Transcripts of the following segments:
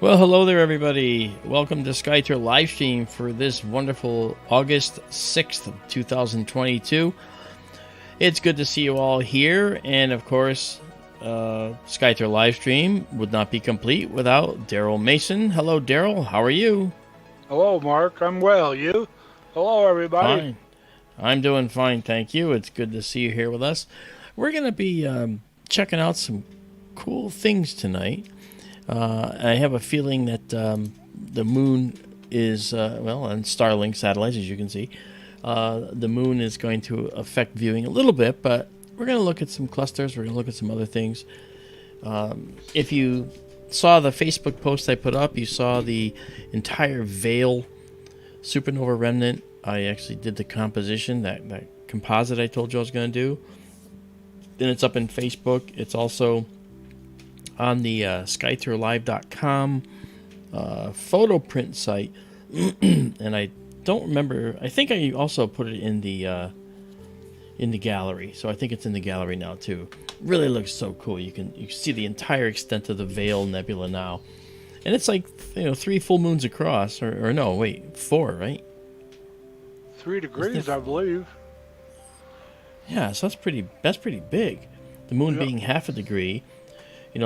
Well, hello there, everybody. Welcome to SkyTour livestream for this wonderful August 6th, 2022. It's good to see you all here, and of course, SkyTour livestream would not be complete without Daryl Mason. Hello, Daryl. How are you? Hello, Mark. I'm well. You? Hello, everybody. Fine. I'm doing fine, thank you. It's good to see you here with us. We're going to be checking out some cool things tonight. I have a feeling that the moon is, well, on Starlink satellites, as you can see, the moon is going to affect viewing a little bit, but we're going to look at some clusters. We're going to look at some other things. If you saw the Facebook post I put up, you saw the entire Veil supernova remnant. I actually did the composition, that composite I told you I was going to do. Then it's up in Facebook. It's also on the skytourlive.com photo print site. And I don't remember, I think I also put it in the gallery, so I think it's in the gallery now too. Really looks so cool. You can see the entire extent of the Veil Nebula now, and it's like 3 full moons across, or no, wait, 4, right? 3 degrees, I believe. Yeah, so that's pretty big. The moon being half a degree.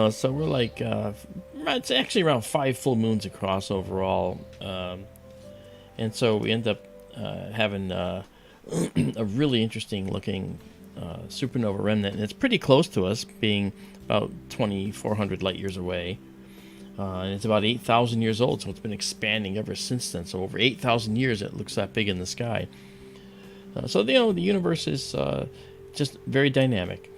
So we're like, it's actually around 5 full moons across overall. And so we end up having a really interesting looking supernova remnant. And it's pretty close to us, being about 2,400 light years away. And it's about 8,000 years old, so it's been expanding ever since then. So over 8,000 years, it looks that big in the sky. So the universe is just very dynamic.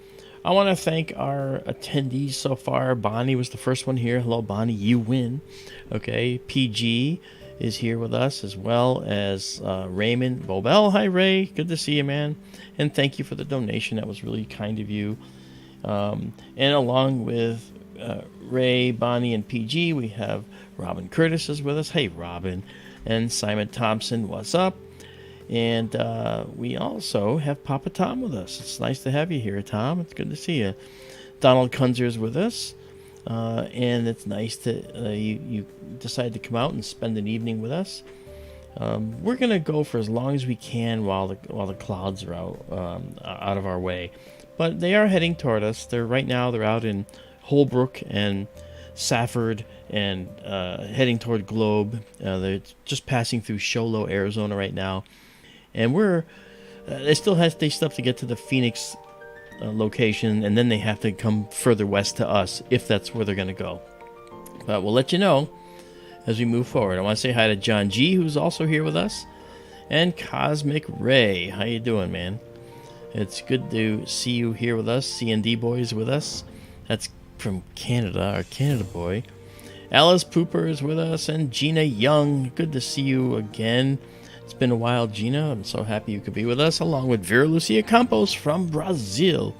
I want to thank our attendees so far. Bonnie was the first one here. Hello, Bonnie. You win. Okay. PG is here with us, as well as Raymond Bobel. Hi, Ray. Good to see you, man. And thank you for the donation. That was really kind of you. And along with Ray, Bonnie, and PG, we have Robin Curtis is with us. Hey, Robin. And Simon Thompson. What's up? And we also have Papa Tom with us. It's nice to have you here, Tom. It's good to see you. Donald Kunzer is with us. And it's nice that you decided to come out and spend an evening with us. We're going to go for as long as we can while the clouds are out of our way. But they are heading toward us. Right now they're out in Holbrook and Safford and heading toward Globe. They're just passing through Show Low, Arizona right now. And they still have to get to the Phoenix location, and then they have to come further west to us if that's where they're going to go. But we'll let you know as we move forward. I want to say hi to John G, who's also here with us, and Cosmic Ray. How you doing, man? It's good to see you here with us. C&D Boy's with us. That's from Canada, our Canada boy. Alice Pooper is with us, and Gina Young. Good to see you again. It's been a while, Gina. I'm so happy you could be with us, along with Vera Lucia Campos from Brazil.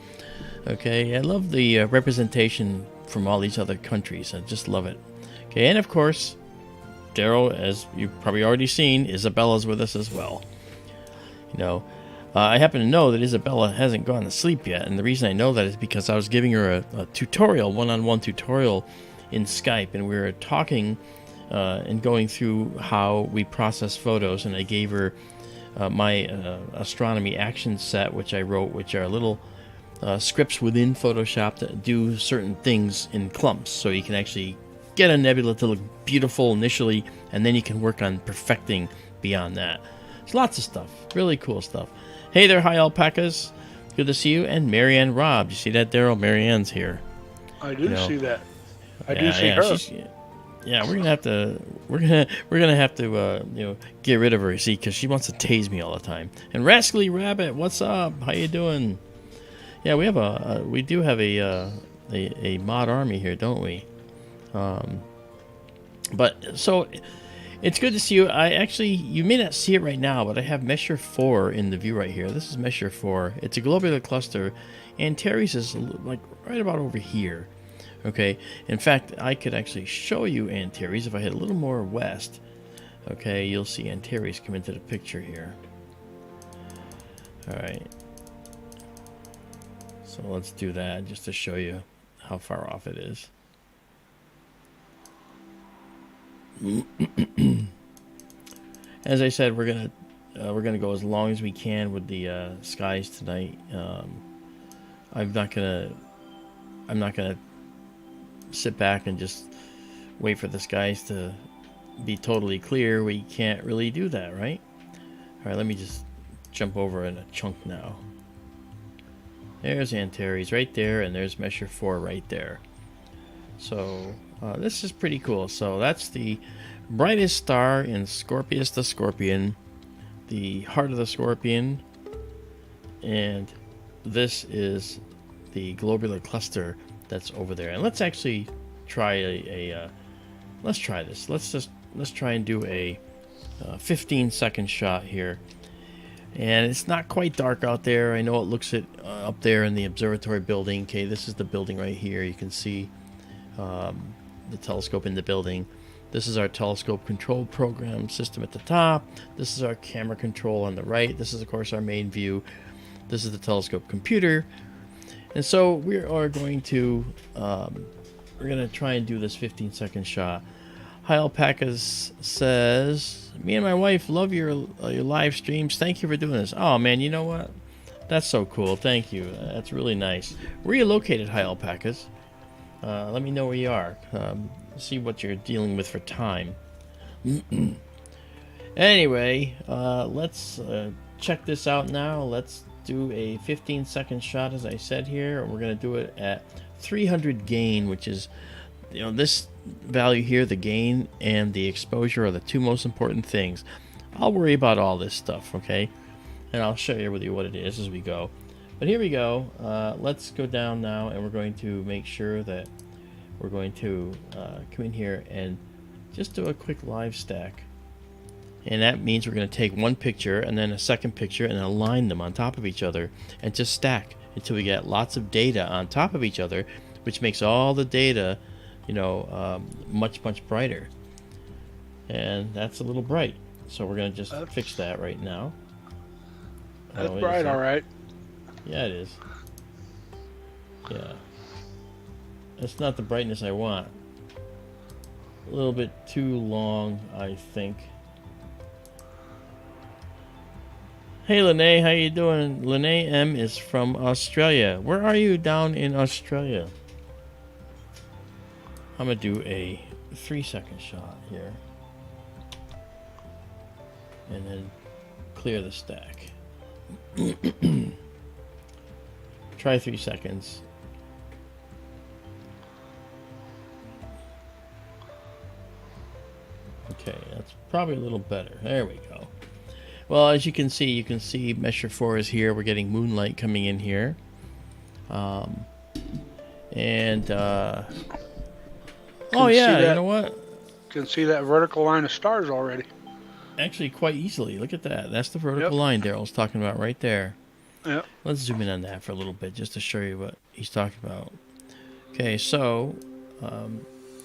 Okay, I love the representation from all these other countries. I just love it. Okay, and of course, Daryl, as you've probably already seen, Izabela's with us as well. I happen to know that Izabela hasn't gone to sleep yet, and the reason I know that is because I was giving her a tutorial, one-on-one tutorial in Skype, and we were talking and going through how we process photos, and I gave her my astronomy action set, which I wrote, which are little scripts within Photoshop that do certain things in clumps, so you can actually get a nebula to look beautiful initially, and then you can work on perfecting beyond that. There's lots of stuff, really cool stuff. Hey there, hi alpacas, good to see you. And Marianne Robb, you see that, Daryl? Marianne's here. I do see that. I do see her. Yeah, we're gonna have to get rid of her, see, because she wants to tase me all the time. And Rascally Rabbit, what's up? How you doing? Yeah, we do have a mod army here, don't we? But so it's good to see you. You may not see it right now, but I have Messier 4 in the view right here. This is Messier 4. It's a globular cluster. Antares is like right about over here. Okay, in fact, I could actually show you Antares if I head a little more west. Okay, you'll see Antares come into the picture here. Alright. So let's do that just to show you how far off it is. As I said, we're gonna go as long as we can with the skies tonight. I'm not gonna sit back and just wait for the skies to be totally clear. We can't really do that, right? All right, let me just jump over in a chunk now. There's Antares right there, and there's Measure 4 right there. So this is pretty cool. So that's the brightest star in Scorpius the Scorpion, the heart of the Scorpion, and this is the globular cluster that's over there. And let's actually try let's try this. Let's try and do a 15-second shot here. And it's not quite dark out there. I know it looks it up there in the observatory building. Okay, this is the building right here. You can see the telescope in the building. This is our telescope control program system at the top. This is our camera control on the right. This is, of course, our main view. This is the telescope computer. And so we are going to try and do this 15-second shot. Hi, Alpacas says, me and my wife love your live streams. Thank you for doing this. Oh, man, you know what? That's so cool. Thank you. That's really nice. Where are you located, Hi, Alpacas? Let me know where you are. See what you're dealing with for time. Anyway, let's check this out now. Let's do a 15-second shot, as I said here. We're going to do it at 300 gain, which is, this value here, the gain and the exposure are the two most important things. I'll worry about all this stuff, okay? And I'll share with you what it is as we go. But here we go. Let's go down now, and we're going to make sure that we're going to come in here and just do a quick live stack. And that means we're going to take one picture and then a second picture and align them on top of each other and just stack until we get lots of data on top of each other, which makes all the data, much, much brighter. And that's a little bright. So we're going to just fix that right now. That's bright, all right. Yeah, it is. Yeah. It's not the brightness I want. A little bit too long, I think. Hey, Lene, how you doing? Lene M is from Australia. Where are you down in Australia? I'm going to do a 3-second shot here. And then clear the stack. Try 3 seconds. Okay, that's probably a little better. There we go. Well, as you can see Measure 4 is here. We're getting moonlight coming in here. Oh yeah, you know what? You can see that vertical line of stars already. Actually, quite easily. Look at that. That's the vertical line Daryl's talking about right there. Yep. Let's zoom in on that for a little bit just to show you what he's talking about. Okay, so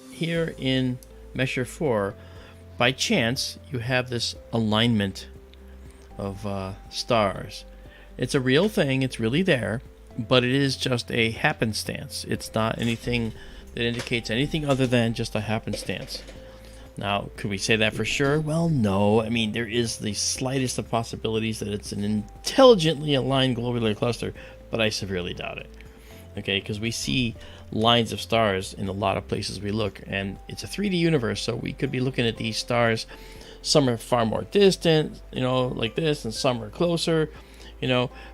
here in Measure 4, by chance, you have this alignment of stars. It's a real thing. It's really there, but it is just a happenstance. It's not anything that indicates anything other than just a happenstance. Now, could we say that for sure? Well, no. I mean, there is the slightest of possibilities that it's an intelligently aligned globular cluster, but I severely doubt it. Okay, because we see lines of stars in a lot of places we look, and it's a 3D universe, so we could be looking at these stars. Some are far more distant, like this, and some are closer,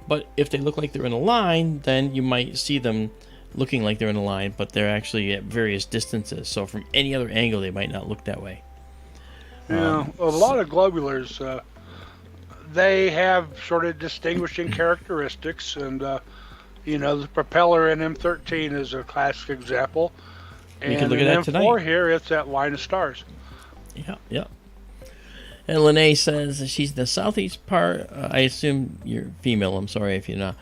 but if they look like they're in a line, then you might see them looking like they're in a line, but they're actually at various distances. So from any other angle, they might not look that way. Yeah, a lot of globulars, they have sort of distinguishing characteristics, and the propeller in M13 is a classic example. And you can look at that M4 tonight. here, it's that line of stars. Yeah. And Lene says she's in the southeast part. I assume you're female. I'm sorry if you're not.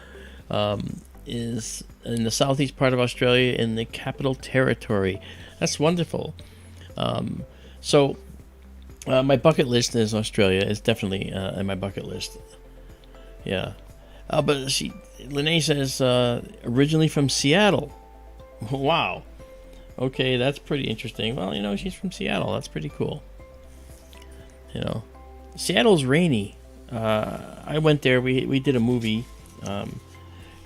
Is in the southeast part of Australia in the Capital Territory. That's wonderful. So my bucket list is Australia. It's definitely in my bucket list. Yeah. But Lene says originally from Seattle. Wow. Okay, that's pretty interesting. Well, she's from Seattle. That's pretty cool. You know, Seattle's rainy. I went there. We did a movie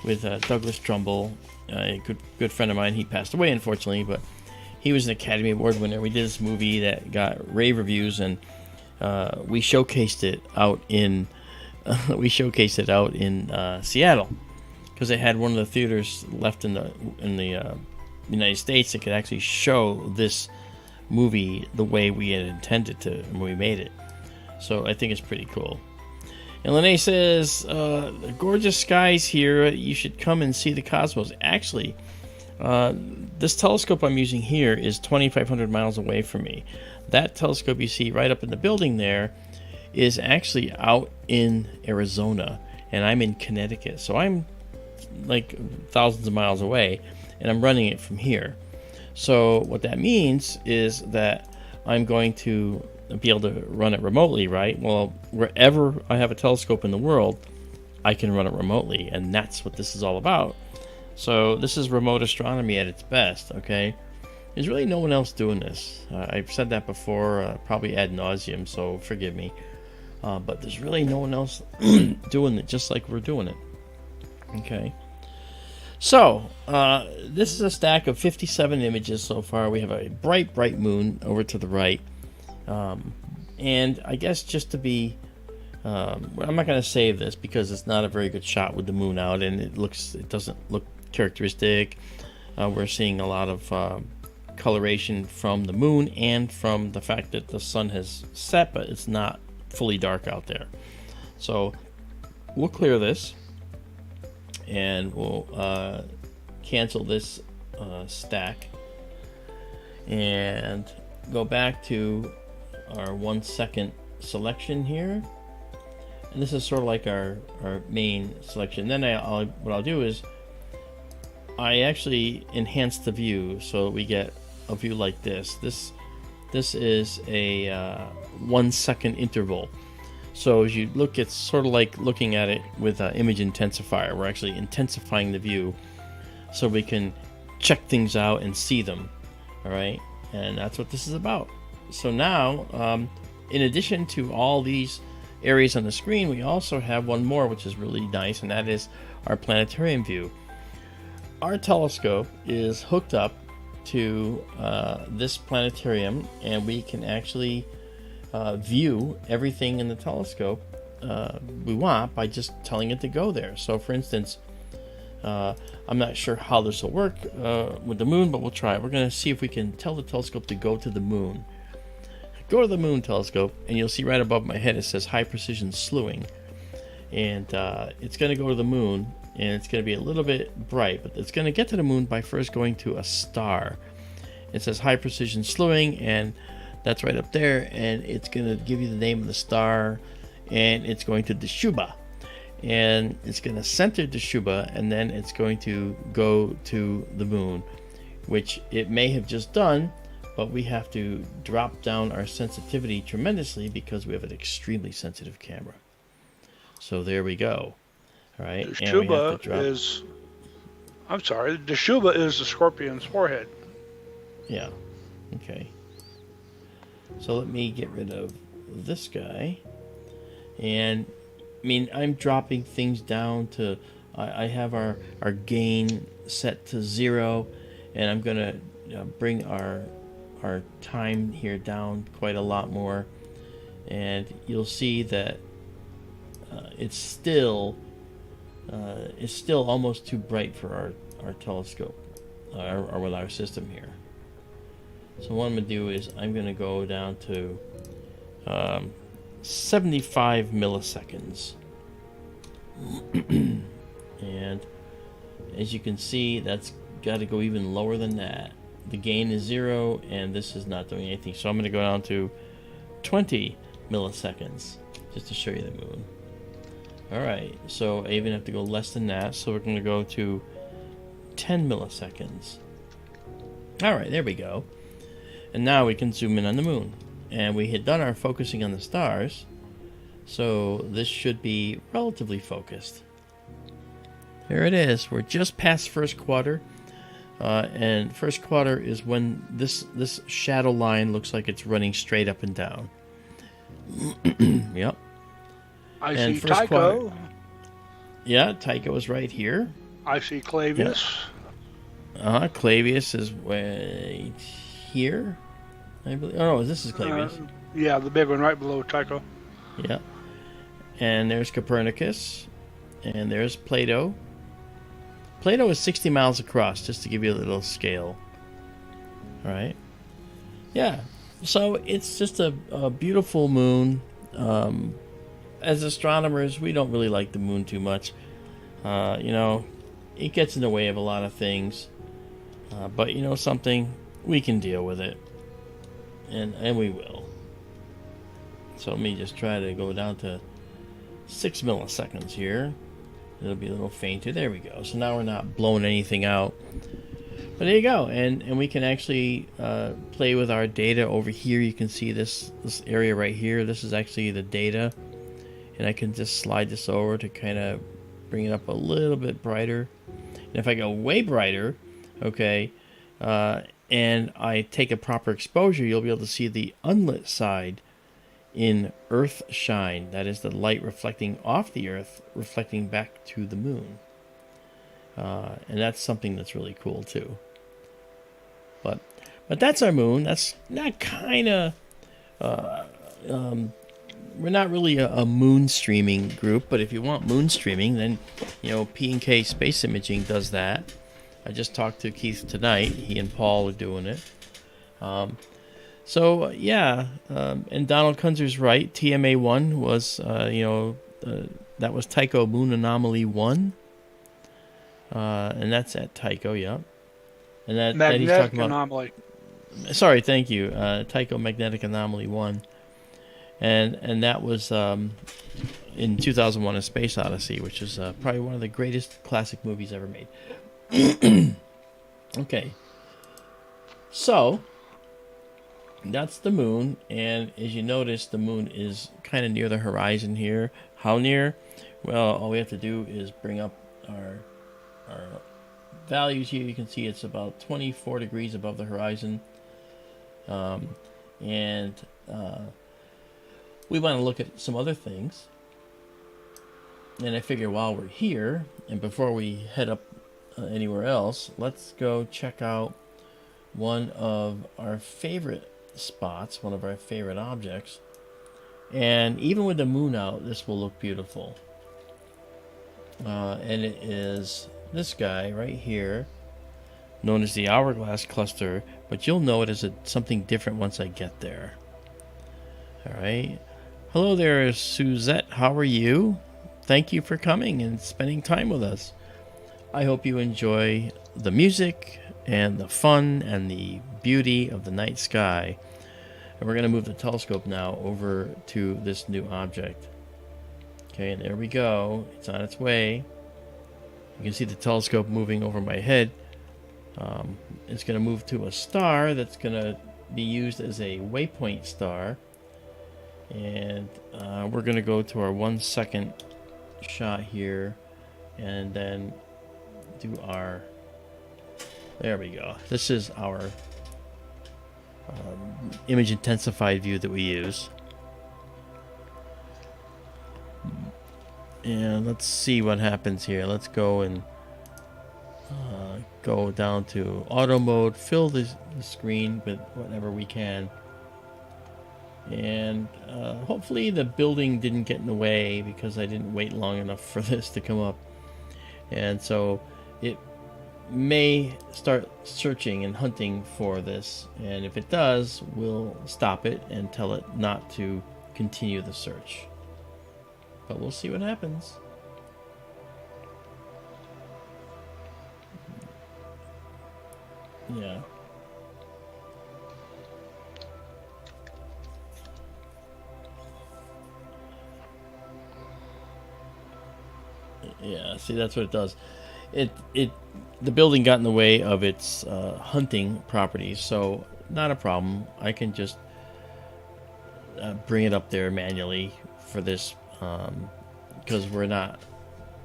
with Douglas Trumbull, a good friend of mine. He passed away, unfortunately, but he was an Academy Award winner. We did this movie that got rave reviews, and we showcased it out in Seattle, because they had one of the theaters left in the United States that could actually show this movie the way we had intended to when we made it. So I think it's pretty cool. And Lene says, gorgeous skies here. You should come and see the cosmos. Actually, this telescope I'm using here is 2,500 miles away from me. That telescope you see right up in the building there is actually out in Arizona, and I'm in Connecticut. So I'm like thousands of miles away, and I'm running it from here. So what that means is that I'm going to be able to run it remotely, right? Well, wherever I have a telescope in the world, I can run it remotely, and that's what this is all about. So this is remote astronomy at its best, okay? There's really no one else doing this. I've said that before, probably ad nauseum, so forgive me. But there's really no one else doing it just like we're doing it. Okay. So, this is a stack of 57 images so far. We have a bright, bright moon over to the right. And I guess just to be... I'm not going to save this because it's not a very good shot with the moon out, and it doesn't look characteristic. We're seeing a lot of coloration from the moon and from the fact that the sun has set, but it's not fully dark out there. So we'll clear this, and we'll cancel this stack and go back to our 1 second selection here. And this is sort of like our main selection. Then what I'll do is I actually enhance the view so we get a view like this. This is a 1 second interval. So as you look, it's sort of like looking at it with an image intensifier. We're actually intensifying the view so we can check things out and see them. All right, and that's what this is about. So now, in addition to all these areas on the screen, we also have one more, which is really nice, and that is our planetarium view. Our telescope is hooked up to this planetarium, and we can actually view everything in the telescope we want by just telling it to go there. So for instance, I'm not sure how this will work with the moon, but we'll try it. We're going to see if we can tell the telescope to go to the moon. Go to the moon, telescope, and you'll see right above my head it says high precision slewing, and it's going to go to the moon, and it's going to be a little bit bright, but it's going to get to the moon by first going to a star. It says high precision slewing, and that's right up there, and it's going to give you the name of the star, and it's going to Dishuba, and it's going to center Dishuba, and then it's going to go to the moon, which it may have just done, but we have to drop down our sensitivity tremendously because we have an extremely sensitive camera. So there we go. All right. Dishuba is... I'm sorry. Dishuba is the scorpion's forehead. Yeah. Okay. So let me get rid of this guy. And, I mean, I'm dropping things down to... I have our gain set to 0, and I'm going to bring our time here down quite a lot more, and you'll see that it's still almost too bright for our telescope or with our system here. So what I'm going to do is I'm going to go down to 75 milliseconds. And as you can see, that's got to go even lower than that. The gain is 0, and this is not doing anything. So I'm going to go down to 20 milliseconds just to show you the moon. Alright, so I even have to go less than that. So we're going to go to 10 milliseconds. Alright, there we go. And now we can zoom in on the moon. And we had done our focusing on the stars. So this should be relatively focused. There it is. We're just past first quarter. And first quarter is when this shadow line looks like it's running straight up and down. Yep. I And see first quarter. Tycho. Yeah, Tycho is right here. I see Yeah. Clavius. Clavius is right here, I believe. Oh, no, this is Uh, Clavius. yeah, the big one right below Tycho. Yeah. And there's Copernicus. And there's Plato. Plato is 60 miles across, just to give you a little scale. All right. Yeah. So it's just a beautiful moon. As astronomers, we don't really like the moon too much. It gets in the way of a lot of things. But you know something? We can deal with it. And we will. So let me just try to go down to 6 milliseconds here. It'll be a little fainter. There we go. So now we're not blowing anything out. But there you go. And we can actually play with our data over here. You can see this area right here. This is actually the data. And I can just slide this over to kind of bring it up a little bit brighter. And if I go way brighter, okay, and I take a proper exposure, you'll be able to see the unlit side in Earth shine. That is the light reflecting off the Earth, reflecting back to the moon. And that's something that's really cool too. But that's our moon. That's not kind of... we're not really a moon streaming group, but if you want moon streaming, then P&K Space Imaging does that. I just talked to Keith tonight. He and Paul are doing it. And Donald Kunzer's right. TMA1 was, that was Tycho Moon Anomaly 1. And that's at Tycho, yeah. And that he's talking about... Anomaly. Sorry, thank you. Tycho Magnetic Anomaly 1. And that was in 2001 A Space Odyssey, which is probably one of the greatest classic movies ever made. Okay. So, that's the moon, and as you notice, the moon is kind of near the horizon here. How near? Well, all we have to do is bring up our values here. You can see it's about 24 degrees above the horizon. We want to look at some other things. And I figure while we're here, and before we head up anywhere else, let's go check out one of our favorite spots, one of our favorite objects. And even with the moon out, this will look beautiful. And it is this guy right here, known as the Hourglass Cluster, but you'll know it as something different once I get there. All right. Hello there, Suzette. How are you? Thank you for coming and spending time with us. I hope you enjoy the music and the fun and the beauty of the night sky. And we're going to move the telescope now over to this new object. Okay, and there we go. It's on its way. You can see the telescope moving over my head. It's going to move to a star that's going to be used as a waypoint star. And we're going to go to our 1 second shot here. And then do our... There we go. This is our image intensified view that we use. And let's see what happens here. Let's go and go down to auto mode, fill the screen with whatever we can. And hopefully the building didn't get in the way because I didn't wait long enough for this to come up. And so it may start searching and hunting for this. And if it does, we'll stop it and tell it not to continue the search. But we'll see what happens. Yeah. Yeah, see, that's what it does. The building got in the way of its hunting properties, so not a problem. I can just bring it up there manually for this because we're not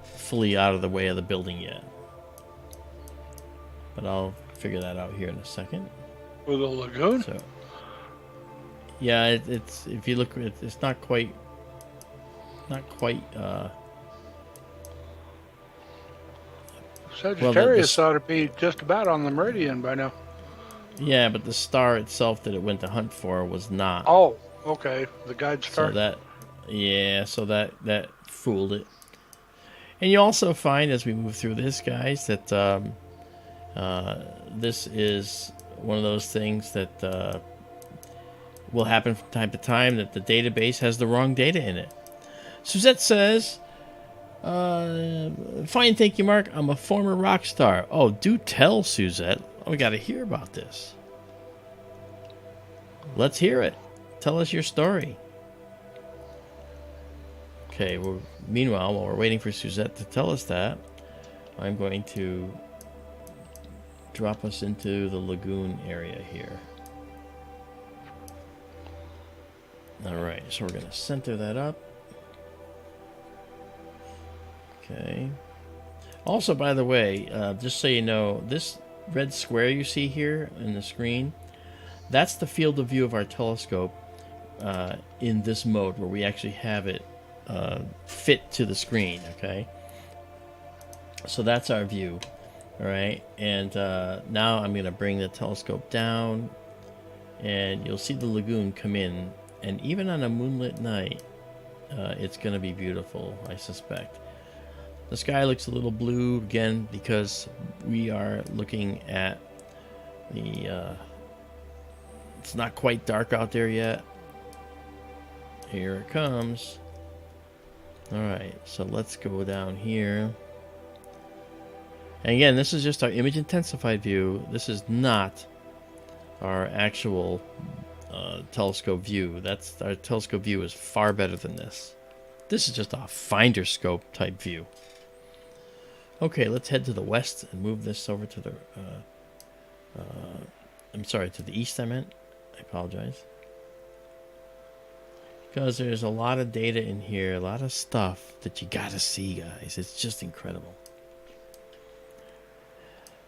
fully out of the way of the building yet. But I'll figure that out here in a second. With a lagoon? So, Yeah, it's if you look, it's not quite, not quite. Well, Sagittarius ought to be just about on the meridian by now. yeah, but the star itself that it went to hunt for was not. Oh, okay. The guide So star. that, yeah, so that fooled it. And you also find as we move through this, guys, that this is one of those things that will happen from time to time, that the database has the wrong data in it. Suzette says, fine, thank you, Mark. I'm a former rock star. Oh, do tell, Suzette. Oh, we got to hear about this. Let's hear it. Tell us your story. Okay, well, meanwhile, while we're waiting for Suzette to tell us that, I'm going to drop us into the Lagoon area here. Alright, so we're going to center that up. Okay. Also, by the way, just so you know, this red square you see here in the screen, that's the field of view of our telescope in this mode where we actually have it fit to the screen, okay? So that's our view, all right? And now I'm going to bring the telescope down, and you'll see the lagoon come in. And even on a moonlit night, it's going to be beautiful, I suspect. The sky looks a little blue, again, because we are looking at the... it's not quite dark out there yet. Here it comes. Alright, so let's go down here. And again, this is just our image intensified view. This is not our actual telescope view. Our telescope view is far better than this. This is just a finder scope type view. Okay, let's head to the west and move this over to the... I'm sorry, to the east I meant. I apologize. Because there's a lot of data in here, a lot of stuff that you gotta see, guys. It's just incredible.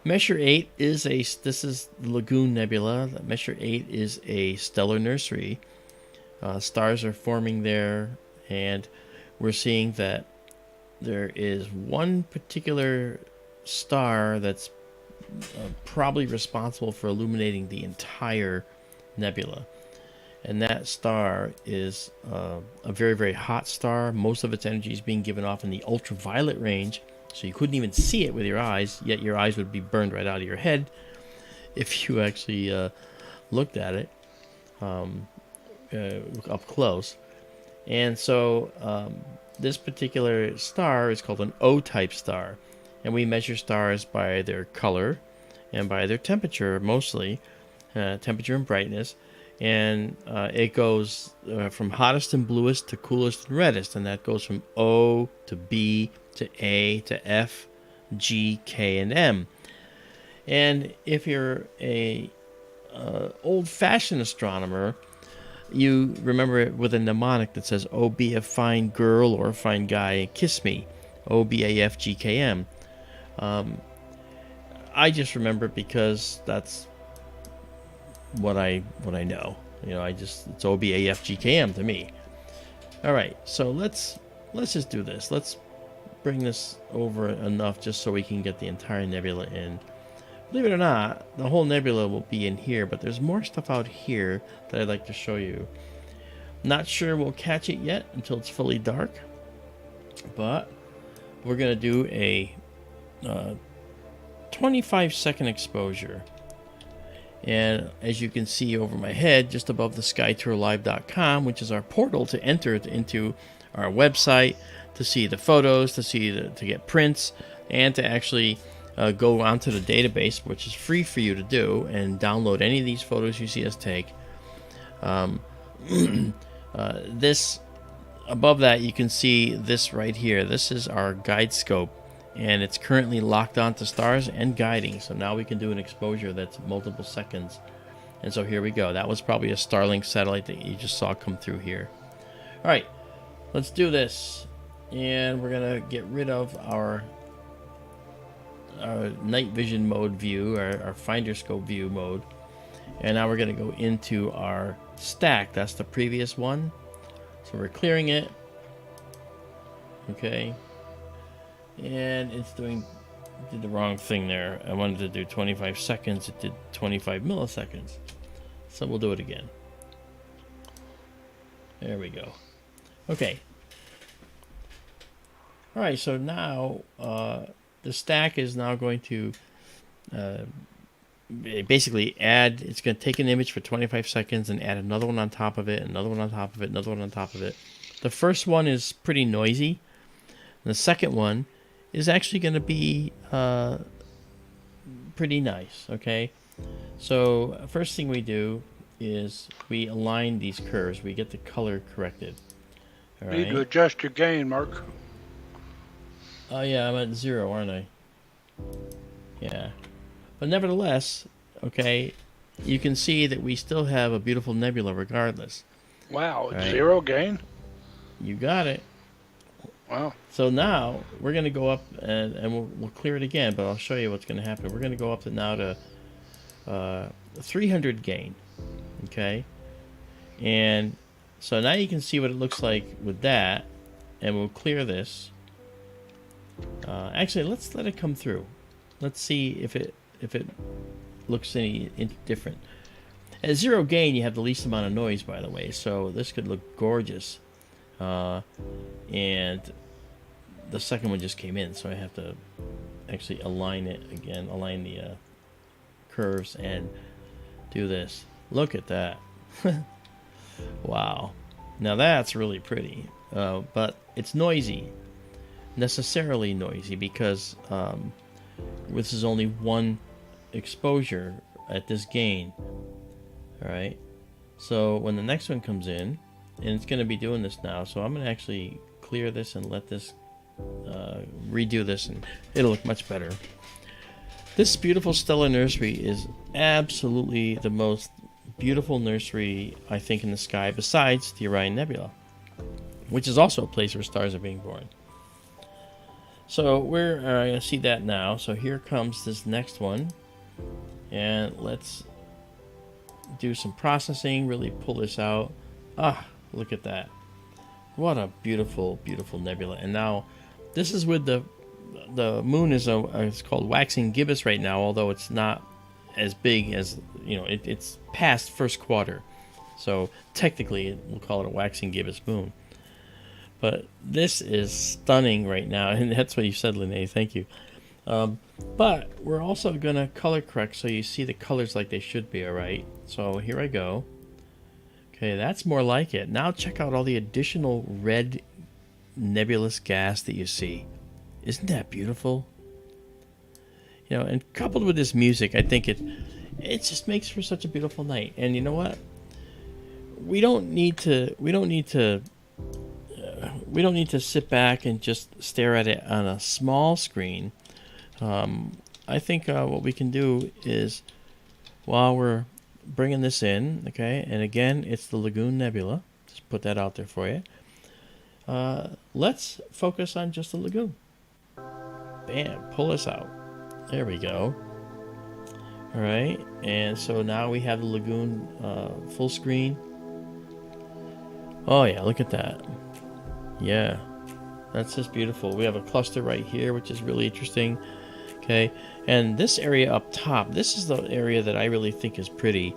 Measure 8 is this is Lagoon Nebula. Measure 8 is a stellar nursery. Stars are forming there, and we're seeing that there is one particular star that's probably responsible for illuminating the entire nebula. And that star is a very, very hot star. Most of its energy is being given off in the ultraviolet range, so you couldn't even see it with your eyes, yet your eyes would be burned right out of your head if you actually looked at it up close. And so this particular star is called an O-type star, and we measure stars by their color and by their temperature, mostly temperature and brightness. And it goes from hottest and bluest to coolest and reddest, and that goes from O to B to A to F, G, K, and M. And if you're a old-fashioned astronomer, you remember it with a mnemonic that says, "Oh, be a fine girl or a fine guy and kiss me." O, B, A, F, G, K, M. I just remember it because that's what I know. You know, it's O, B, A, F, G, K, M to me. All right, so let's just do this. Let's bring this over enough just so we can get the entire nebula in. Believe it or not, the whole nebula will be in here, but there's more stuff out here that I'd like to show you. Not sure we'll catch it yet until it's fully dark, but we're going to do a 25-second exposure. And as you can see over my head, just above the skytourlive.com, which is our portal to enter into our website, to see the photos, to get prints, and to actually go onto the database, which is free for you to do, and download any of these photos you see us take. This, above that, you can see this right here. This is our guide scope, and it's currently locked onto stars and guiding. So now we can do an exposure that's multiple seconds. And so here we go. That was probably a Starlink satellite that you just saw come through here. All right, let's do this. And we're gonna get rid of our night vision mode view, our finder scope view mode, And now we're going to go into our stack. That's the previous one. So we're clearing it. Okay. And it's did the wrong thing there. I wanted to do 25 seconds. It did 25 milliseconds. So we'll do it again. There we go. Okay. All right, so now the stack is now going to basically add, it's going to take an image for 25 seconds and add another one on top of it, another one on top of it, another one on top of it. The first one is pretty noisy. The second one is actually going to be pretty nice, okay? So first thing we do is we align these curves. We get the color corrected. All right? Need to adjust your gain, Mark. Oh yeah, I'm at 0, aren't I? Yeah. But nevertheless, okay, you can see that we still have a beautiful nebula regardless. Wow, right? 0 gain? You got it. Wow. So now we're going to go up and we'll clear it again, but I'll show you what's going to happen. We're going to go up to now to 300 gain. Okay? And so now you can see what it looks like with that, and we'll clear this. Actually, let's let it come through. Let's see if it looks any different. At 0 gain, you have the least amount of noise, by the way, so this could look gorgeous. And the second one just came in, so I have to actually align it again, align the curves, and do this. Look at that. Wow. Now that's really pretty, but it's noisy. Necessarily noisy because this is only one exposure at this gain. Alright, so when the next one comes in, and it's going to be doing this now, so I'm going to actually clear this and let this redo this, and it'll look much better. This beautiful stellar nursery is absolutely the most beautiful nursery I think in the sky, besides the Orion Nebula, which is also a place where stars are being born. So we're going to see that now. So here comes this next one, and let's do some processing, really pull this out. Ah, look at that. What a beautiful, beautiful nebula. And now this is with the moon is it's called waxing gibbous right now, although it's not as big as, you know, it's past first quarter. So technically we'll call it a waxing gibbous moon. But this is stunning right now, and that's what you said, Linnea. Thank you. But we're also going to color correct so you see the colors like they should be, all right? So here I go. Okay, that's more like it. Now check out all the additional red nebulous gas that you see. Isn't that beautiful? You know, and coupled with this music, I think it just makes for such a beautiful night. And you know what? We don't need to sit back and just stare at it on a small screen. I think what we can do is, while we're bringing this in, okay, and again, it's the Lagoon Nebula. Just put that out there for you. Let's focus on just the Lagoon. Bam, pull us out. There we go. All right, and so now we have the Lagoon full screen. Oh yeah, look at that. Yeah, that's just beautiful. We have a cluster right here, which is really interesting. Okay, and this area up top, this is the area that I really think is pretty.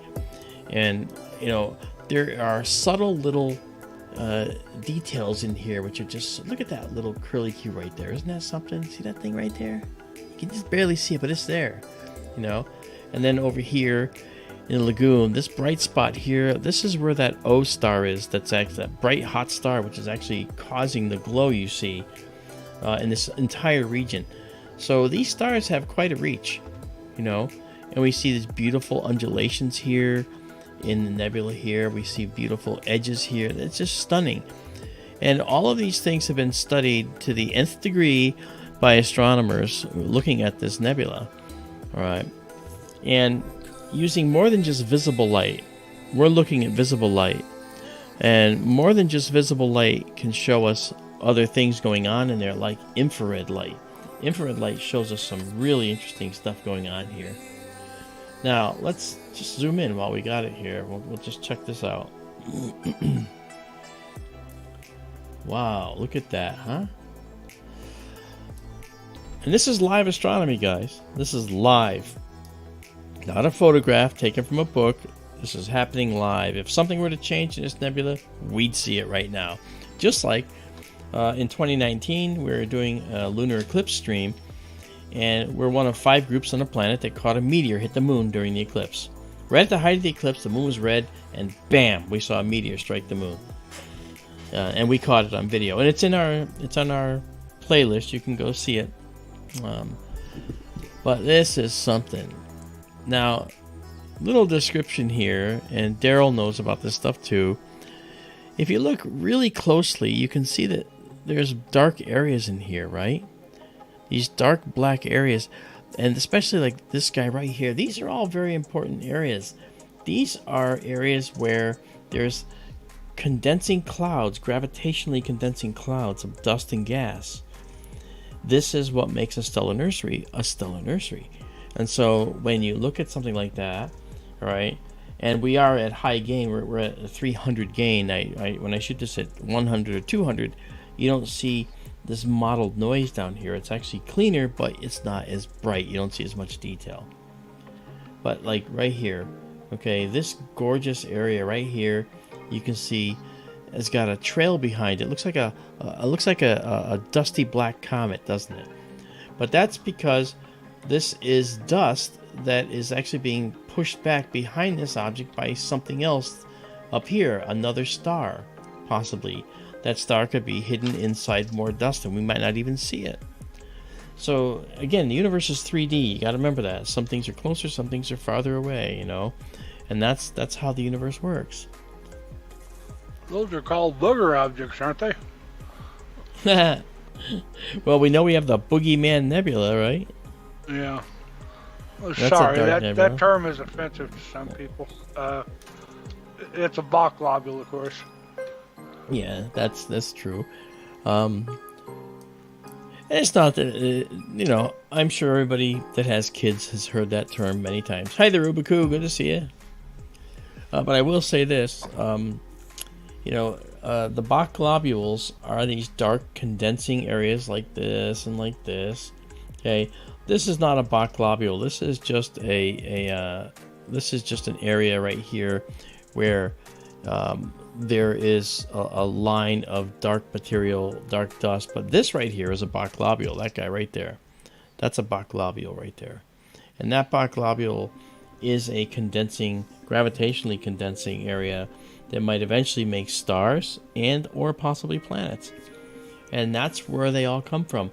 And, you know, there are subtle little details in here, which are just, look at that little curly Q right there. Isn't that something? See that thing right there? You can just barely see it, but it's there, you know. And then over here in the lagoon, this bright spot here, this is where that O star is. That's actually that bright hot star, which is actually causing the glow you see in this entire region. So these stars have quite a reach, you know, and we see these beautiful undulations here in the nebula here. We see beautiful edges here. It's just stunning. And all of these things have been studied to the nth degree by astronomers looking at this nebula. All right. And using more than just visible light, we're looking at visible light. And more than just visible light can show us other things going on in there, like infrared light. Infrared light shows us some really interesting stuff going on here. Now, let's just zoom in while we got it here. We'll just check this out. Wow, look at that, huh? And this is live astronomy, guys. This is live. Not a photograph taken from a book. This is happening live. If something were to change in this nebula, we'd see it right now. Just like in 2019, we were doing a lunar eclipse stream, and we're one of 5 groups on the planet that caught a meteor hit the moon during the eclipse. Right at the height of the eclipse, the moon was red, and bam, we saw a meteor strike the moon. And we caught it on video, and it's on our playlist. You can go see it. But this is something. Now, little description here, and Daryl knows about this stuff too. If you look really closely, you can see that there's dark areas in here, right? These dark black areas, and especially like this guy right here. These are all very important areas. These are areas where there's condensing clouds, gravitationally condensing clouds of dust and gas. This is what makes a stellar nursery a stellar nursery. And so when you look at something like that, right, and we are at high gain, we're at a 300 gain. When I shoot this at 100 or 200, you don't see this mottled noise down here. It's actually cleaner, but it's not as bright. You don't see as much detail. But like right here, okay, this gorgeous area right here, you can see it's got a trail behind it. It looks like a dusty black comet, doesn't it? But that's because this is dust that is actually being pushed back behind this object by something else up here, another star, possibly. That star could be hidden inside more dust and we might not even see it. So again, the universe is 3D. You got to remember that. Some things are closer, some things are farther away, you know. And that's how the universe works. Those are called booger objects, aren't they? Well, we know we have the Boogeyman Nebula, right? Yeah. Well, That's sorry, a dark nebula. that term is offensive to some people. It's a Bach globule, of course. Yeah, that's true. And it's not that, you know, I'm sure everybody that has kids has heard that term many times. Hi there, Ubaku, good to see you. But I will say this, you know, the Bach globules are these dark condensing areas like this and like this. Okay, this is not a Bach globule. This is just this is just an area right here where there is a line of dark material, dark dust. But this right here is a Bach globule. That guy right there, that's a Bach globule right there, and that Bach globule is a condensing, gravitationally condensing area that might eventually make stars and or possibly planets. And that's where they all come from.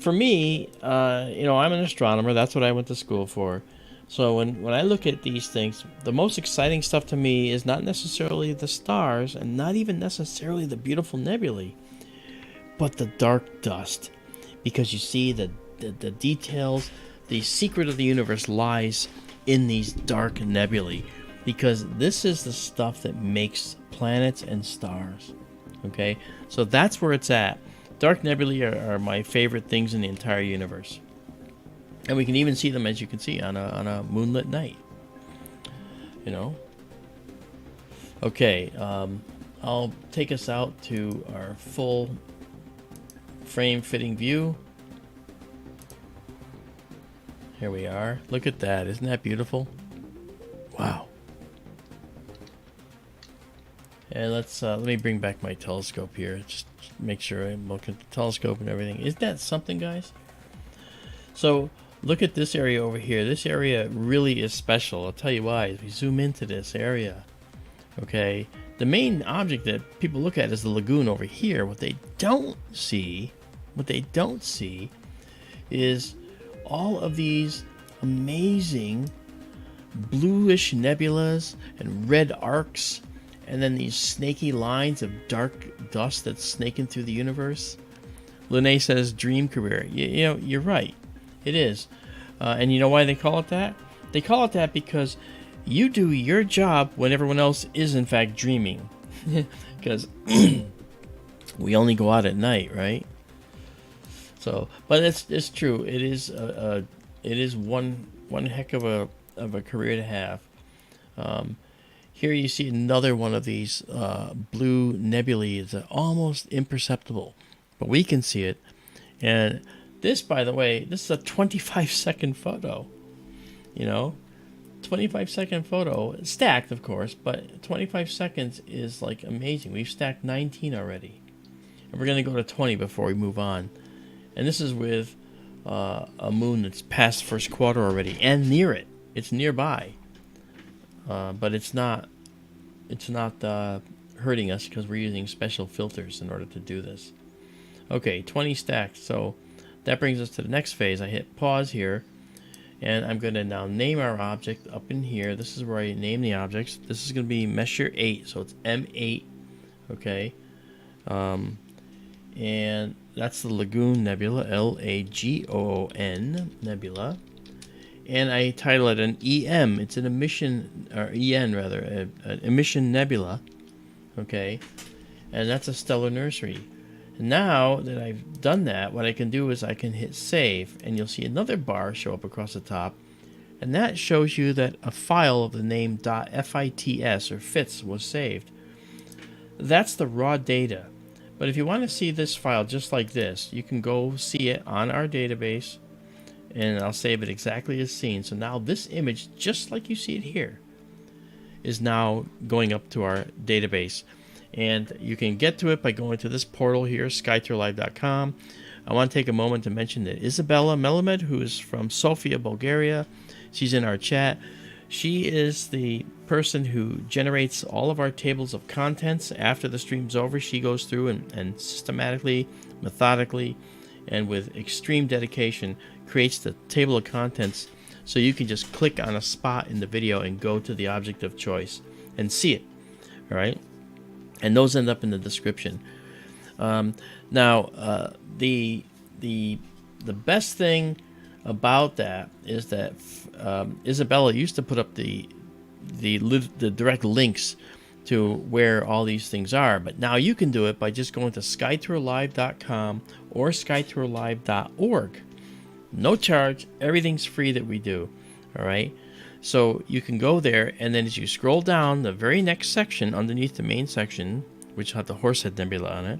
For me, you know, I'm an astronomer. That's what I went to school for. So when I look at these things, the most exciting stuff to me is not necessarily the stars and not even necessarily the beautiful nebulae, but the dark dust. Because you see the details, the secret of the universe lies in these dark nebulae. Because this is the stuff that makes planets and stars. Okay, so that's where it's at. Dark nebulae are my favorite things in the entire universe, and we can even see them, as you can see, on a moonlit night. You know. Okay, I'll take us out to our full frame-fitting view. Here we are. Look at that! Isn't that beautiful? Wow. And let me bring back my telescope here. Just make sure I look at the telescope and everything. Isn't that something, guys? So look at this area over here. This area really is special. I'll tell you why. As we zoom into this area, okay, the main object that people look at is the lagoon over here. What they don't see is all of these amazing bluish nebulas and red arcs. And then these snaky lines of dark dust that's snaking through the universe. Lene says dream career. You know, you're right. It is. And you know why they call it that? They call it that because you do your job when everyone else is in fact dreaming. Because we only go out at night, right? So, but it's true. It is one heck of a career to have. Here you see another one of these blue nebulae. It's almost imperceptible, but we can see it. And this, by the way, this is a 25-second photo. 25-second photo, stacked, of course, but 25 seconds is like amazing. We've stacked 19 already, and we're going to go to 20 before we move on. And this is with a moon that's past first quarter already and near it. It's nearby, but it's not hurting us because we're using special filters in order to do this. Okay, 20 stacked. So that brings us to the next phase. I hit pause here, and I'm going to now name our object up in here. This is where I name the objects. This is going to be Messier 8, so it's M8. Okay, and that's the Lagoon Nebula, Lagoon Nebula. And I title it an EM. It's an emission, or EN rather, an emission nebula. Okay, and that's a stellar nursery. And now that I've done that, what I can do is I can hit save, and you'll see another bar show up across the top, and that shows you that a file of the name .fits or fits was saved. That's the raw data. But if you want to see this file just like this, you can go see it on our database, and I'll save it exactly as seen. So now this image, just like you see it here, is now going up to our database. And you can get to it by going to this portal here, skytourlive.com. I want to take a moment to mention that Izabela Melamed, who is from Sofia, Bulgaria, she's in our chat. She is the person who generates all of our tables of contents after the stream's over. She goes through and systematically, methodically, and with extreme dedication creates the table of contents so you can just click on a spot in the video and go to the object of choice and see it. All right, and those end up in the description. Now the best thing about that is that Izabela used to put up the direct links to where all these things are, but now you can do it by just going to skytourlive.com or skytourlive.org. No charge, everything's free that we do. All right, so you can go there, and then as you scroll down, the very next section underneath the main section, which had the Horsehead Nebula on it,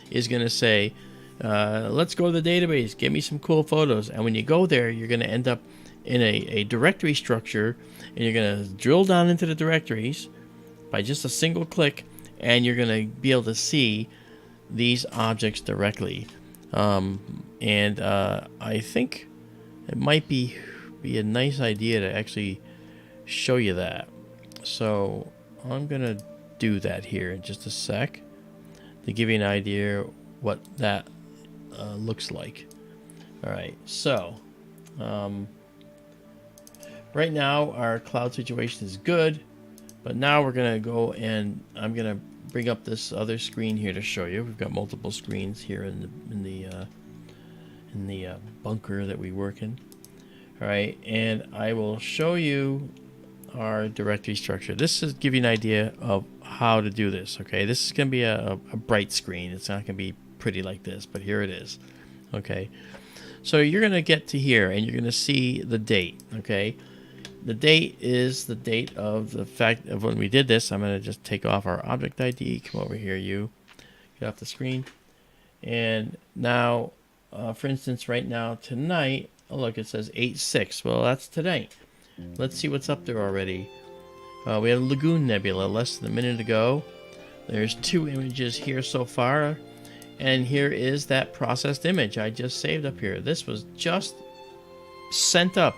is going to say, let's go to the database, give me some cool photos. And when you go there, you're going to end up in a directory structure, and you're going to drill down into the directories by just a single click, and you're going to be able to see these objects directly. And I think it might be a nice idea to actually show you that. So I'm going to do that here in just a sec to give you an idea what that looks like. All right, so right now our cloud situation is good, but now we're going to go and I'm going to bring up this other screen here to show you. We've got multiple screens here in the bunker that we work in. All right, and I will show you our directory structure. This is give you an idea of how to do this. Okay, this is going to be a bright screen. It's not going to be pretty like this, but here it is. Okay, so you're going to get to here, and you're going to see the date. Okay, the date is the date of the fact of when we did this. I'm going to just take off our object ID. Come over here, you get off the screen, and now. For instance, right now, tonight, oh look, it says 8/6. Well, that's tonight. Let's see what's up there already. We have Lagoon Nebula less than a minute ago. There's 2 images here so far. And here is that processed image I just saved up here. This was just sent up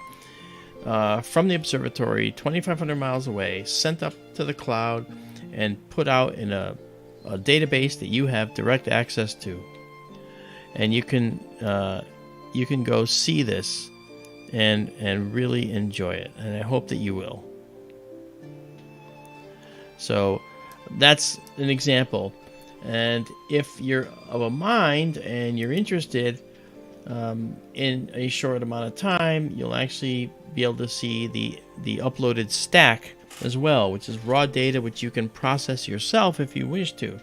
from the observatory 2,500 miles away, sent up to the cloud, and put out in a database that you have direct access to. And you can go see this and really enjoy it, and I hope that you will. So that's an example, and if you're of a mind and you're interested, in a short amount of time you'll actually be able to see the uploaded stack as well, which is raw data which you can process yourself if you wish to.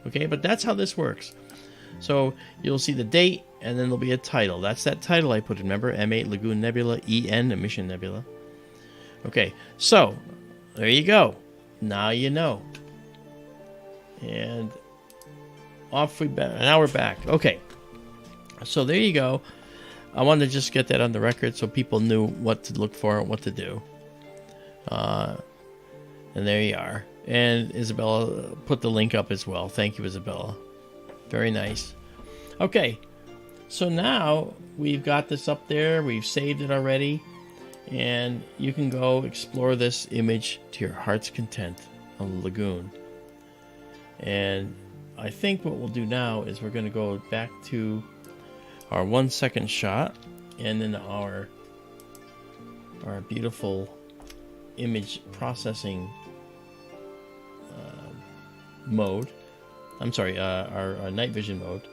Okay, but that's how this works. So you'll see the date, and then there'll be a title. That's that title I put in. Remember, M8 Lagoon Nebula, EN Emission Nebula. Okay, so There you go. Now you know. And off we back. Now we're back. Okay. So there you go. I wanted to just get that on the record so people knew what to look for and what to do. And there you are. And Izabela put the link up as well. Thank you, Izabela. Very nice. Okay. So now we've got this up there. We've saved it already. And you can go explore this image to your heart's content on the Lagoon. And I think what we'll do now is we're going to go back to our 1 second shot and then our beautiful image processing mode. I'm sorry, our night vision mode.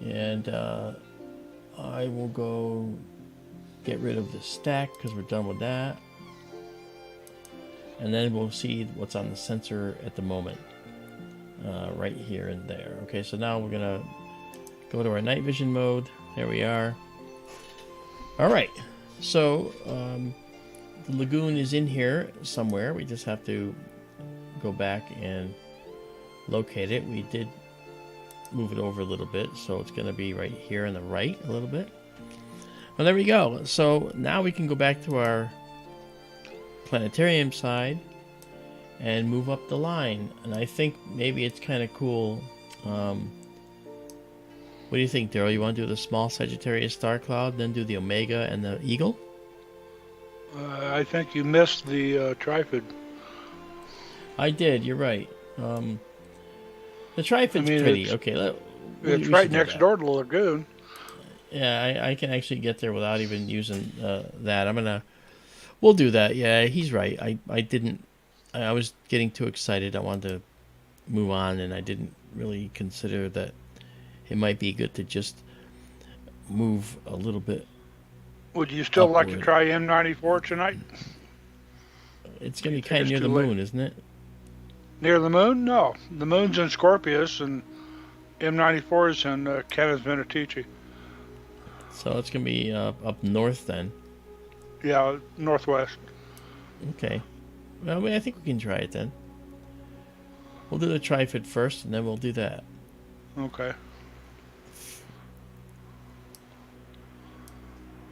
And I will go get rid of the stack because we're done with that. And then we'll see what's on the sensor at the moment. Right here and there. Okay, so now we're gonna go to our night vision mode. There we are. Alright, so the Lagoon is in here somewhere. We just have to go back and locate it. We did move it over a little bit, so it's gonna be right here on the right a little bit. Well, there we go. So now we can go back to our planetarium side and move up the line. And I think maybe it's kind of cool. What do you think, Daryl? You want to do the small Sagittarius star cloud, then do the Omega and the Eagle? I think you missed the Trifid. I did. You're right. The Trifid's pretty. Okay, it's right next door to the Lagoon. Yeah, I can actually get there without even using that. We'll do that. Yeah, he's right. I was getting too excited. I wanted to move on, and I didn't really consider that it might be good to just move a little bit. Would you still like to try M94 tonight? It's going to be kind of near the moon, isn't it? Near the moon? No. The moon's in Scorpius, and M94 is in Canis Venatici. So it's going to be up north then. Yeah, northwest. Okay. Well, I think we can try it then. We'll do the Trifid first, and then we'll do that. Okay.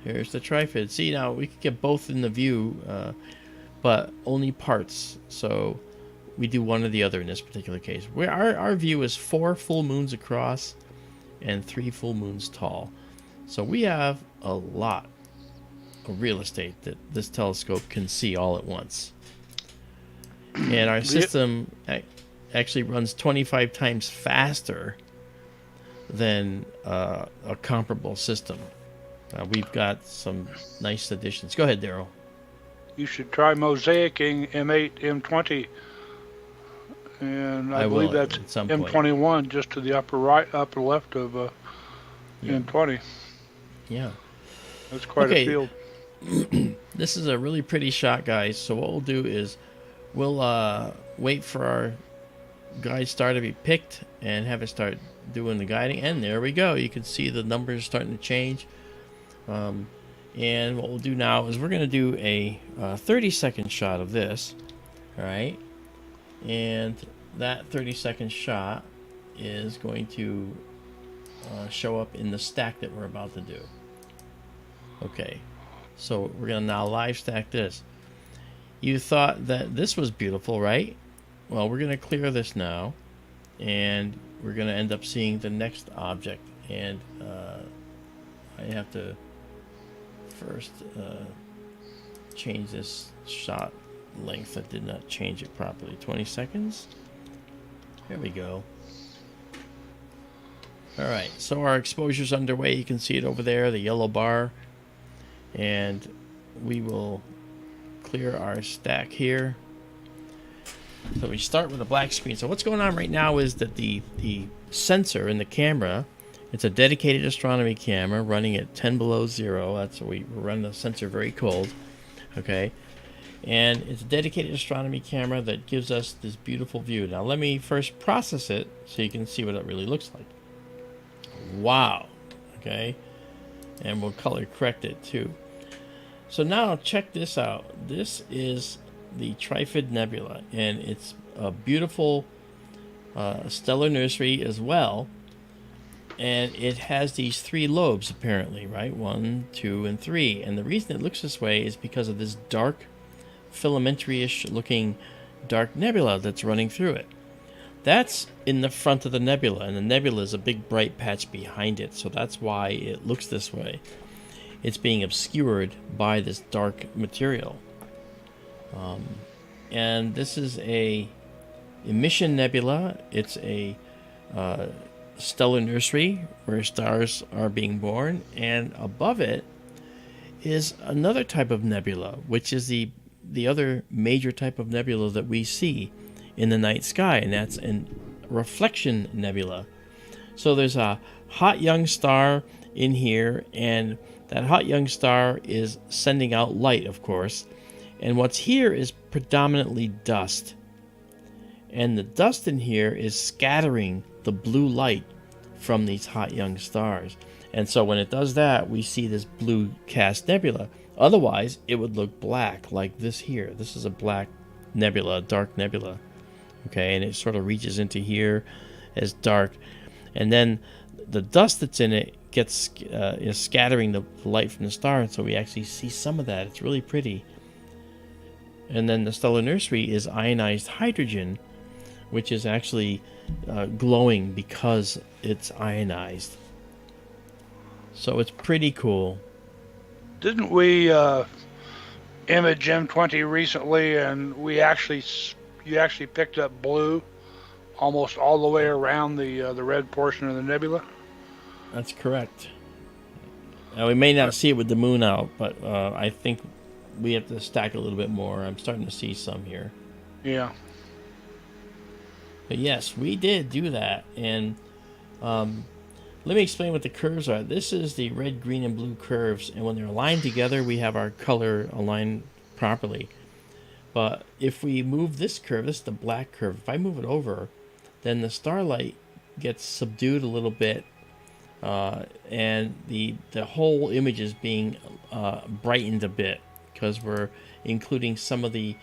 Here's the Trifid. See, now we could get both in the view, but only parts. So we do one or the other in this particular case. Our view is 4 full moons across and 3 full moons tall. So we have a lot of real estate that this telescope can see all at once. And our system actually runs 25 times faster than a comparable system. We've got some nice additions. Go ahead, Daryl. You should try mosaicing M8, M20. And I believe that's M21 just to the upper left of M20. Yeah. That's quite a field. This is a really pretty shot, guys. So what we'll do is we'll wait for our guide star to be picked and have it start doing the guiding. And there we go. You can see the numbers starting to change. And what we'll do now is we're going to do a 30-second shot of this. All right. And that 30-second shot is going to show up in the stack that we're about to do. Okay. So we're going to now live stack this. You thought that this was beautiful, right? Well, we're going to clear this now, and we're going to end up seeing the next object. And I have to first change this shot length. I did not change it properly. 20 seconds. There we go. All right, so our exposure's underway. You can see it over there, the yellow bar. And we will clear our stack here. So we start with a black screen. So what's going on right now is that the sensor in the camera, it's a dedicated astronomy camera running at 10 below zero. That's we run the sensor very cold. Okay. And it's a dedicated astronomy camera that gives us this beautiful view. Now let me first process it so you can see what it really looks like. Wow. Okay. And we'll color correct it too. So now check this out. This is the Trifid Nebula, and it's a beautiful stellar nursery as well. And it has these 3 lobes, apparently, right? 1, 2, and 3. And the reason it looks this way is because of this dark, filamentary-ish looking dark nebula that's running through it. That's in the front of the nebula, and the nebula is a big bright patch behind it, so that's why it looks this way. It's being obscured by this dark material. And this is a emission nebula. It's a stellar nursery where stars are being born, and above it is another type of nebula, which is the other major type of nebula that we see in the night sky, and that's a reflection nebula. So there's a hot young star in here, and that hot young star is sending out light, of course, and what's here is predominantly dust, and the dust in here is scattering the blue light from these hot young stars. And so when it does that, we see this blue cast nebula. Otherwise, it would look black, like this here. This is a black nebula, a dark nebula. Okay, and it sort of reaches into here as dark. And then the dust that's in it gets is scattering the light from the star, and so we actually see some of that. It's really pretty. And then the stellar nursery is ionized hydrogen, which is actually glowing because it's ionized. So it's pretty cool. Didn't we image M20 recently, and you actually picked up blue almost all the way around the red portion of the nebula? That's correct. We may not see it with the moon out, but I think we have to stack a little bit more. I'm starting to see some here. Yeah. But yes, we did do that. And let me explain what the curves are. This is the red, green, and blue curves. And when they're aligned together, we have our color aligned properly. But if we move this curve, this is the black curve. If I move it over, then the starlight gets subdued a little bit. And the whole image is being brightened a bit because we're including some of the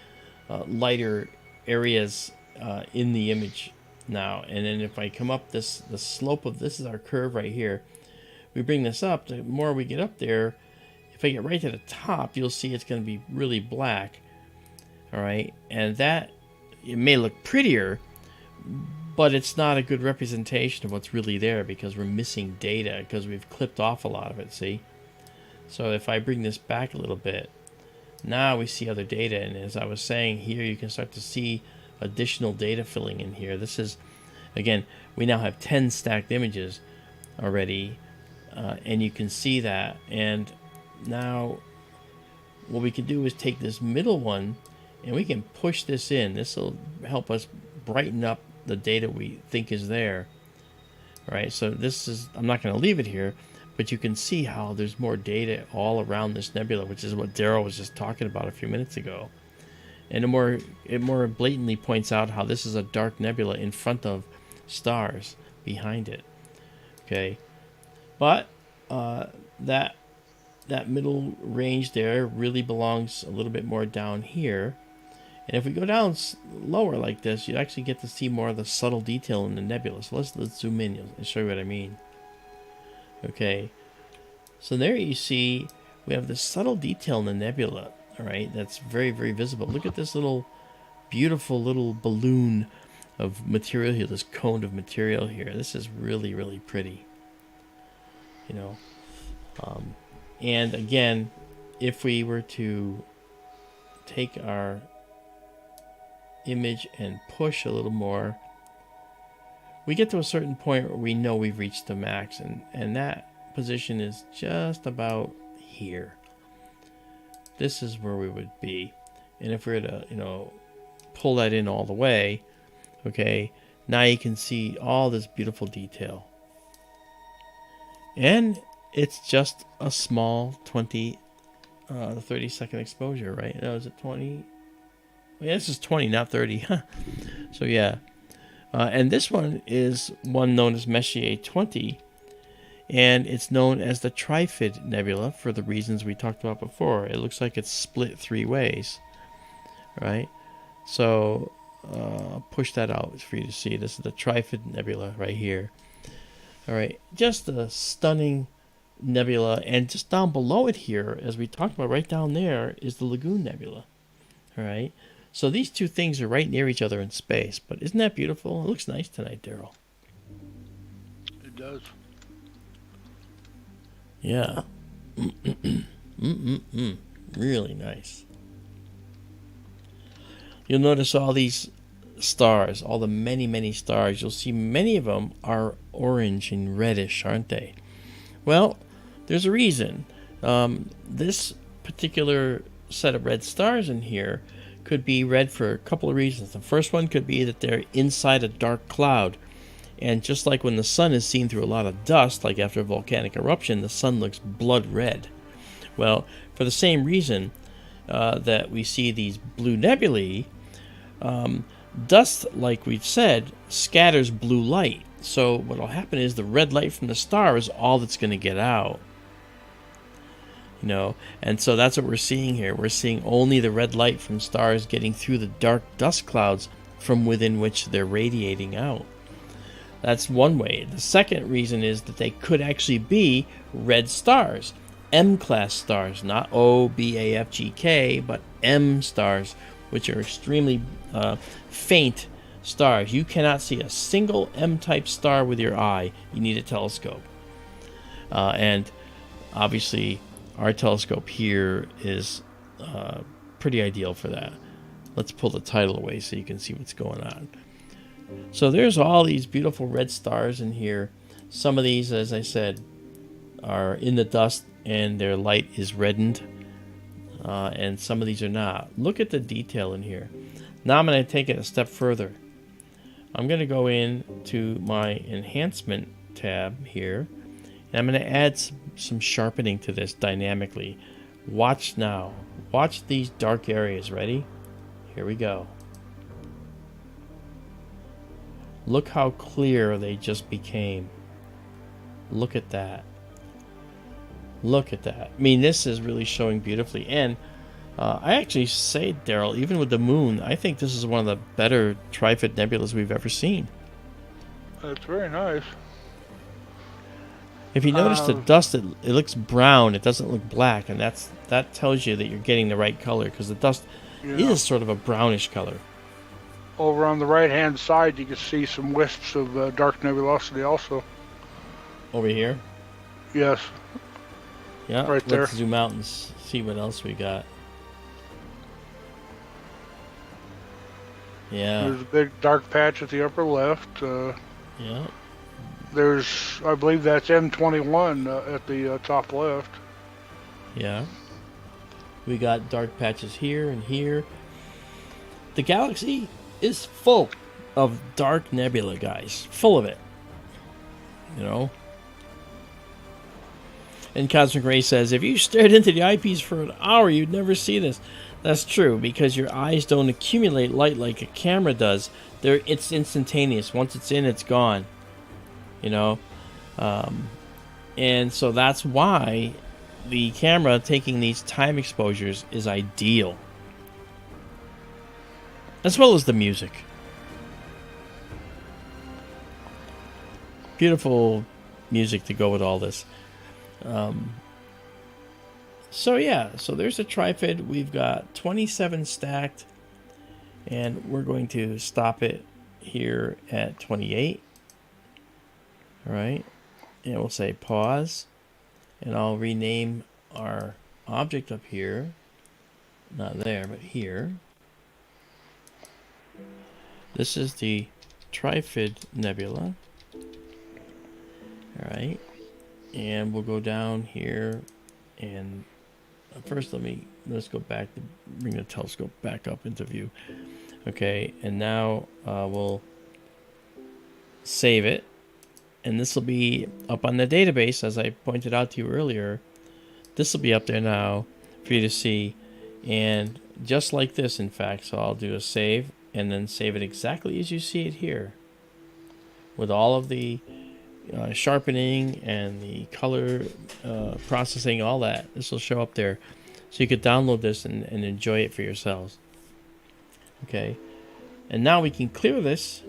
lighter areas in the image now. And then if I come up the slope of this is our curve right here. We bring this up. The more we get up there, if I get right to the top, you'll see it's going to be really black. All right, and that it may look prettier, but it's not a good representation of what's really there because we're missing data because we've clipped off a lot of it. See, so if I bring this back a little bit, now we see other data, and as I was saying here, you can start to see additional data filling in here. This is, again, we now have 10 stacked images already, and you can see that. And now what we can do is take this middle one and we can push this in. This will help us brighten up the data we think is there. All right, so this is, I'm not going to leave it here, but you can see how there's more data all around this nebula, which is what Daryl was just talking about a few minutes ago. And it more blatantly points out how this is a dark nebula in front of stars behind it. Okay, but that middle range there really belongs a little bit more down here. And if we go down lower like this, you actually get to see more of the subtle detail in the nebula. So let's zoom in and show you what I mean. Okay, so there you see we have this subtle detail in the nebula. All right, that's very, very visible. Look at this little beautiful little balloon of material here, this cone of material here. This is really, really pretty. You know, and again, if we were to take our image and push a little more, we get to a certain point where we know we've reached the max, and that position is just about here. This is where we would be. And if we were to, you know, pull that in all the way, okay, now you can see all this beautiful detail. And it's just a small 20 to 30 second exposure, right? No, is it 20? Yeah, this is 20, not 30. So yeah. And this one is one known as Messier 20. And it's known as the Trifid Nebula for the reasons we talked about before. It looks like it's split 3 ways. right? So push that out for you to see. This is the Trifid Nebula right here. All right, just a stunning nebula, and just down below it here, as we talked about, right down there is the Lagoon Nebula. All right, so these two things are right near each other in space, but isn't that beautiful? It looks nice tonight, Daryl. It does. Yeah. Really nice. You'll notice all these stars, all the many stars. You'll see many of them are orange and reddish, aren't they? Well, there's a reason. This particular set of red stars in here could be red for a couple of reasons. The first one could be that they're inside a dark cloud. And just like when the sun is seen through a lot of dust, like after a volcanic eruption, the sun looks blood red. Well, for the same reason that we see these blue nebulae, dust, like we've said, scatters blue light. So what will happen is the red light from the star is all that's going to get out. You know, and so that's what we're seeing here. We're seeing only the red light from stars getting through the dark dust clouds from within which they're radiating out. That's one way. The second reason is that they could actually be red stars, M-class stars, not O, B, A, F, G, K, but M stars, which are extremely faint stars. You cannot see a single M-type star with your eye. You need a telescope. And obviously, our telescope here is pretty ideal for that. Let's pull the title away so you can see what's going on. So there's all these beautiful red stars in here. Some of these, as I said, are in the dust and their light is reddened. And some of these are not. Look at the detail in here. Now I'm going to take it a step further. I'm going to go in to my enhancement tab here. And I'm going to add some sharpening to this dynamically. Watch now. Watch these dark areas. Ready? Here we go. Look how clear they just became. Look at that. Look at that. I mean, this is really showing beautifully. And I actually say, Daryl, even with the moon, I think this is one of the better Trifid nebulas we've ever seen. It's very nice. If you notice the dust, it looks brown. It doesn't look black, and that tells you that you're getting the right color, because the dust is sort of a brownish color. Over on the right-hand side, you can see some wisps of dark nebulosity also. Over here? Yes. Yeah, right there. Let's zoom out and see what else we got. Yeah. There's a big dark patch at the upper left. Yeah. There's, I believe that's M21 at the top left. Yeah. We got dark patches here and here. The galaxy is full of dark nebula, guys. Full of it. You know? And Cosmic Ray says, if you stared into the eyepiece for an hour, you'd never see this. That's true, because your eyes don't accumulate light like a camera does. It's instantaneous. Once it's in, it's gone. You know? And so that's why the camera taking these time exposures is ideal. As well as the music. Beautiful music to go with all this. So yeah, so there's a Trifid. We've got 27 stacked, and we're going to stop it here at 28. All right, and we'll say pause, and I'll rename our object up here. Not there, but here. This is the Trifid Nebula. All right. And we'll go down here, and first let's go back to bring the telescope back up into view. Okay, and now we'll save it, and this will be up on the database, as I pointed out to you earlier. This will be up there now for you to see, and just like this, in fact. So I'll do a save, and then save it exactly as you see it here, with all of the sharpening and the color processing, all that. This will show up there, so you could download this and enjoy it for yourselves. Okay, and now we can clear this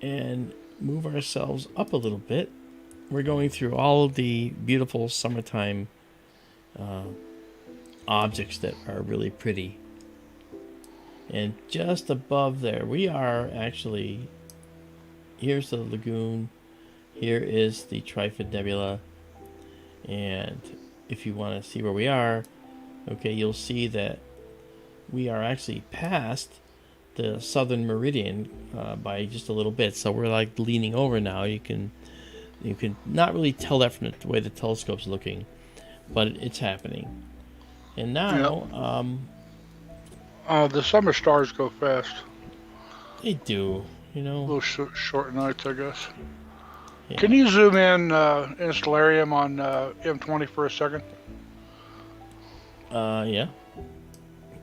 and move ourselves up a little bit. We're going through all of the beautiful summertime objects that are really pretty. And just above there, we are actually, here's the Lagoon, here is the Trifid Nebula, and if you want to see where we are, okay, you'll see that we are actually past the southern meridian by just a little bit. So we're like leaning over now. You can not really tell that from the way the telescope's looking, but it's happening. And now, the summer stars go fast. they do, you know. Little short nights, I guess. Yeah. Can you zoom in Stellarium on M20 for a second? Yeah.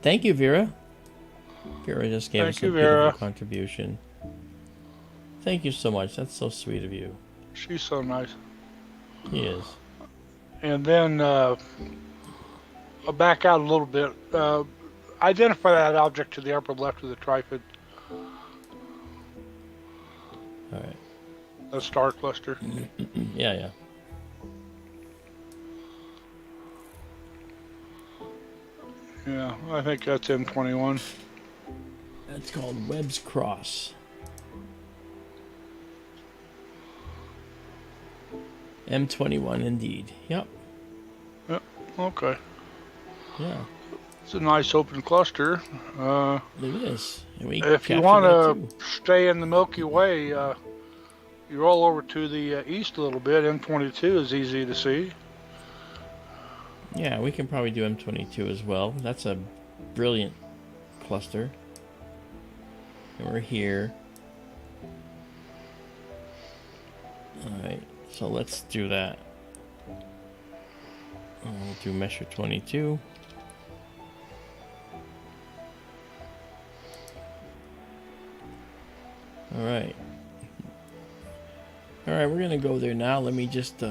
Thank you, Vera. Vera just gave us a beautiful contribution. Thank you so much. That's so sweet of you. She's so nice. He is. And then I'll back out a little bit. Identify that object to the upper left of the Trifid. All right. A star cluster. Yeah. Yeah, I think that's M21. That's called Webb's Cross. M21 indeed. Yep. Okay. Yeah. It's a nice open cluster. It is. And we if you want to stay in the Milky Way, you roll over to the east a little bit. M22 is easy to see. Yeah, we can probably do M22 as well. That's a brilliant cluster. And we're here. Alright, so let's do that. We'll do Measure 22. Alright. Alright, we're going to go there now. Let me just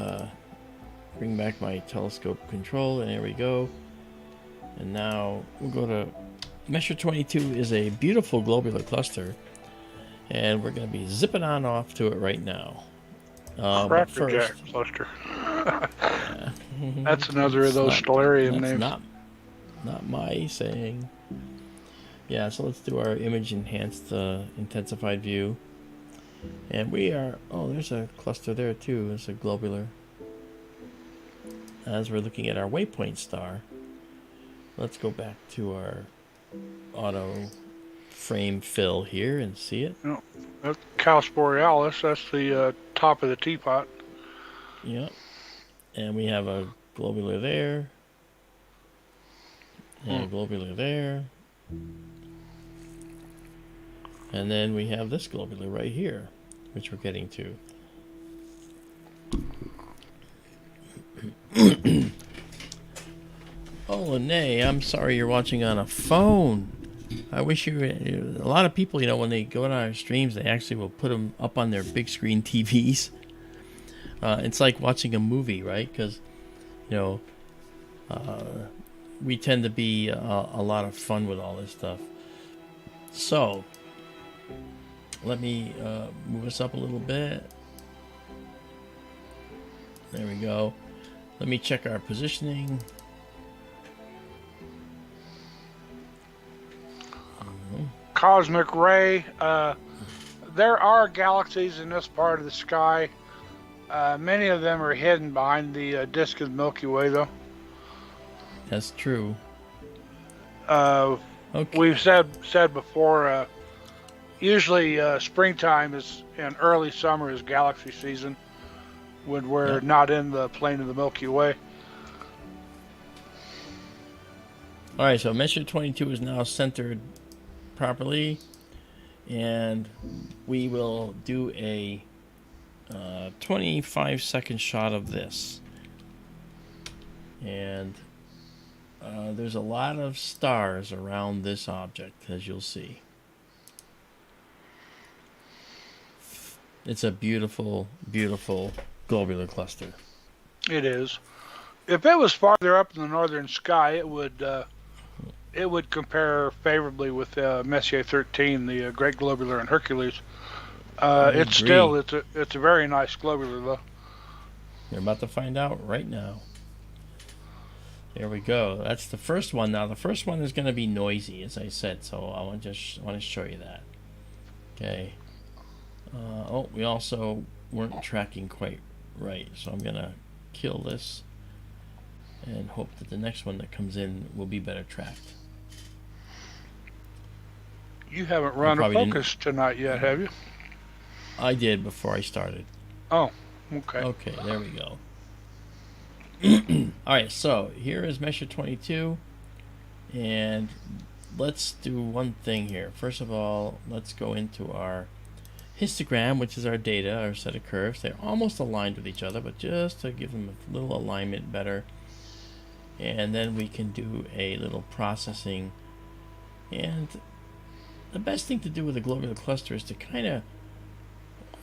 bring back my telescope control, and there we go. And now we'll go to Measure 22 is a beautiful globular cluster, and we're going to be zipping on off to it right now. But first, cluster. That's another of those Stellarium names. Not my saying. Yeah, so let's do our image enhanced intensified view. And we are, there's a cluster there too. It's a globular. As we're looking at our waypoint star, let's go back to our auto frame fill here and see it. That's Caus Borealis. That's the top of the teapot. Yep. And we have a globular there. And a globular there. And then we have this globular right here, which we're getting to. Oh, Lene, I'm sorry you're watching on a phone. I wish you... A lot of people, when they go on our streams, they actually will put them up on their big screen TVs. It's like watching a movie, right? Because, we tend to be a lot of fun with all this stuff. So, let me move us up a little bit. There we go. Let me check our positioning. Cosmic ray. There are galaxies in this part of the sky. Many of them are hidden behind the disk of the Milky Way, though. That's true. Okay. We've said before, usually springtime is and early summer is galaxy season when we're not in the plane of the Milky Way. All right, so Measure 22 is now centered properly, and we will do a 25-second shot of this. And there's a lot of stars around this object, as you'll see. It's a beautiful, beautiful globular cluster. It is. If it was farther up in the northern sky, it would it would compare favorably with Messier 13, the Great Globular and Hercules. I It's agree. still it's a very nice globular though. You're about to find out right now. There we go. That's the first one. Now the first one is going to be noisy, as I said. So I want to show you that. Okay. Oh, we also weren't tracking quite right, so I'm gonna kill this and hope that the next one that comes in will be better tracked. You haven't I run a probably focus tonight yet, have you? I did before I started. Oh, okay. Okay, there we go. Alright, so here is Measure 22, and let's do one thing here. First of all, let's go into our histogram, which is our data, our set of curves. They're almost aligned with each other, but just to give them a little alignment better. And then we can do a little processing. And the best thing to do with a globular cluster is to kind of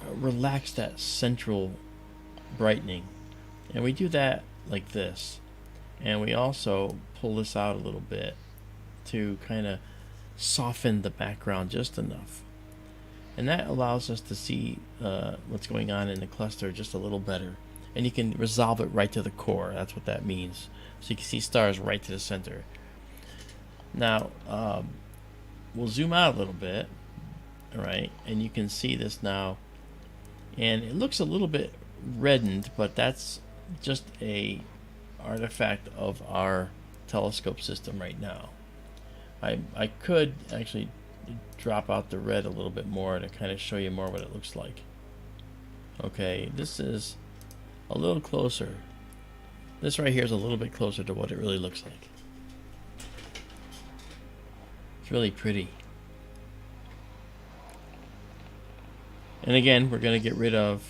relax that central brightening. And we do that like this. And we also pull this out a little bit to kind of soften the background just enough. And that allows us to see what's going on in the cluster just a little better. And you can resolve it right to the core. That's what that means. So you can see stars right to the center. Now, we'll zoom out a little bit. Alright, and you can see this now. And it looks a little bit reddened, but that's just a artifact of our telescope system right now. I could actually drop out the red a little bit more to kind of show you more what it looks like. Okay, this is a little closer. This right here is a little bit closer to what it really looks like. It's really pretty. And again, we're going to get rid of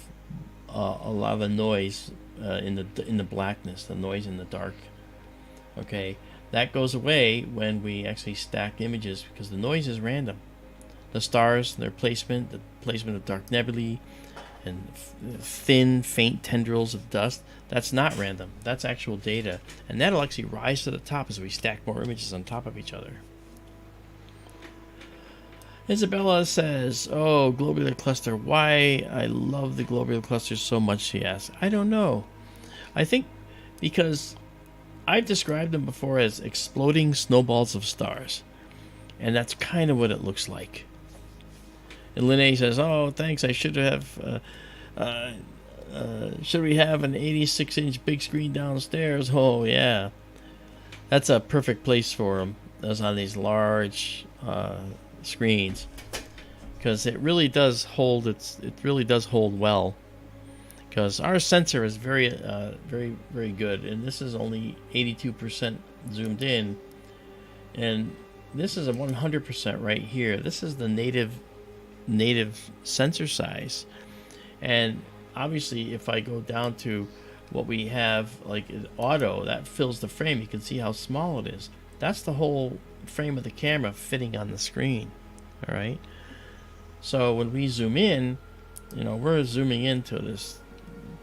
a lot of the noise in the blackness, the noise in the dark. Okay, that goes away when we actually stack images because the noise is random. The stars, their placement, the placement of dark nebulae, and thin, faint tendrils of dust, that's not random. That's actual data. And that'll actually rise to the top as we stack more images on top of each other. Izabela says, oh, globular cluster, why I love the globular cluster so much, she asks. I don't know. I think because I've described them before as exploding snowballs of stars. And that's kind of what it looks like. And Linnae says, oh, thanks, I should have, should we have an 86-inch big screen downstairs? Oh, yeah. That's a perfect place for them. That's on these large screens. Because it really does hold, it really does hold well. Because our sensor is very, very good. And this is only 82% zoomed in. And this is a 100% right here. This is the native sensor size. And obviously if I go down to what we have like auto, that fills the frame, you can see how small it is. That's the whole frame of the camera fitting on the screen. All right, so when we zoom in, you know, we're zooming into this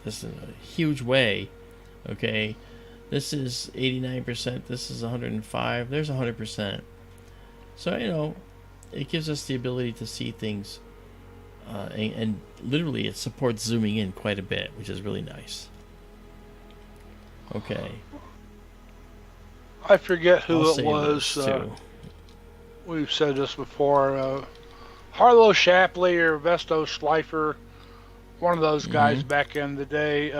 in a huge way. Okay, this is 89%, this is 105, there's 100%. So you know, it gives us the ability to see things, and literally it supports zooming in quite a bit, which is really nice. Okay. I forget who I'll it was. too. We've said this before. Harlow Shapley or Vesto Schleifer, one of those guys back in the day,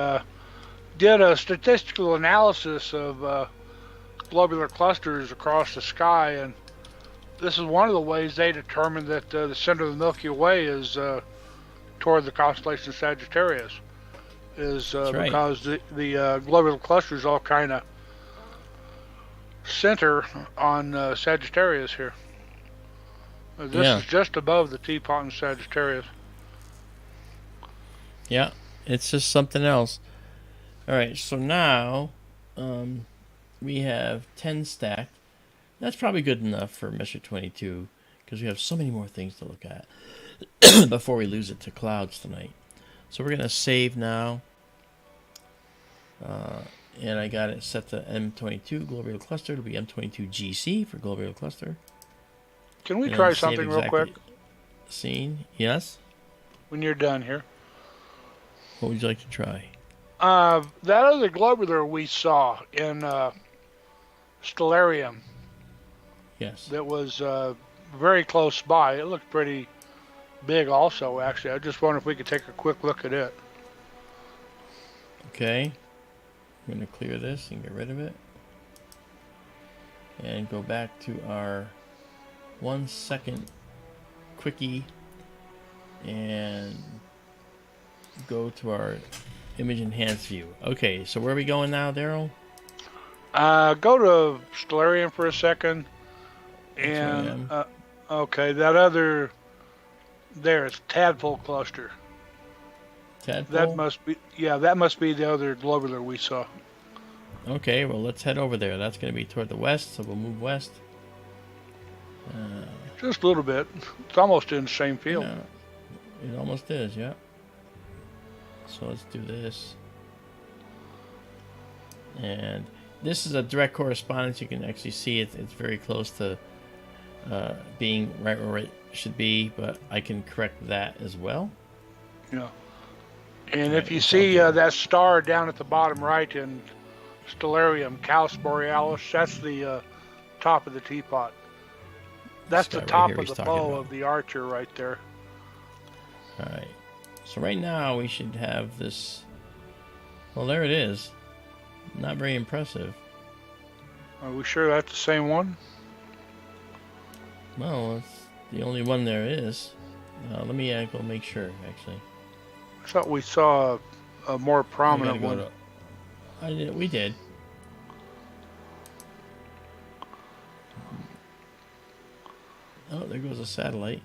did a statistical analysis of globular clusters across the sky, and this is one of the ways they determined that the center of the Milky Way is toward the constellation Sagittarius, is right. because the globular clusters all kind of center on Sagittarius here. This is just above the teapot in Sagittarius. Yeah, it's just something else. Alright, so now we have 10 stacked. That's probably good enough for Measure 22 because we have so many more things to look at before we lose it to clouds tonight. So we're going to save now. And I got it set to M22 Globular Cluster. It'll be M22 GC for Globular Cluster. Can we And try then save something real quick? Scene, yes? When you're done here. What would you like to try? That other globular we saw in Stellarium Yes. that was very close by. It looked pretty big also, actually. I just wonder if we could take a quick look at it. Okay. I'm going to clear this and get rid of it. And go back to our 1 second quickie and go to our image enhanced view. Okay, so where are we going now, Daryl? Go to Stellarium for a second. And, okay, that other, there, it's Tadpole Cluster. Tadpole? That must be, yeah, that must be the other globular we saw. Okay, well, let's head over there. That's going to be toward the west, so we'll move west. Just a little bit. It's almost in the same field. Yeah, it almost is, yeah. So let's do this. And this is a direct correspondence. You can actually see it. It's very close to being right where it should be, but I can correct that as well. Yeah. And Right, if you see that star down at the bottom right in Stellarium, Caus Borealis, that's the top of the teapot. That's the top of the bow of the archer right there. Alright. So right now we should have this. Well, there it is. Not very impressive. Are we sure that's the same one? Well, it's the only one there is. Let me go make sure, actually. I thought we saw a more prominent one. We did. Oh, there goes a satellite.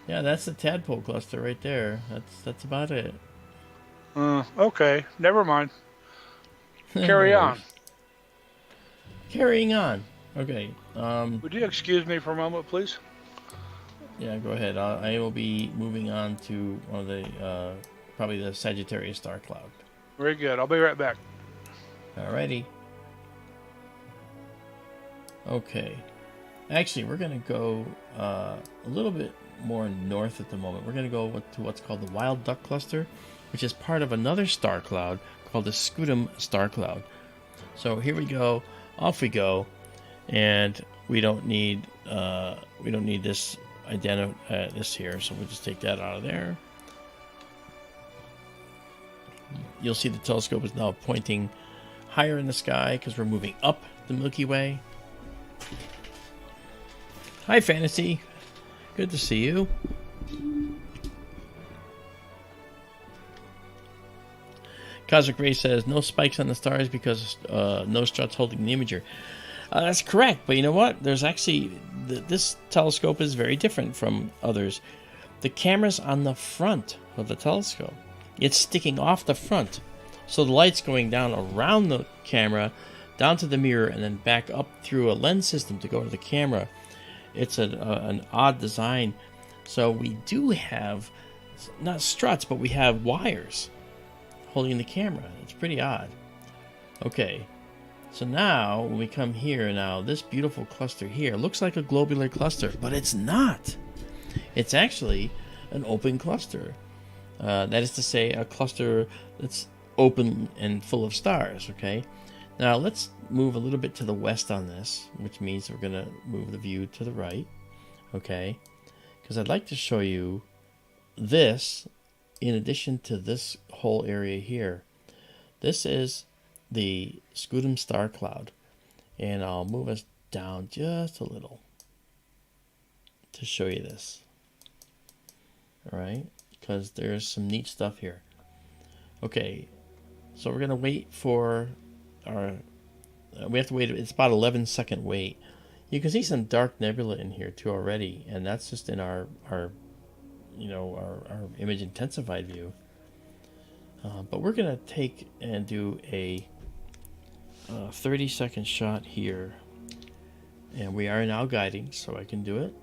Yeah, that's the Tadpole Cluster right there. That's about it. Okay, never mind. Carry on. Carrying on. Okay. Would you excuse me for a moment, please? Yeah, go ahead. I will be moving on to one of the probably the Sagittarius star cloud. Very good. I'll be right back. Alrighty. Okay. Actually, we're going to go a little bit more north at the moment. We're going to go to what's called the Wild Duck Cluster, which is part of another star cloud called the Scutum star cloud. So here we go. Off we go. And we don't need this this here, so we'll just take that out of there. You'll see the telescope is now pointing higher in the sky because we're moving up the Milky Way. Hi, Fantasy. Good to see you. Cosmic Ray says, no spikes on the stars because no struts holding the imager. That's correct, but you know what? There's actually... this telescope is very different from others. The camera's on the front of the telescope. It's sticking off the front. So the light's going down around the camera, down to the mirror, and then back up through a lens system to go to the camera. It's an odd design. So we do have, not struts, but we have wires holding the camera. It's pretty odd. Okay, so now when we come here now, this beautiful cluster here looks like a globular cluster, but it's not. It's actually an open cluster. That is to say, a cluster that's open and full of stars, okay? Now let's move a little bit to the west on this, which means we're going to move the view to the right, okay? Because I'd like to show you this in addition to this whole area here. This is the Scutum star cloud, and I'll move us down just a little to show you this. All right, because there's some neat stuff here. Okay, so we're gonna wait for our we have to wait. It's about 11-second wait. You can see some dark nebula in here too already, and that's just in our image intensified view. But we're gonna take and do a 30-second shot here, and we are now guiding, so I can do it.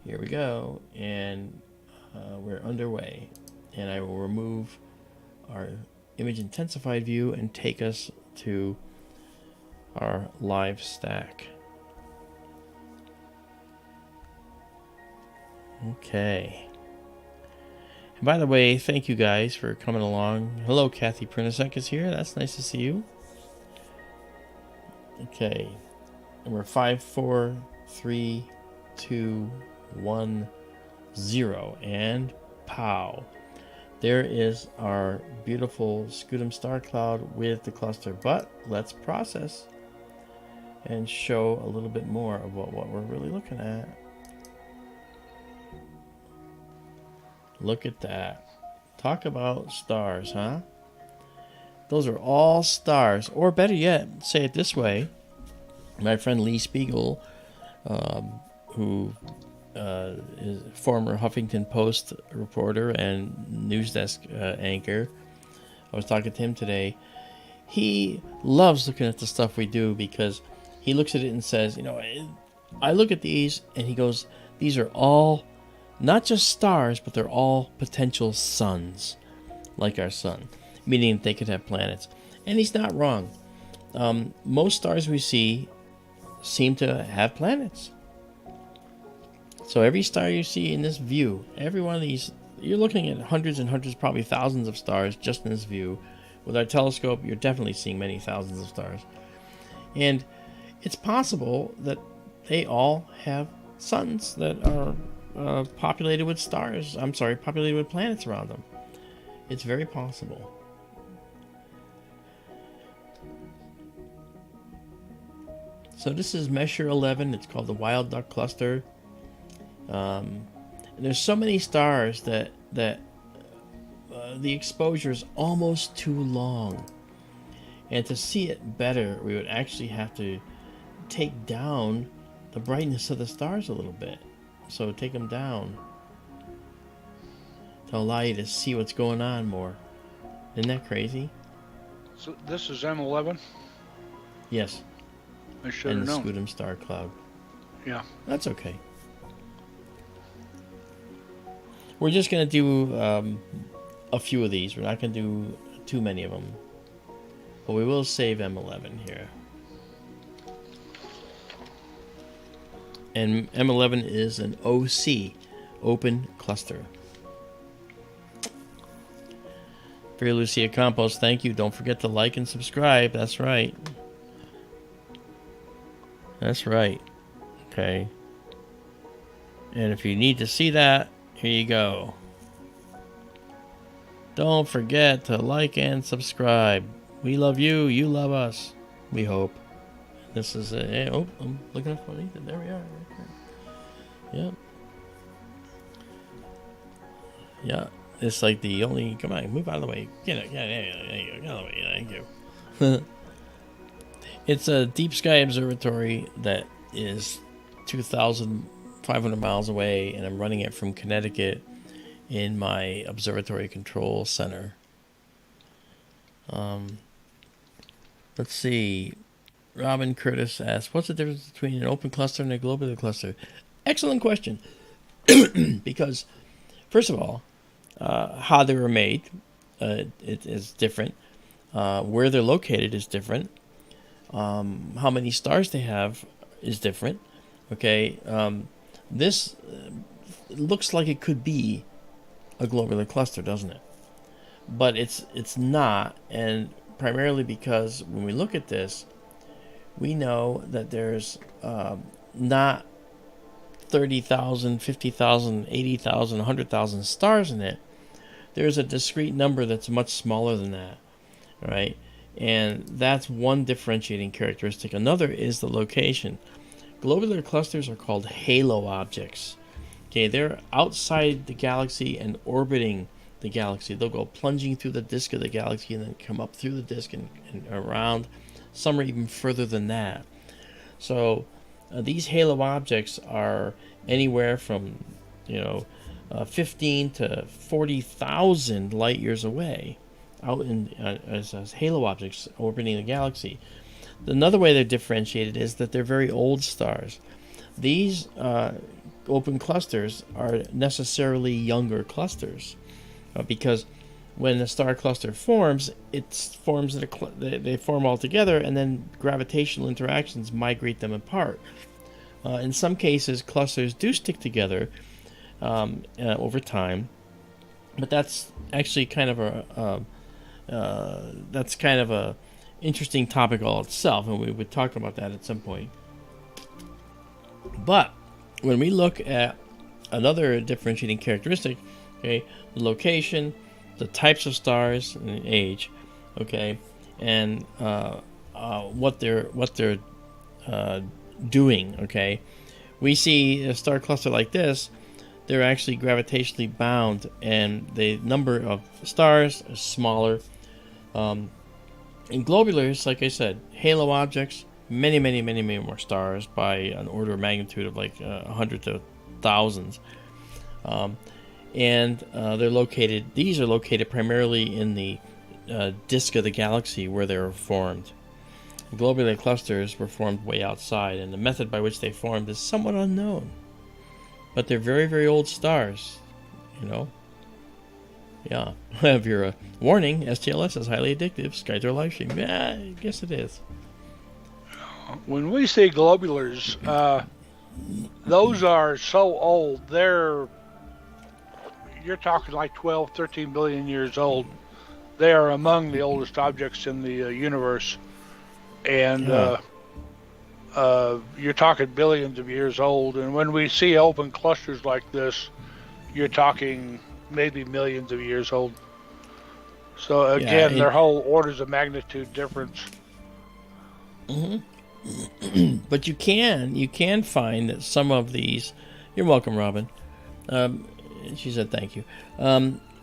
Here we go, and we're underway, and I will remove our image intensified view and take us to our live stack. Okay. And by the way, thank you guys for coming along. Hello, Kathy Prunasek is here. That's nice to see you. Okay. And we're 5, 4, 3, 2, 1, 0. And pow. There is our beautiful scutum star cloud with the cluster. But let's process and show a little bit more of what we're really looking at. Look at that. Talk about stars, huh? Those are all stars. Or better yet, say it this way. My friend Lee Spiegel, who is a former Huffington Post reporter and news desk anchor, I was talking to him today. He loves looking at the stuff we do because he looks at it and says, you know, I look at these and he goes, these are all not just stars, but they're all potential suns, like our sun, meaning they could have planets. And he's not wrong. Most stars we see seem to have planets. So every star you see in this view, every one of these, you're looking at hundreds and hundreds, probably thousands of stars just in this view. With our telescope, you're definitely seeing many thousands of stars. And it's possible that they all have suns that are populated with stars. I'm sorry, populated with planets around them. It's very possible. So this is Measure 11. It's called the Wild Duck Cluster. And there's so many stars that the exposure is almost too long. And to see it better, we would actually have to take down the brightness of the stars a little bit. So take them down to allow you to see what's going on more. Isn't that crazy? So this is M11? Yes. I should have known. And the Scutum star cloud. Yeah. That's okay. We're just going to do a few of these. We're not going to do too many of them. But we will save M11 here. And M11 is an OC, open cluster. Very Lucia Campos, thank you. Don't forget to like and subscribe. That's right. That's right. Okay. And if you need to see that, here you go. Don't forget to like and subscribe. We love you. You love us. We hope. This is a... Oh, I'm looking up for Ethan. There we are. Yep. Yeah. It's like the only... Come on, move out of the way. Get it. Yeah, there you go. Get out of the way. Thank you. It's a deep sky observatory that is 2,500 miles away, and I'm running it from Connecticut in my observatory control center. Let's see. Robin Curtis asks, what's the difference between an open cluster and a globular cluster? Excellent question. Because, first of all, how they were made it is different. Where they're located is different. How many stars they have is different. Okay, this looks like it could be a globular cluster, doesn't it? But it's not, and primarily because when we look at this, we know that there's not 30,000, 50,000, 80,000, 100,000 stars in it. There's a discrete number that's much smaller than that, right? And that's one differentiating characteristic. Another is the location. Globular clusters are called halo objects. Okay, they're outside the galaxy and orbiting the galaxy. They'll go plunging through the disk of the galaxy and then come up through the disk and around. Some are even further than that. So these halo objects are anywhere from 15 to 40,000 light years away, out in as halo objects orbiting the galaxy. Another way they're differentiated is that they're very old stars. These open clusters are necessarily younger clusters because when the star cluster forms, they form all together, and then gravitational interactions migrate them apart. In some cases, clusters do stick together over time, but that's actually kind of a interesting topic all itself, and we would talk about that at some point. But when we look at another differentiating characteristic, okay, the location, the types of stars, and age, okay, and what they're doing, okay, we see a star cluster like this. They're actually gravitationally bound, and the number of stars is smaller. In globulars, like I said, halo objects, many more stars by an order of magnitude of like 100 to thousands. And these are located primarily in the disk of the galaxy where they were formed. Globular clusters were formed way outside, and the method by which they formed is somewhat unknown. But they're very old stars, you know. Yeah. Have your warning, STLS is highly addictive. Skytour live stream. Yeah, I guess it is. When we say globulars, those are so old. You're talking like 12, 13 billion years old. They are among the oldest objects in the universe. And you're talking billions of years old. And when we see open clusters like this, you're talking maybe millions of years old. So again, they're whole orders of magnitude difference. Mm-hmm. But you can find that some of these. You're welcome, Robin. She said thank you.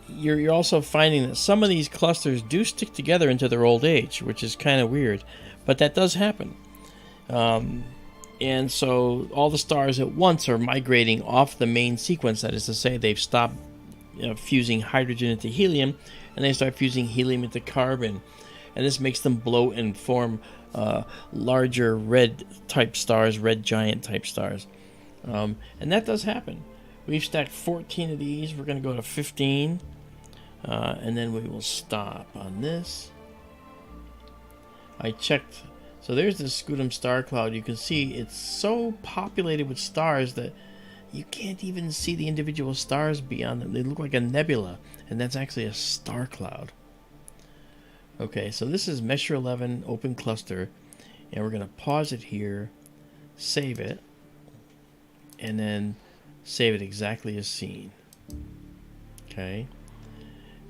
You're also finding that some of these clusters do stick together into their old age, which is kind of weird, but that does happen. And so all the stars at once are migrating off the main sequence. That is to say, they've stopped fusing hydrogen into helium, and they start fusing helium into carbon. And this makes them bloat and form larger red giant type stars. And that does happen. We've stacked 14 of these. We're going to go to 15. And then we will stop on this. I checked. So there's the Scutum star cloud. You can see it's so populated with stars that you can't even see the individual stars beyond them. They look like a nebula, and that's actually a star cloud. Okay, so this is Messier 11 open cluster, and we're going to pause it here, save it, and then save it exactly as seen. Okay,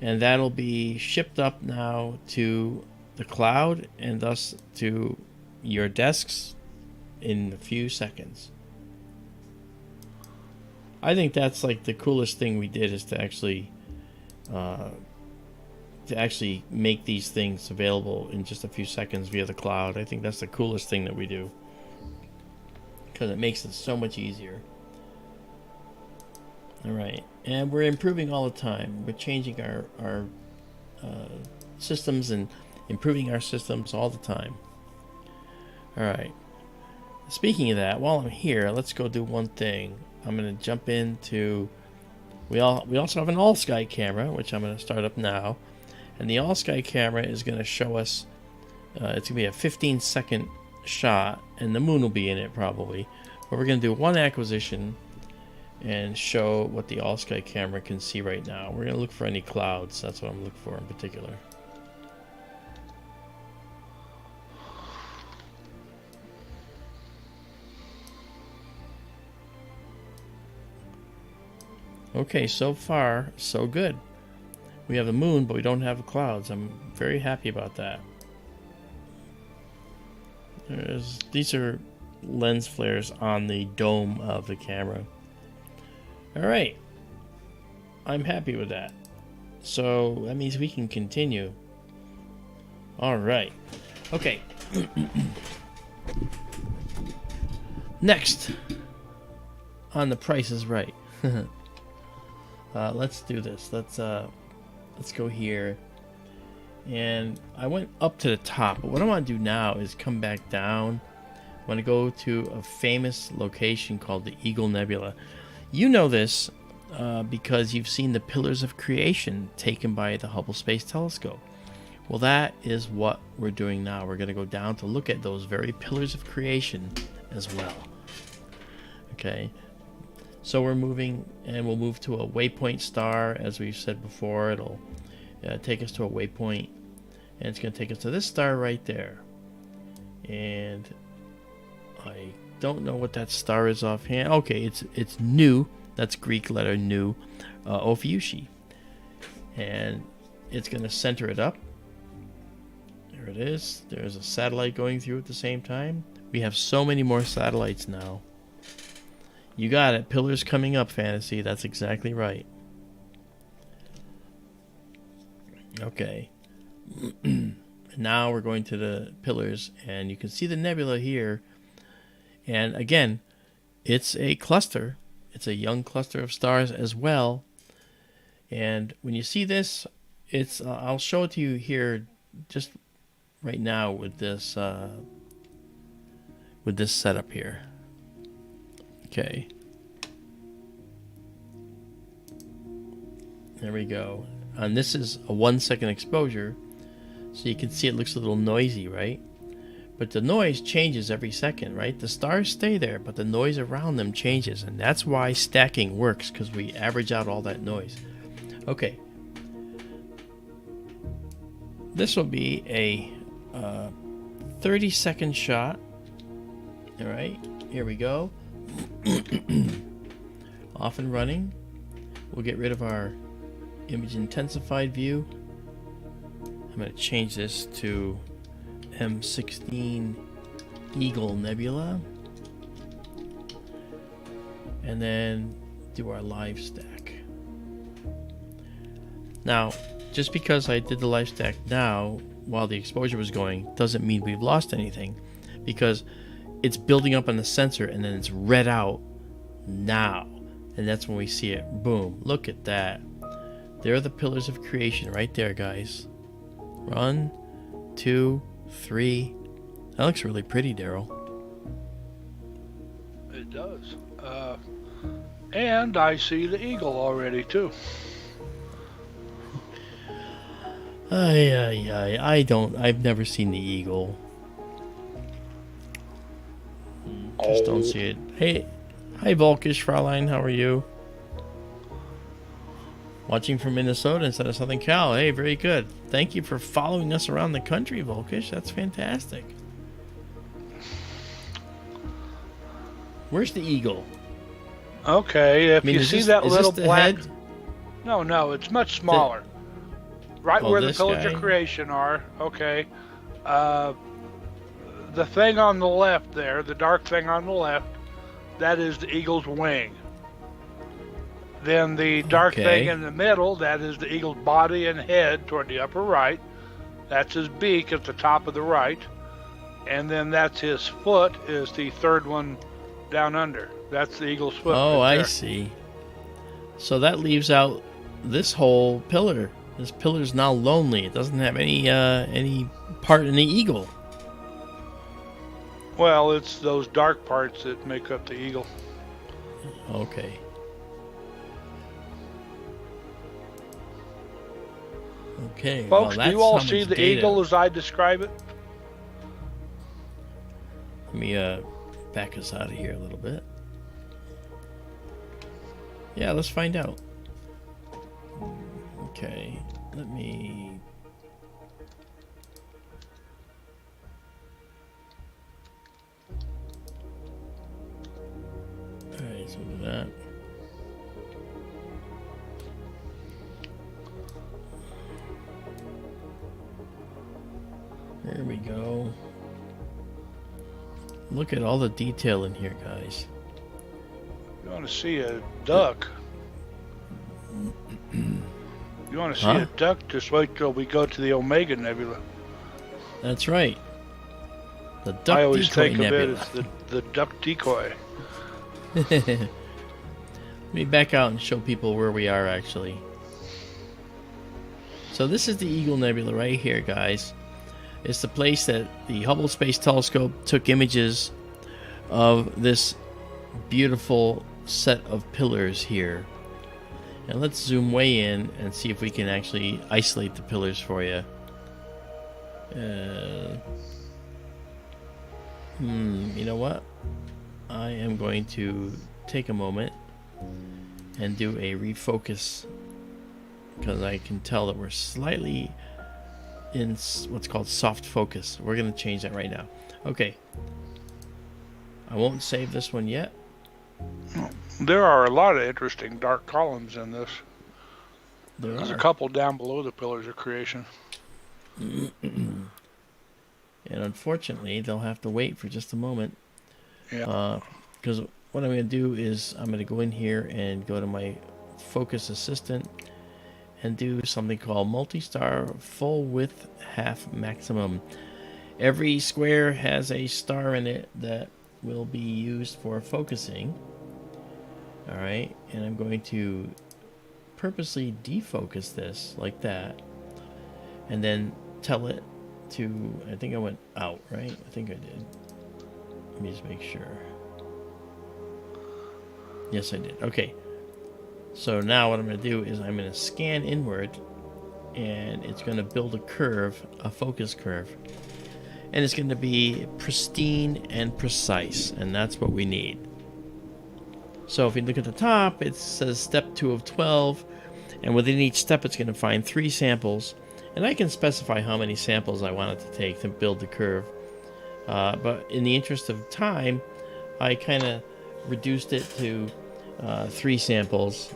and that'll be shipped up now to the cloud and thus to your desks in a few seconds. I think that's like the coolest thing we did, is to actually make these things available in just a few seconds via the cloud. I think that's the coolest thing that we do, because it makes it so much easier. Alright, and we're improving all the time. We're changing our systems and improving our systems all the time. Alright, speaking of that, while I'm here, let's go do one thing. I'm going to jump into... We also have an all-sky camera, which I'm going to start up now. And the all-sky camera is going to show us... it's going to be a 15-second shot, and the moon will be in it probably. But we're going to do one acquisition and show what the all-sky camera can see right now. We're going to look for any clouds. That's what I'm looking for in particular. Okay, so far, so good. We have the moon, but we don't have the clouds. I'm very happy about that. These are lens flares on the dome of the camera. Alright. I'm happy with that. So, that means we can continue. Alright. Okay. Next. On The Price is Right. Let's do this. Let's go here. And I went up to the top, but what I want to do now is come back down. I want to go to a famous location called the Eagle Nebula. You know this. because you've seen the pillars of creation taken by the Hubble Space Telescope. Well, that is what we're doing now. We're going to go down to look at those very pillars of creation as well. Okay, so we're moving, and we'll move to a waypoint star. As we've said before, it'll take us to a waypoint, and it's going to take us to this star right there. And I don't know what that star is offhand. Okay, it's Nu. That's Greek letter Nu, Ophiuchi. And it's going to center it up. There it is. There's a satellite going through at the same time. We have so many more satellites now. You got it. Pillars coming up, Fantasy. That's exactly right. Okay. Now we're going to the pillars, and you can see the nebula here. And again, it's a cluster. It's a young cluster of stars as well. And when you see this, it's I'll show it to you here just right now with this setup here. Okay. There we go. And this is a 1 second exposure, so you can see it looks a little noisy, right? But the noise changes every second, right? The stars stay there, but the noise around them changes, and that's why stacking works, because we average out all that noise. Okay. This will be a 30-second shot. All right, here we go. Off and running. We'll get rid of our image intensified view. I'm going to change this to M16 Eagle Nebula, and then do our live stack. Now, just because I did the live stack now while the exposure was going doesn't mean we've lost anything, because it's building up on the sensor and then it's read out now, and that's when we see it. Boom, look at that. There are the pillars of creation right there, guys. 1, 2, 3. That looks really pretty, Daryl. It does. And I see the eagle already too. I've never seen the eagle. Just don't see it. Hey, hi Volkish Fraulein, how are you? Watching from Minnesota instead of Southern Cal. Hey, very good. Thank you for following us around the country, Volkish. That's fantastic. Where's the eagle? Okay, if you see that little black... Head? No, it's much smaller. Right where the pillars of creation are. Okay. The thing on the left there, the dark thing on the left, that is the eagle's wing. Then the dark thing in the middle, that is the eagle's body and head toward the upper right. That's his beak at the top of the right. And then that's his foot, is the third one down under. That's the eagle's foot. Oh, right I there. see. So that leaves out this whole pillar. This pillar is now lonely. It doesn't have any part in the eagle. Well, it's those dark parts that make up the eagle. Okay. Okay. Folks, well, do you all see the eagle as I describe it? Let me back us out of here a little bit. Yeah, let's find out. Okay, let me... Alright, so we'll do that. There we go. Look at all the detail in here, guys. You want to see a duck? You want to see a duck? Just wait till we go to the Omega Nebula. That's right. The duck I always decoy think nebula. of it as the duck decoy. Let me back out and show people where we are actually. So this is the Eagle Nebula right here, guys. It's the place that the Hubble Space Telescope took images of this beautiful set of pillars here. And let's zoom way in and see if we can actually isolate the pillars for you. You know what? I am going to take a moment and do a refocus, because I can tell that we're slightly in what's called soft focus. We're going to change that right now. Okay. I won't save this one yet. There are a lot of interesting dark columns in this. There's a couple down below the pillars of creation. And unfortunately, they'll have to wait for just a moment. Yeah. Because what I'm going to do is I'm going to go in here and go to my focus assistant and do something called multi-star full width half maximum. Every square has a star in it that will be used for focusing. All right, and I'm going to purposely defocus this like that, and then tell it to, I think I went out, right? I think I did. Let me just make sure. Yes, I did. Okay. So now what I'm going to do is I'm going to scan inward, and it's going to build a curve, a focus curve. And it's going to be pristine and precise, and that's what we need. So if you look at the top, it says step 2 of 12, and within each step it's going to find 3 samples, and I can specify how many samples I want it to take to build the curve. But in the interest of time, I kind of reduced it to 3 samples,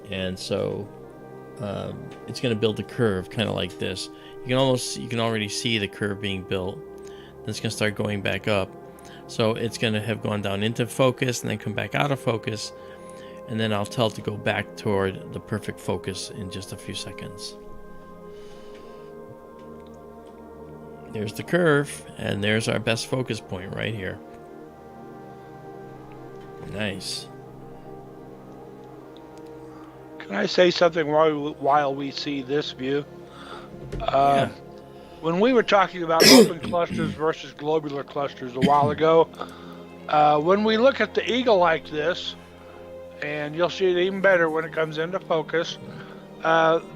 and so it's going to build the curve kind of like this. You can already see the curve being built. Then it's going to start going back up. So it's going to have gone down into focus and then come back out of focus, and then I'll tell it to go back toward the perfect focus in just a few seconds. There's the curve, and there's our best focus point right here. Nice. Can I say something while we see this view? Yeah. When we were talking about open clusters versus globular clusters a while ago, when we look at the eagle like this, and you'll see it even better when it comes into focus,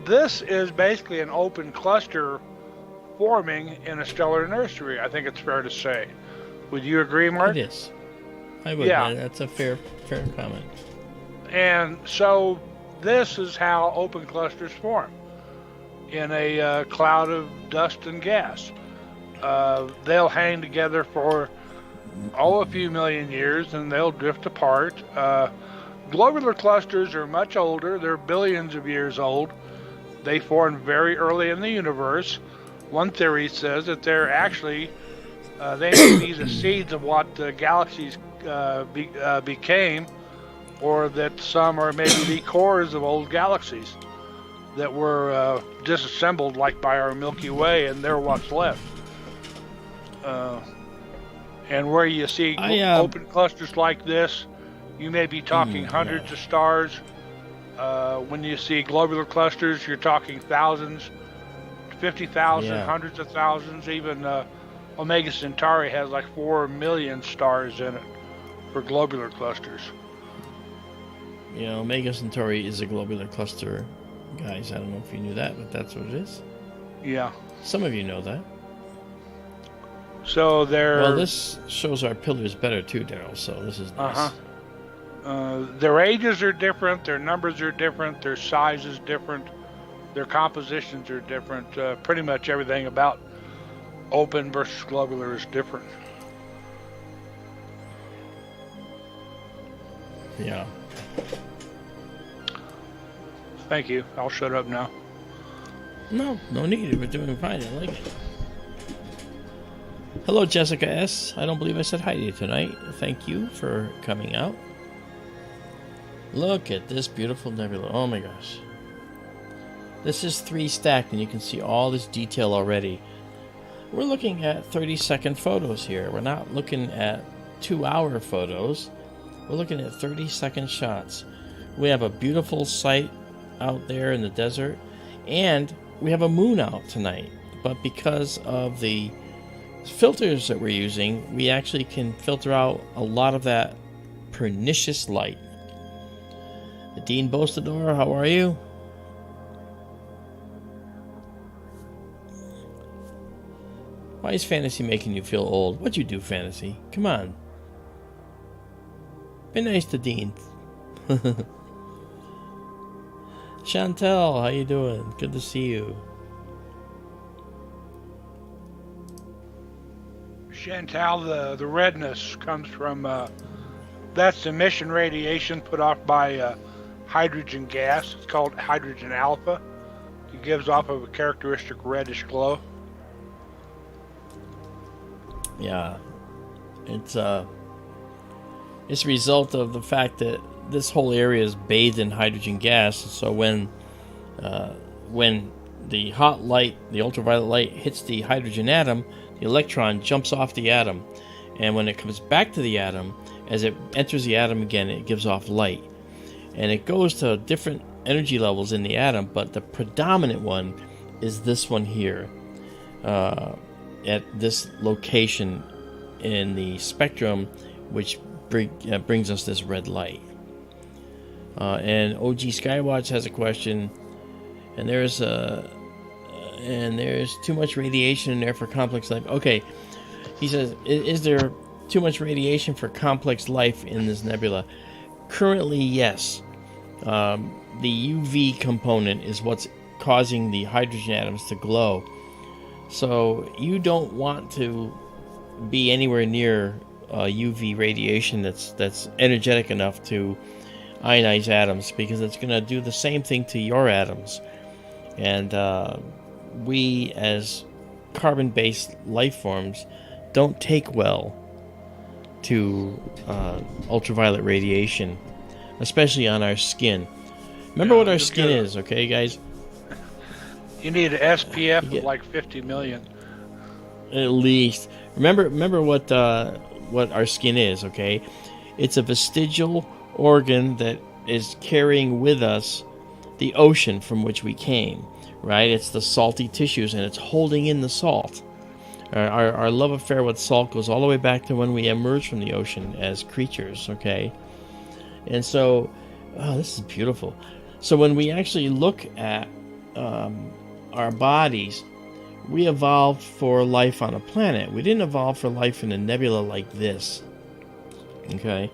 this is basically an open cluster forming in a stellar nursery, I think it's fair to say. Would you agree, Mark? It is. I would. Yeah. That's a fair comment. And so this is how open clusters form, in a cloud of dust and gas. They'll hang together for a few million years, and they'll drift apart. Globular clusters are much older. They're billions of years old. They formed very early in the universe. One theory says that they're actually they may be the seeds of what the galaxies became, or that some are maybe the cores of old galaxies that were disassembled, like by our Milky Way, and they're what's left. And where you see open clusters like this, you may be talking hundreds of stars. When you see globular clusters, you're talking thousands, 50,000, hundreds of thousands. Even Omega Centauri has like 4 million stars in it for globular clusters. Yeah, Omega Centauri is a globular cluster. Guys, I don't know if you knew that, but that's what it is. Yeah. Some of you know that. So they're... Well, this shows our pillars better too, Daryl, so this is nice. Their ages are different, their numbers are different, their size is different, their compositions are different. Pretty much everything about open versus globular is different. Yeah. Thank you. I'll shut up now. No need. We're doing fine. I like it. Hello, Jessica S. I don't believe I said hi to you tonight. Thank you for coming out. Look at this beautiful nebula. Oh my gosh. This is 3 stacked, and you can see all this detail already. We're looking at 30-second photos here. We're not looking at 2-hour photos. We're looking at 30-second shots. We have a beautiful sight out there in the desert, and we have a moon out tonight. But because of the filters that we're using, we actually can filter out a lot of that pernicious light. Dean Bostador, how are you? Why is fantasy making you feel old? What'd you do, fantasy? Come on. Be nice to Dean. Chantel, how you doing? Good to see you. Chantal, the redness comes from, that's emission radiation put off by hydrogen gas. It's called hydrogen alpha. It gives off of a characteristic reddish glow. Yeah. It's a result of the fact that this whole area is bathed in hydrogen gas. So when the hot light, the ultraviolet light, hits the hydrogen atom, the electron jumps off the atom, and when it comes back to the atom, as it enters the atom again, it gives off light. And it goes to different energy levels in the atom, but the predominant one is this one here, at this location in the spectrum, which brings us this red light. And OG Skywatch has a question, and there's too much radiation in there for complex life. Okay, he says, is there too much radiation for complex life in this nebula? Currently, yes. The UV component is what's causing the hydrogen atoms to glow. So you don't want to be anywhere near UV radiation that's energetic enough to ionize atoms, because it's going to do the same thing to your atoms. And we, as carbon-based life forms, don't take well to ultraviolet radiation, especially on our skin. Remember what our skin is, okay, guys? You need an SPF of like 50 million. At least. Remember what our skin is, okay? It's a vestigial organ that is carrying with us the ocean from which we came, right? It's the salty tissues, and it's holding in the salt. Our love affair with salt goes all the way back to when we emerged from the ocean as creatures, okay? And so, oh, this is beautiful. So when we actually look at our bodies, we evolved for life on a planet. We didn't evolve for life in a nebula like this, okay?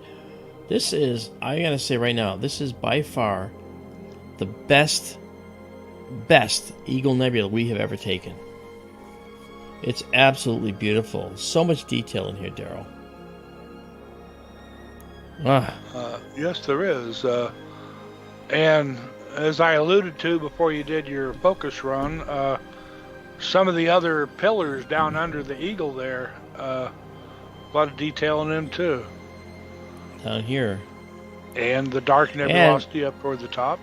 This is, I gotta say right now, this is by far the best Eagle Nebula we have ever taken. It's absolutely beautiful. So much detail in here, Daryl. Yes, there is. And as I alluded to before you did your focus run, some of the other pillars down under the Eagle there, a lot of detail in them too. Down here. And the dark nebulosity up toward the top.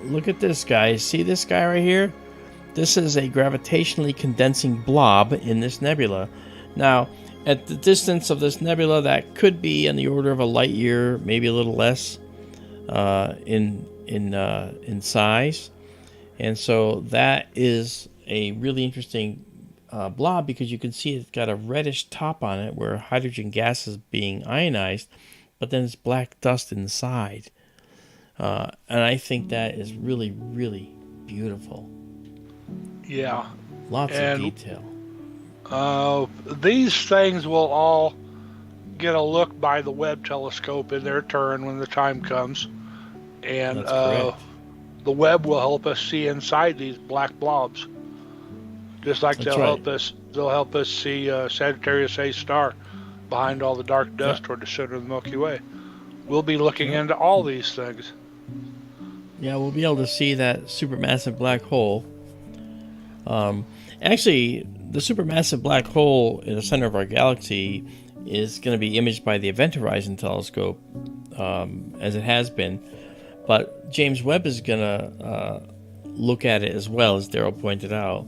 Look at this, guys. See this guy right here? This is a gravitationally condensing blob in this nebula. Now, at the distance of this nebula, that could be in the order of a light year, maybe a little less in size. And so that is a really interesting blob, because you can see it's got a reddish top on it where hydrogen gas is being ionized, but then it's black dust inside. And I think that is really, really beautiful. Yeah. Lots of detail. These things will all get a look by the Webb telescope in their turn when the time comes. And the Webb will help us see inside these black blobs. Just like they'll help us see Sagittarius A star behind all the dark dust toward the center of the Milky Way. We'll be looking into all these things. Yeah, we'll be able to see that supermassive black hole. Actually, the supermassive black hole in the center of our galaxy is going to be imaged by the Event Horizon telescope, as it has been. But James Webb is going to look at it as well, as Daryl pointed out.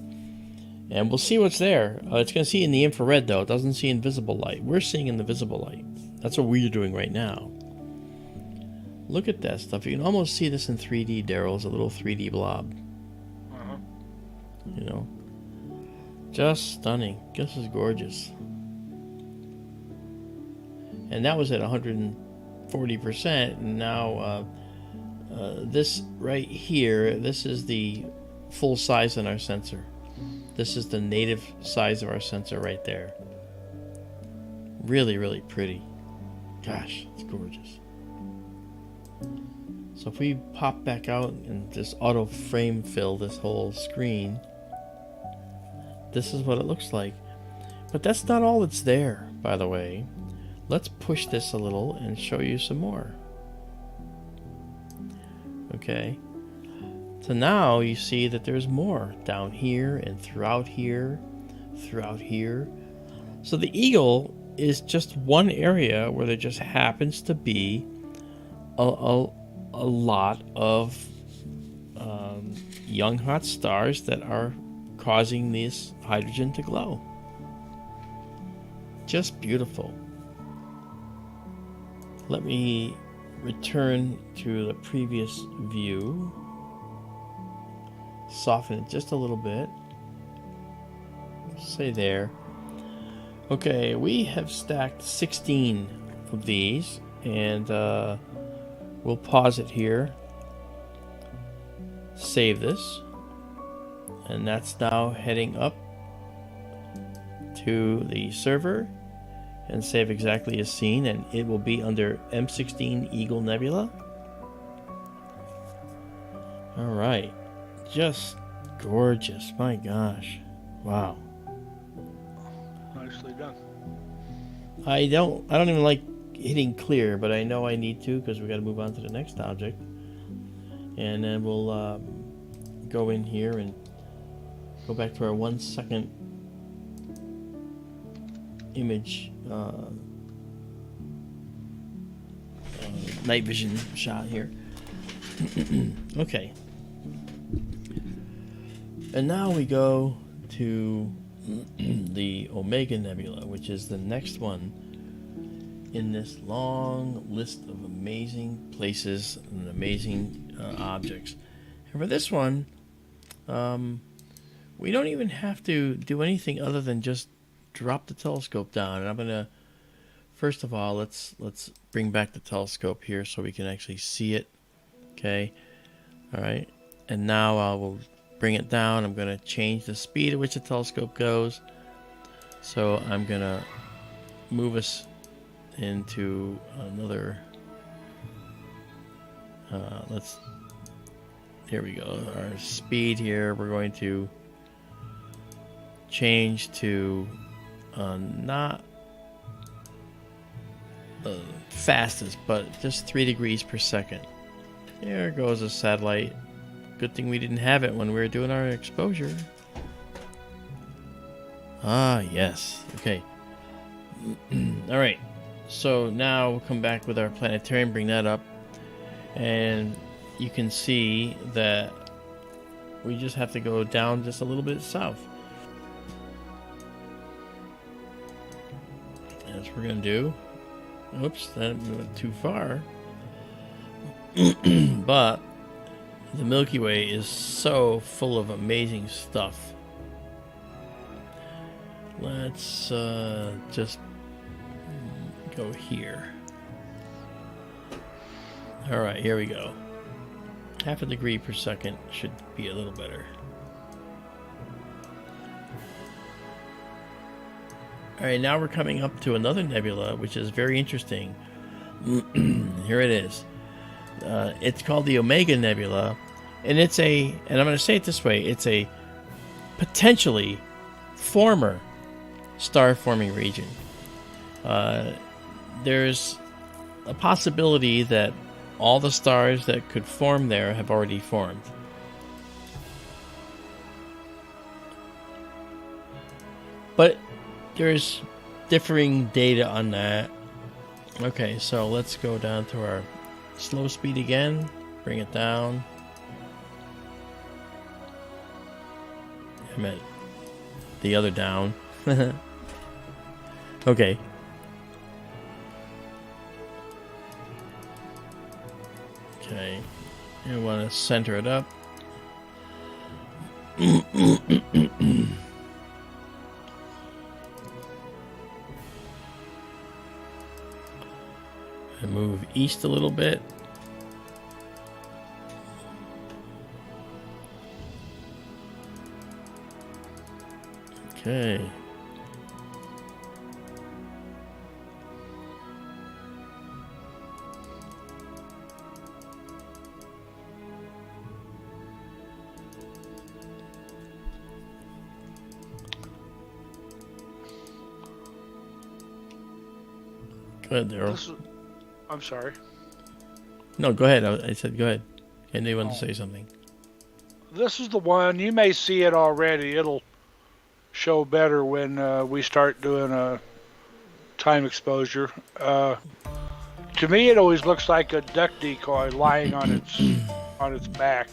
And we'll see what's there. It's going to see in the infrared, though. It doesn't see in visible light. We're seeing in the visible light. That's what we're doing right now. Look at that stuff. You can almost see this in 3D, Daryl. It's a little 3D blob. You know, just stunning. This is gorgeous. And that was at 140%, and now this right here, this is the full size in our sensor. This is the native size of our sensor right there. Really, really pretty. Gosh, it's gorgeous. So if we pop back out and just auto frame fill this whole screen, this is what it looks like. But that's not all that's there, by the way. Let's push this a little and show you some more. Okay. So now you see that there's more down here and throughout here, throughout here. So the eagle is just one area where there just happens to be a lot of young hot stars that are causing this hydrogen to glow. Just beautiful. Let me return to the previous view. Soften it just a little bit. Say there. Okay, we have stacked 16 of these, and we'll pause it here. Save this. And that's now heading up to the server and save exactly as seen, and it will be under M16 Eagle Nebula. Alright. Just gorgeous. My gosh. Wow. Nicely done. I don't even like hitting clear, but I know I need to because we got to move on to the next object. And then we'll go in here and go back to our 1 second image night vision shot here. Okay. And now we go to the Omega Nebula, which is the next one in this long list of amazing places and amazing objects. And for this one, we don't even have to do anything other than just drop the telescope down. And I'm gonna, first of all, let's bring back the telescope here so we can actually see it. Okay, all right. And now I will bring it down. I'm gonna change the speed at which the telescope goes. So I'm gonna move us into another. Here we go. Our speed here. We're going to change to not the fastest, but just 3 degrees per second. There goes a satellite. Good thing we didn't have it when we were doing our exposure. Ah, yes. Okay. All right. So now we'll come back with our planetarium, bring that up, and you can see that we just have to go down just a little bit south. That's what we're going to do. Oops, that went too far. But the Milky Way is so full of amazing stuff. Let's just go here. All right, here we go. 0.5 degree per second should be a little better. All right, now we're coming up to another nebula, which is very interesting. Here it is. It's called the Omega Nebula, and it's and I'm going to say it this way, it's a potentially former star-forming region. There's a possibility that all the stars that could form there have already formed. But there's differing data on that. Okay, so let's go down to our slow speed again. Bring it down. I meant the other down. Okay. Okay. I want to center it up. And move east a little bit. Okay. Go ahead, Daryl. I'm sorry. No, go ahead. I said go ahead. I knew you wanted to say something. This is the one, you may see it already. It'll show better when we start doing a time exposure. To me, it always looks like a duck decoy lying on its back.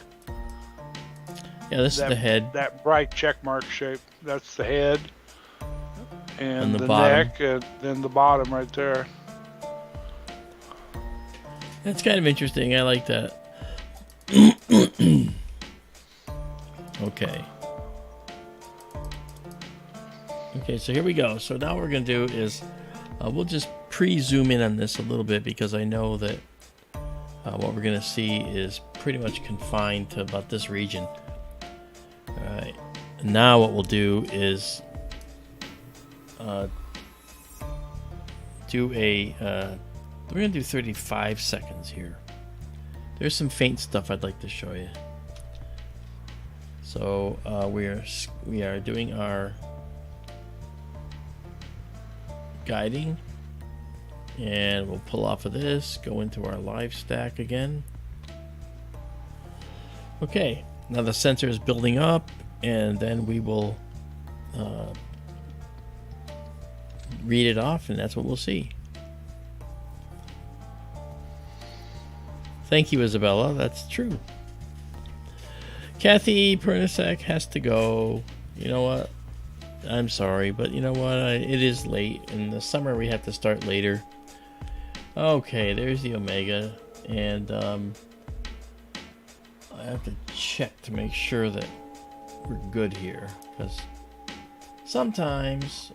Yeah, this is the head. That bright check mark shape. That's the head. And the bottom. neck, and then the bottom right there. That's kind of interesting. I like that. Okay. Okay, so here we go. So now what we're going to do is we'll just pre-zoom in on this a little bit because I know that what we're going to see is pretty much confined to about this region. All right. Now what we'll do is we're going to do 35 seconds here. There's some faint stuff I'd like to show you. So we are doing our guiding, and we'll pull off of this, go into our live stack again. Okay, now the sensor is building up, and then we will read it off, and that's what we'll see. Thank you, Izabela. That's true. Kathy Pernisek has to go. You know what? I'm sorry, but you know what? It is late. In the summer, we have to start later. Okay, there's the Omega. And I have to check to make sure that we're good here. Because sometimes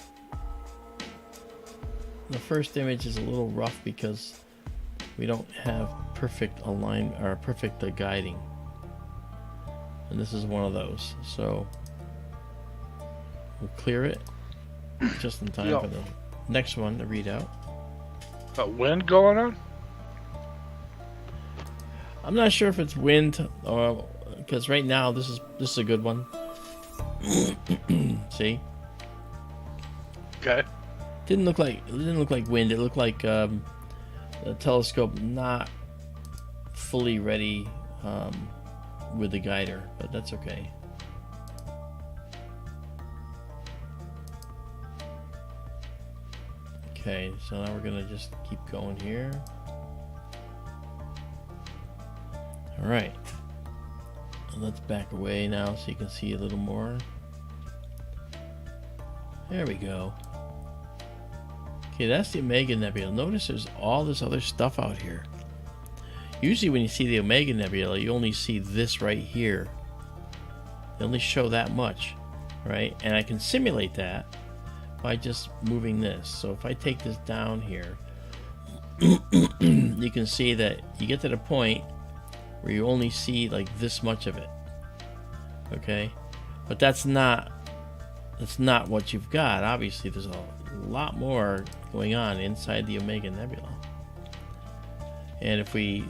the first image is a little rough because we don't have perfect alignment or perfect guiding. And this is one of those. So we'll clear it just in time for the next one to read out. Wind going on? I'm not sure if it's wind or because right now this is a good one. See? Okay. Didn't look like wind. It looked like the telescope not fully ready with the guider, but that's okay. Okay, so now we're gonna just keep going here. All right, and let's back away now so you can see a little more. There we go. Okay, that's the Omega Nebula. Notice there's all this other stuff out here. Usually when you see the Omega Nebula, you only see this right here. They only show that much, right? And I can simulate that by just moving this. So if I take this down here, you can see that you get to the point where you only see like this much of it. Okay? But that's not what you've got. Obviously, there's a lot more going on inside the Omega Nebula. And if we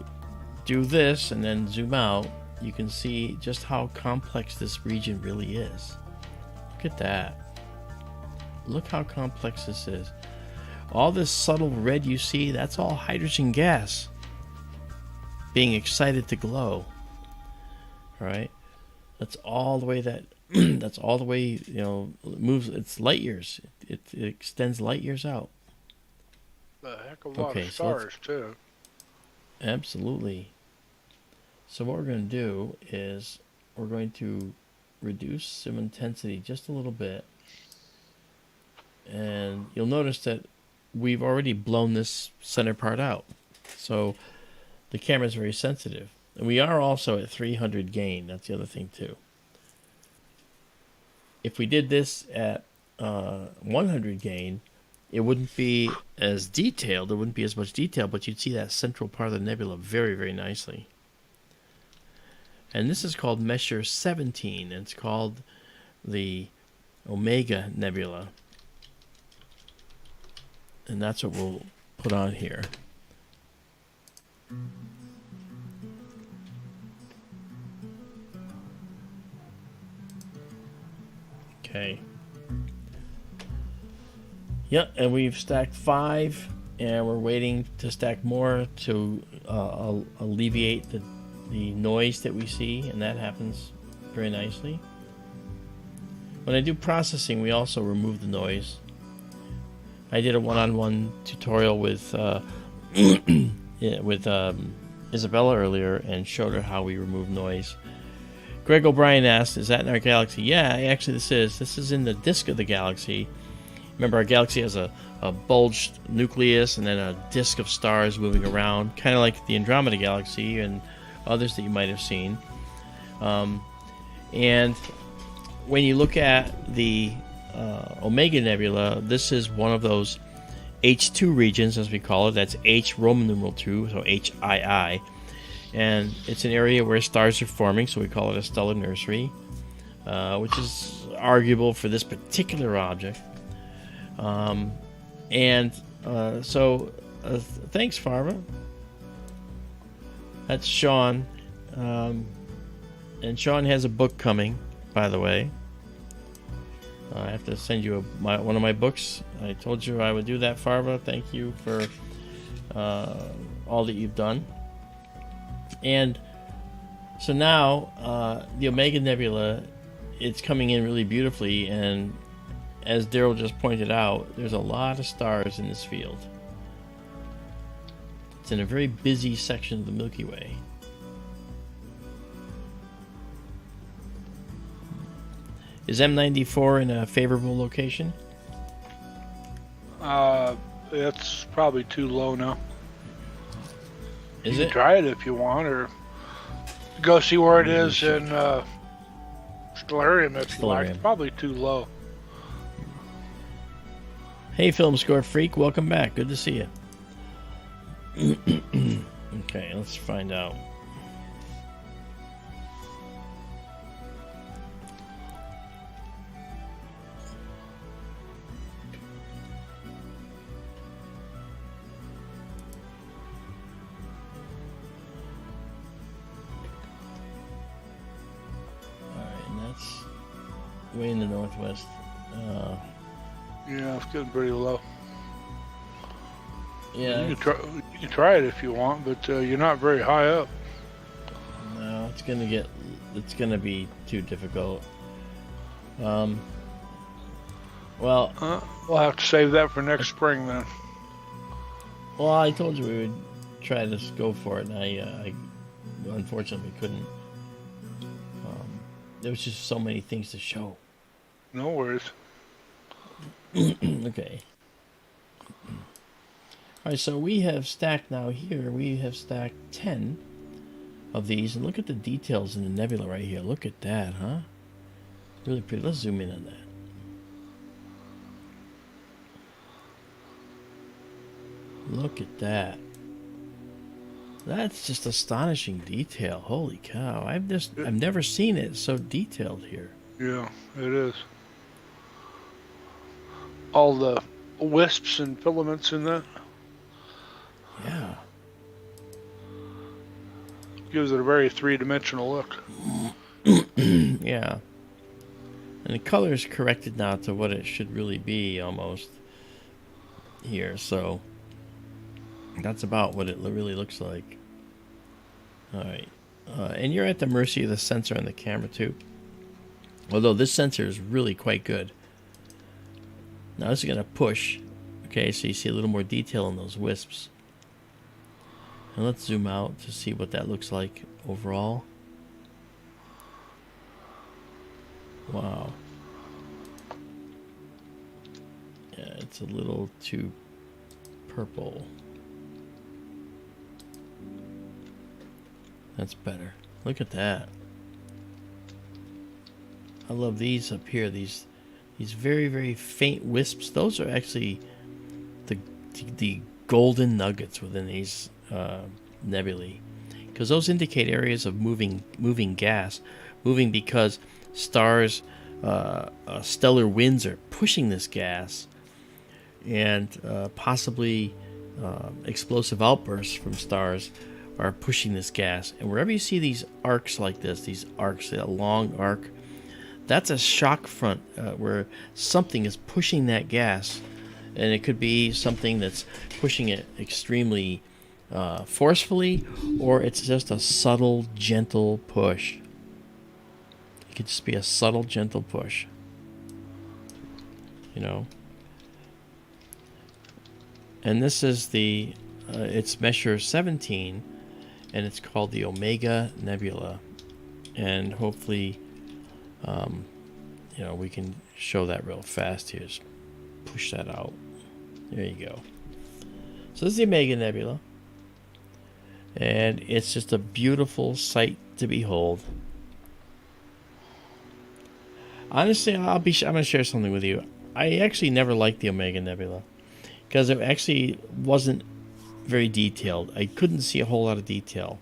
do this and then zoom out, you can see just how complex this region really is. Look at that. Look how complex this is. All this subtle red you see, that's all hydrogen gas being excited to glow. All right? That's all the way that's all the way, you know, it moves. It's light years. It extends light years out. A heck of a lot of stars, too. Absolutely. So what we're going to do is we're going to reduce some intensity just a little bit. And you'll notice that we've already blown this center part out. So the camera is very sensitive. And we are also at 300 gain. That's the other thing, too. If we did this at 100 gain, it wouldn't be as detailed. There wouldn't be as much detail, but you'd see that central part of the nebula very, very nicely. And this is called Measure 17, and it's called the Omega Nebula. And that's what we'll put on here. Okay. Yep, and we've stacked 5, and we're waiting to stack more to alleviate the noise that we see, and that happens very nicely. When I do processing, we also remove the noise. I did a one-on-one tutorial with Izabela earlier and showed her how we remove noise. Greg O'Brien asked, is that in our galaxy? Yeah, actually this is in the disk of the galaxy. Remember, our galaxy has a bulged nucleus and then a disk of stars moving around, kind of like the Andromeda galaxy and others that you might have seen. And when you look at the Omega Nebula, this is one of those H2 regions, as we call it. That's H Roman numeral 2, so HII. And it's an area where stars are forming, so we call it a stellar nursery, which is arguable for this particular object. Thanks, Farva. That's Sean. And Sean has a book coming, by the way. I have to send you one of my books. I told you I would do that, Farva. Thank you for all that you've done. And so now, the Omega Nebula, it's coming in really beautifully, and as Daryl just pointed out, there's a lot of stars in this field. It's in a very busy section of the Milky Way. Is M94 in a favorable location? It's probably too low now. Is you it? Can try it if you want, or go see where it is in Stellarium if you like. It's probably too low. Hey, Film Score Freak, welcome back. Good to see you. Okay, let's find out. Way in the northwest. Yeah, it's getting pretty low. Yeah, you can try it if you want, but you're not very high up. No, it's gonna be too difficult. Well, we'll have to save that for next spring then. Well, I told you we would try to go for it, and I unfortunately couldn't. There was just so many things to show. No worries. Okay. Alright, so we have stacked now here. We have stacked 10 of these. And look at the details in the nebula right here. Look at that, huh? Really pretty. Let's zoom in on that. Look at that. That's just astonishing detail. Holy cow. I've never seen it so detailed here. Yeah, it is. All the wisps and filaments in that. Yeah. Gives it a very three-dimensional look. Yeah. And the color is corrected now to what it should really be almost here, so that's about what it really looks like. Alright. And you're at the mercy of the sensor and the camera too. Although this sensor is really quite good. Now this is going to push. Okay, so you see a little more detail in those wisps. And let's zoom out to see what that looks like overall. Wow. Yeah, it's a little too purple. That's better. Look at that. I love these up here. These very, very faint wisps. Those are actually the golden nuggets within these nebulae, because those indicate areas of moving gas, moving because stars stellar winds are pushing this gas, and possibly explosive outbursts from stars are pushing this gas. And wherever you see these arcs like this, these arcs, a long arc, that's a shock front where something is pushing that gas. And it could be something that's pushing it extremely forcefully, or it's just a subtle, gentle push. It could just be a subtle, gentle push. You know? And this is the, it's measure 17, and it's called the Omega Nebula. And hopefully, you know, we can show that real fast here. Just push that out. There you go. So this is the Omega Nebula. And it's just a beautiful sight to behold. Honestly, I'm going to share something with you. I actually never liked the Omega Nebula because it actually wasn't very detailed. I couldn't see a whole lot of detail.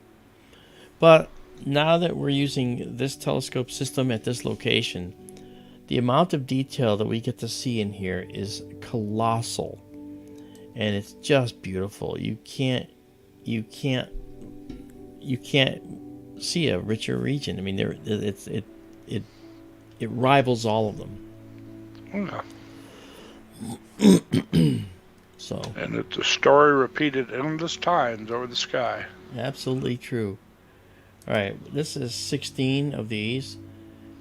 But now that we're using this telescope system at this location, the amount of detail that we get to see in here is colossal. And it's just beautiful. You can't see a richer region. I mean, it rivals all of them. Yeah. So. And it's a story repeated endless times over the sky. Absolutely true. All right, this is 16 of these,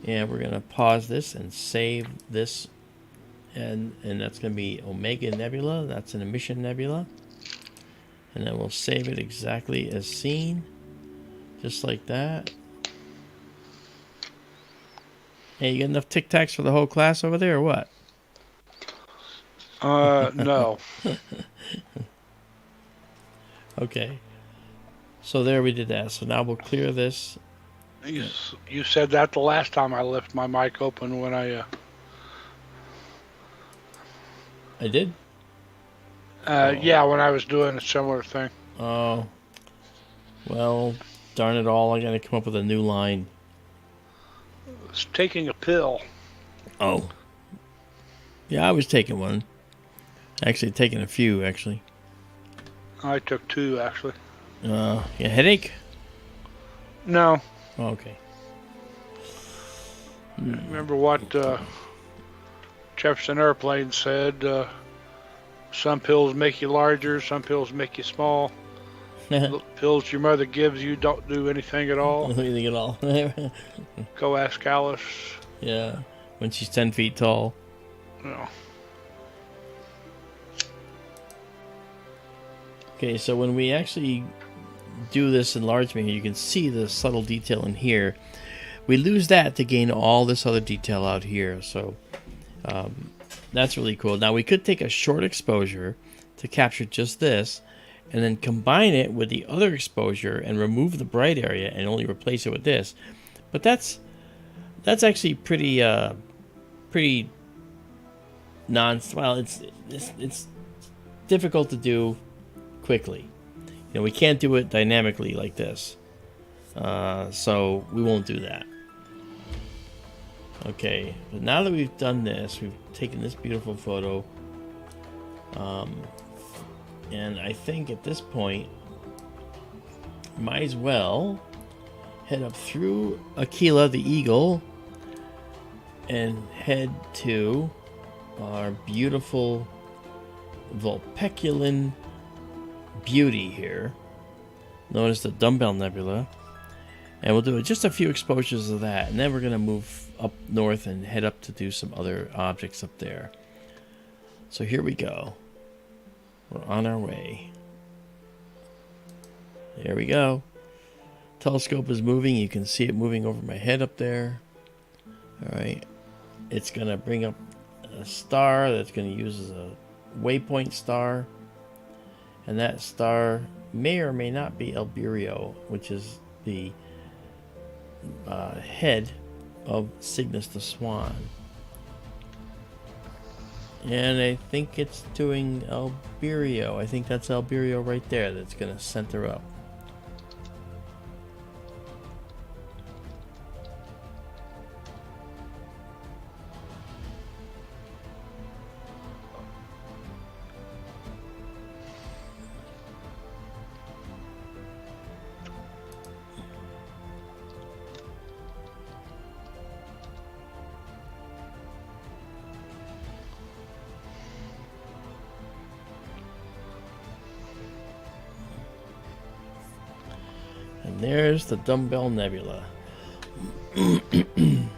and we're gonna pause this and save this, and that's gonna be Omega Nebula. That's an emission nebula. And then we'll save it exactly as seen, just like that. Hey, you got enough Tic Tacs for the whole class over there, or what? No. Okay. So there we did that. So now we'll clear this. You said that the last time I left my mic open when I did? Yeah, when I was doing a similar thing. Oh. Well, darn it all. I gotta come up with a new line. I was taking a pill. Oh. Yeah, I was taking one. Actually, taking a few, actually. I took 2, actually. You headache? No. Oh, okay. Remember what Jefferson Airplane said? Some pills make you larger, some pills make you small. The pills your mother gives you don't do anything at all. Anything at all. Go ask Alice. Yeah, when she's 10 feet tall. No. Okay, so when we actually do this enlargement here, you can see the subtle detail in here. We lose that to gain all this other detail out here. So that's really cool. Now we could take a short exposure to capture just this, and then combine it with the other exposure and remove the bright area and only replace it with this. But that's actually pretty well, it's difficult to do quickly. You know, we can't do it dynamically like this. So we won't do that. Okay, but now that we've done this, we've taken this beautiful photo. And I think at this point, might as well head up through Aquila the Eagle and head to our beautiful Vulpeculan beauty here, known as the Dumbbell Nebula. And we'll do just a few exposures of that, and then we're going to move up north and head up to do some other objects up there. So here we go. We're on our way. There we go. Telescope is moving. You can see it moving over my head up there. Alright. It's going to bring up a star that's going to use as a waypoint star. And that star may or may not be Albireo, which is the head of Cygnus the Swan. And I think it's doing Albireo. I think that's Albireo right there that's going to center up. And there's the Dumbbell Nebula. And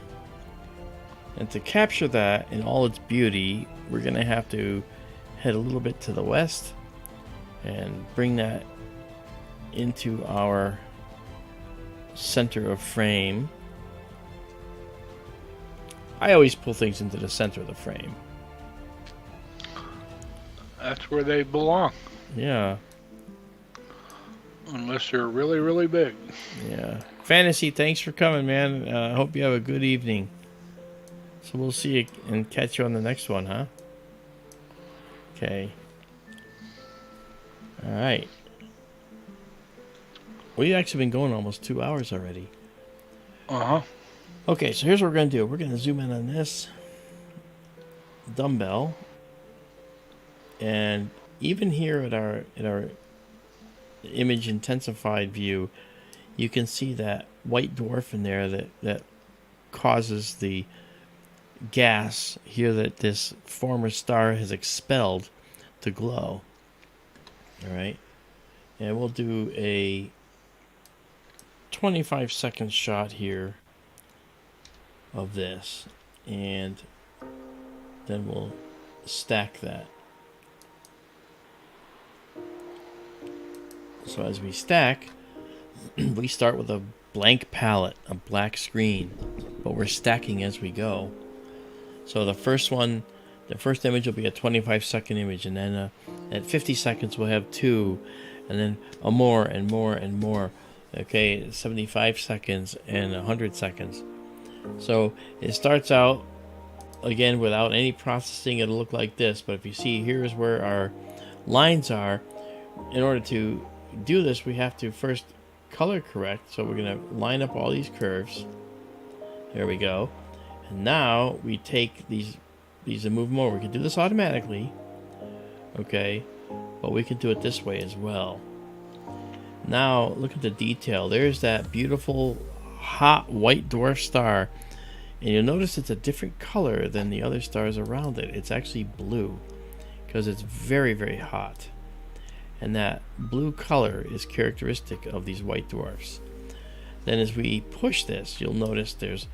to capture that in all its beauty, we're going to have to head a little bit to the west and bring that into our center of frame. I always pull things into the center of the frame. That's where they belong. Yeah. Unless they're really, really big. Yeah. Fantasy, thanks for coming, man. I hope you have a good evening. So we'll see you and catch you on the next one, huh? Okay. All right. We've actually been going almost 2 hours already. Uh-huh. Okay, so here's what we're going to do. We're going to zoom in on this dumbbell. And even here at our image intensified view, you can see that white dwarf in there that causes the gas here that this former star has expelled to glow. All right. And we'll do a 25-second shot here of this, and then we'll stack that. So as we stack, we start with a blank palette, a black screen, but we're stacking as we go. So the first image will be a 25-second image, and then at 50 seconds we'll have two, and then a more and more and more. Okay, 75 seconds and 100 seconds. So it starts out again without any processing. It'll look like this, but if you see, here's where our lines are. In order to do this, we have to first color correct. So we're going to line up all these curves. There we go. And now we take these and move them over. We can do this automatically, okay, but we can do it this way as well. Now look at the detail. There's that beautiful hot white dwarf star, and you'll notice it's a different color than the other stars around it. It's actually blue because it's very, very hot, and that blue color is characteristic of these white dwarfs. Then as we push this, you'll notice there's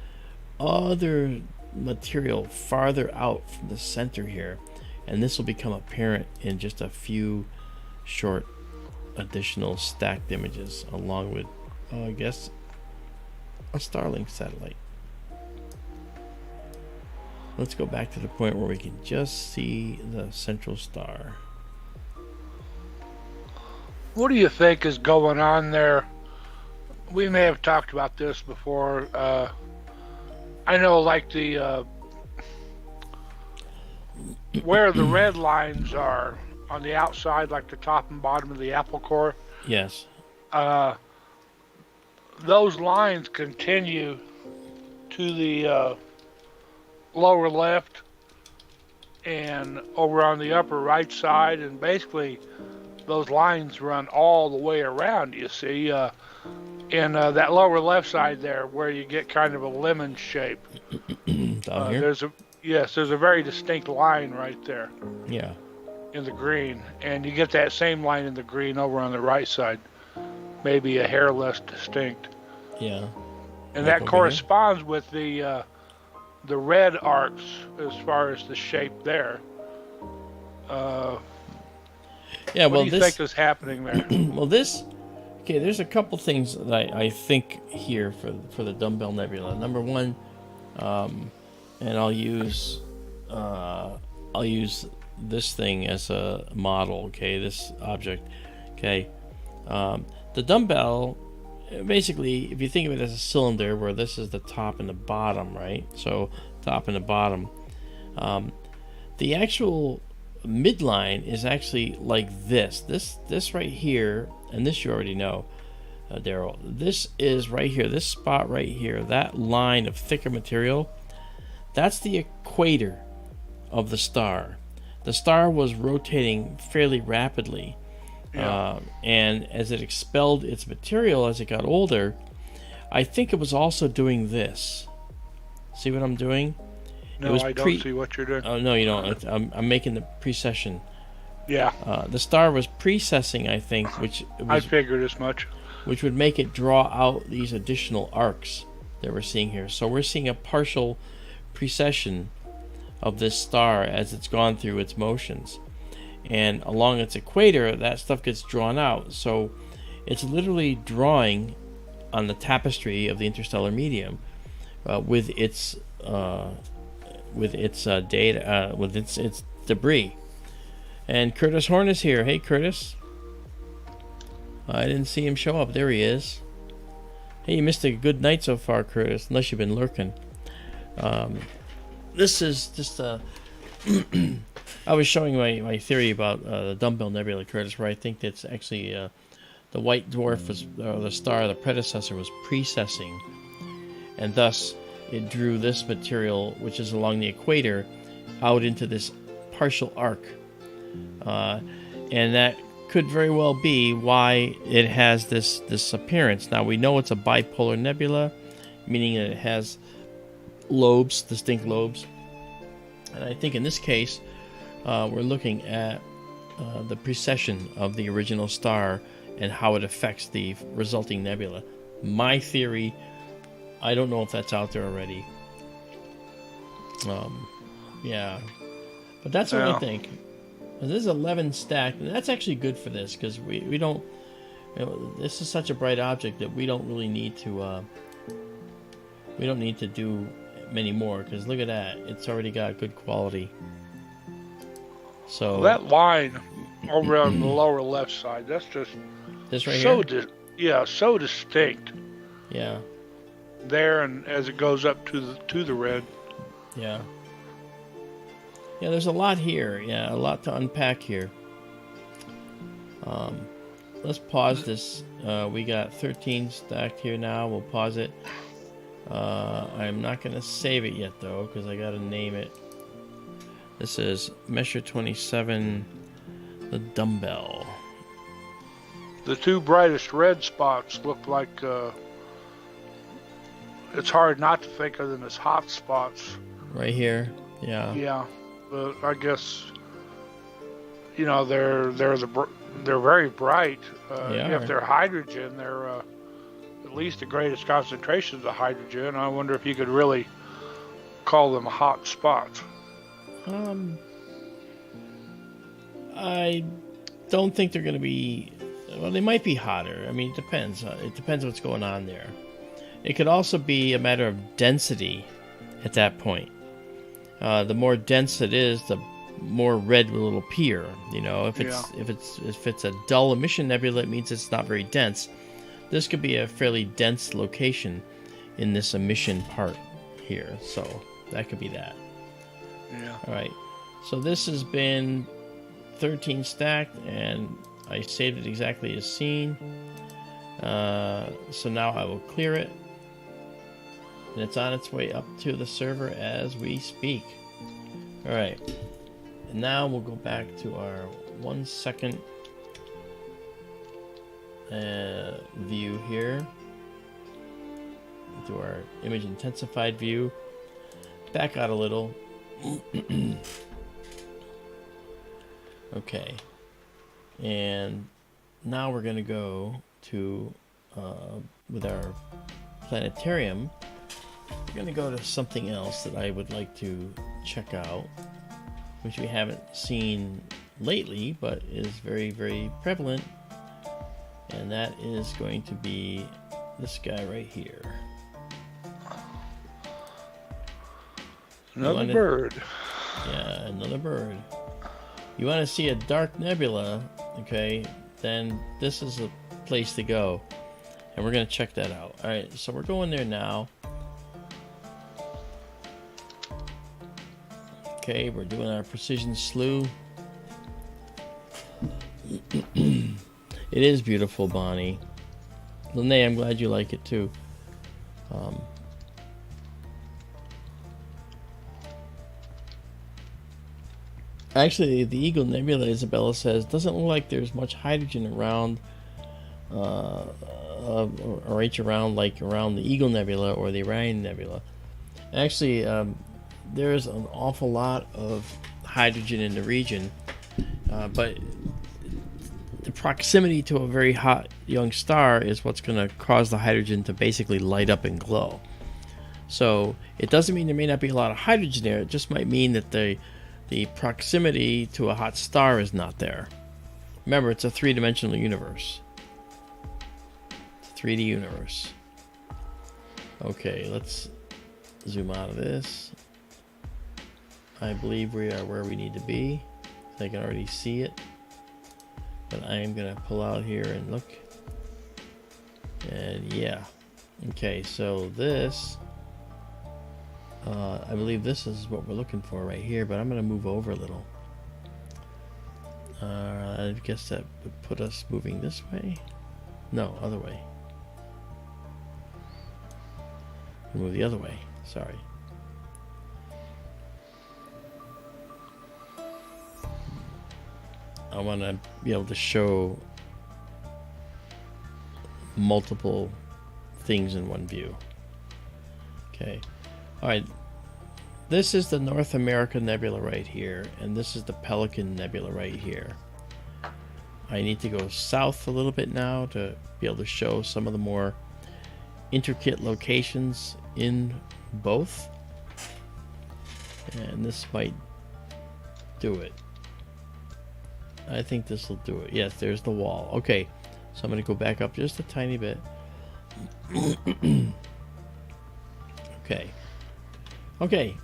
other material farther out from the center here, and this will become apparent in just a few short additional stacked images, along with I guess a Starlink satellite. Let's go back to the point where we can just see the central star. What do you think is going on there? We may have talked about this before. I know, like the where the red lines are on the outside, like the top and bottom of the apple core. Yes. Those lines continue to the lower left and over on the upper right side, and basically those lines run all the way around, you see. In that lower left side there, where you get kind of a lemon shape. Down here? There's a very distinct line right there. Yeah. In the green, and you get that same line in the green over on the right side, maybe a hair less distinct. Yeah. And that corresponds with the red arcs as far as the shape there. Yeah. What do you think is happening there? Well, okay, there's a couple things that I think here for the Dumbbell Nebula. Number one, and I'll use this thing as a model. Okay, this object. Okay, the dumbbell. Basically, if you think of it as a cylinder, where this is the top and the bottom, right? So top and the bottom. The actual midline is actually like this. This right here, and this you already know, Daryl. This is right here. This spot right here. That line of thicker material. That's the equator of the star. The star was rotating fairly rapidly. Yeah. And as it expelled its material as it got older, I think it was also doing this. See what I'm doing? No, I don't see what you're doing. Oh, no, you don't. I'm making the precession. Yeah. The star was precessing, I think, which was, I figured as much. which would make it draw out these additional arcs that we're seeing here. So we're seeing a partial precession of this star as it's gone through its motions. And along its equator, that stuff gets drawn out. So it's literally drawing on the tapestry of the interstellar medium with its data, with its debris. And Curtis Horn is here. Hey, Curtis. I didn't see him show up. There he is. Hey, you missed a good night so far, Curtis, unless you've been lurking. This is just a... I was showing my theory about the Dumbbell Nebula, Curtis, where I think that's actually the white dwarf was the star, the predecessor, was precessing, and thus it drew this material, which is along the equator, out into this partial arc, and that could very well be why it has this appearance. Now we know it's a bipolar nebula, meaning that it has lobes, distinct lobes, and I think in this case we're looking at the precession of the original star and how it affects the resulting nebula. My theory, I don't know if that's out there already. Yeah, but that's what I think. This is 11 stacked, and that's actually good for this because we don't. This is such a bright object that we don't really need to. We don't need to do many more because look at that, it's already got good quality. So that line over on the lower left side, that's just this right so here. So distinct. Yeah. There, and as it goes up to the red. Yeah. Yeah, there's a lot here. Yeah, a lot to unpack here. Let's pause this. We got 13 stacked here now. We'll pause it. I'm not going to save it yet, though, because I got to name it. This is Measure 27, the Dumbbell. The two brightest red spots look like it's hard not to think of them as hot spots. Right here, yeah. Yeah, but I guess they're very bright. If they're hydrogen, they're at least the greatest concentrations of hydrogen. I wonder if you could really call them hot spots. I don't think they're going to be. Well, they might be hotter. I mean, it depends. It depends what's going on there. It could also be a matter of density at that point. The more dense it is, the more red will it appear. If it's a dull emission nebula, it means it's not very dense. This could be a fairly dense location in this emission part here, so that could be that. Yeah. All right. So this has been 13 stacked, and I saved it exactly as seen. So now I will clear it, and it's on its way up to the server as we speak. All right. And now we'll go back to our 1 second view here. To our image intensified view. Back out a little. Okay. And now we're going to go to, with our planetarium, we're going to go to something else that I would like to check out, which we haven't seen lately, but is very, very prevalent. And that is going to be this guy right here. Another bird. Yeah, another bird. You want to see a dark nebula, okay, then this is a place to go. And we're going to check that out. Alright, so we're going there now. Okay, we're doing our precision slew. It is beautiful, Bonnie. Lene, I'm glad you like it too. Actually, the Eagle Nebula, Izabela says, doesn't look like there's much hydrogen around, or around the Eagle Nebula or the Orion Nebula. Actually, there's an awful lot of hydrogen in the region, but the proximity to a very hot young star is what's going to cause the hydrogen to basically light up and glow. So it doesn't mean there may not be a lot of hydrogen there. It just might mean that the proximity to a hot star is not there. Remember, it's a three-dimensional universe. It's a 3D universe. Okay, let's zoom out of this. I believe we are where we need to be. I can already see it. But I am going to pull out here and look. And yeah. Okay, so this... I believe this is what we're looking for right here, but I'm going to move over a little. I guess that would put us moving this way. No, other way. Move the other way. Sorry. I want to be able to show multiple things in one view. Okay. All right. This is the North America Nebula right here, and this is the Pelican Nebula right here. I need to go south a little bit now to be able to show some of the more intricate locations in both. And this might do it. I think this will do it. Yes, there's the wall. Okay, so I'm going to go back up just a tiny bit. Okay. Okay.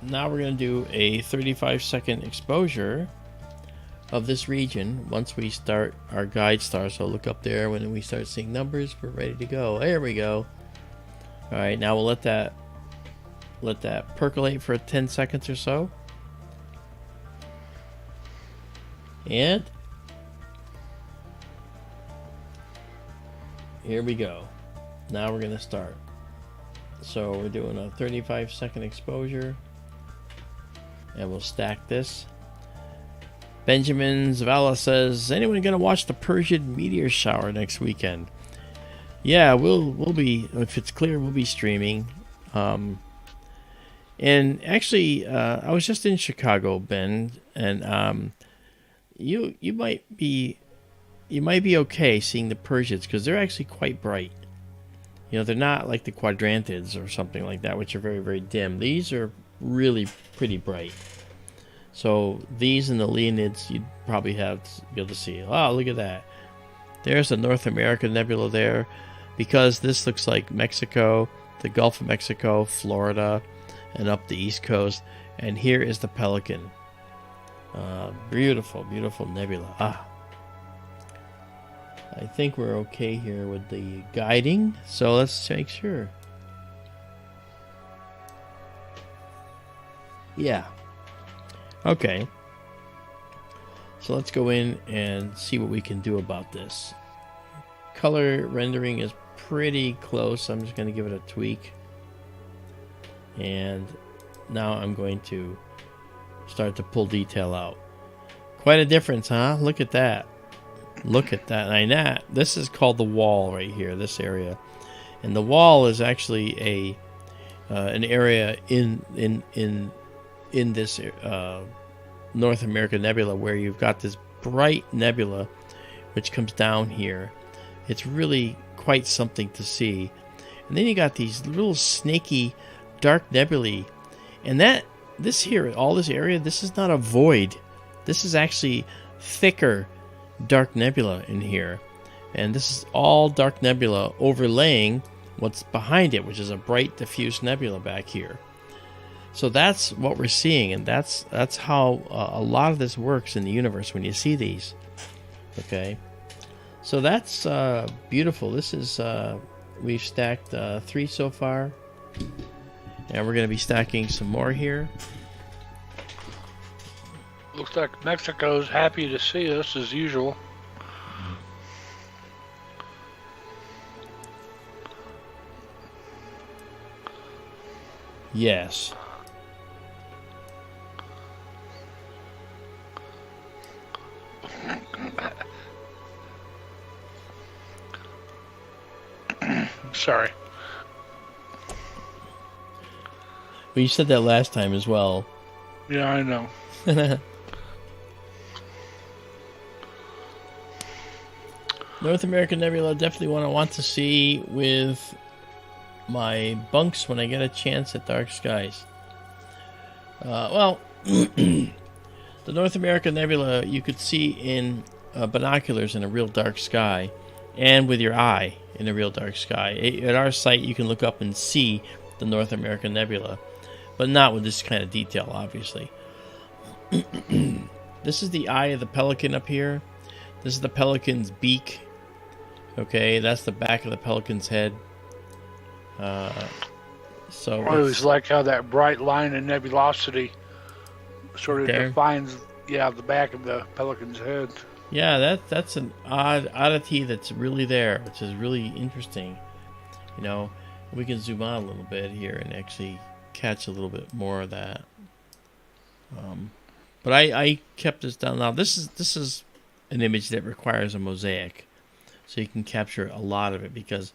Now we're going to do a 35-second exposure of this region once we start our guide star. So look up there. When we start seeing numbers, we're ready to go. There we go. All right, now we'll let that percolate for 10 seconds or so. And here we go. Now we're going to start. So we're doing a 35-second exposure. And we'll stack this. Benjamin Izabela says, anyone going to watch the Persian meteor shower next weekend? Yeah, we'll be, if it's clear, we'll be streaming. And actually, I was just in Chicago, Ben, and you might be okay seeing the Persians because they're actually quite bright. You know, they're not like the quadrantids or something like that, which are very, very dim. These are really pretty bright. So these and the Leonids, you'd probably have to be able to see. Oh, look at that. There's the North American Nebula there. Because this looks like Mexico, the Gulf of Mexico, Florida, and up the East Coast. And here is the Pelican. Beautiful, beautiful nebula. I think we're okay here with the guiding. So let's make sure. Yeah. Okay. So let's go in and see what we can do about this. Color rendering is pretty close. I'm just going to give it a tweak. And now I'm going to start to pull detail out. Quite a difference, huh? Look at that. Look at that. And this is called the wall right here, this area. And the wall is actually an area in this North American Nebula where you've got this bright nebula which comes down here. It's really quite something to see. And then you got these little snaky dark nebulae. And this here, all this area, this is not a void. This is actually thicker dark nebula in here. And this is all dark nebula overlaying what's behind it, which is a bright diffuse nebula back here. So that's what we're seeing, and that's how a lot of this works in the universe when you see these. Okay, so that's beautiful. This is we've stacked 3 so far, and we're going to be stacking some more here. Looks like Mexico's happy to see us as usual. Yes. Sorry. Well, you said that last time as well. Yeah, I know. North American Nebula, definitely want to see with my bunks when I get a chance at dark skies. Well, the North American Nebula you could see in binoculars in a real dark sky, and with your eye in a real dark sky. At our site, you can look up and see the North American Nebula, but not with this kind of detail, obviously. This is the eye of the Pelican up here. This is the Pelican's beak. Okay, that's the back of the Pelican's head. So I always like how that bright line in nebulosity sort of defines, the back of the Pelican's head. Yeah, that's an oddity that's really there, which is really interesting. You know, we can zoom out a little bit here and actually catch a little bit more of that. But I kept this down. Now this is an image that requires a mosaic, so you can capture a lot of it, because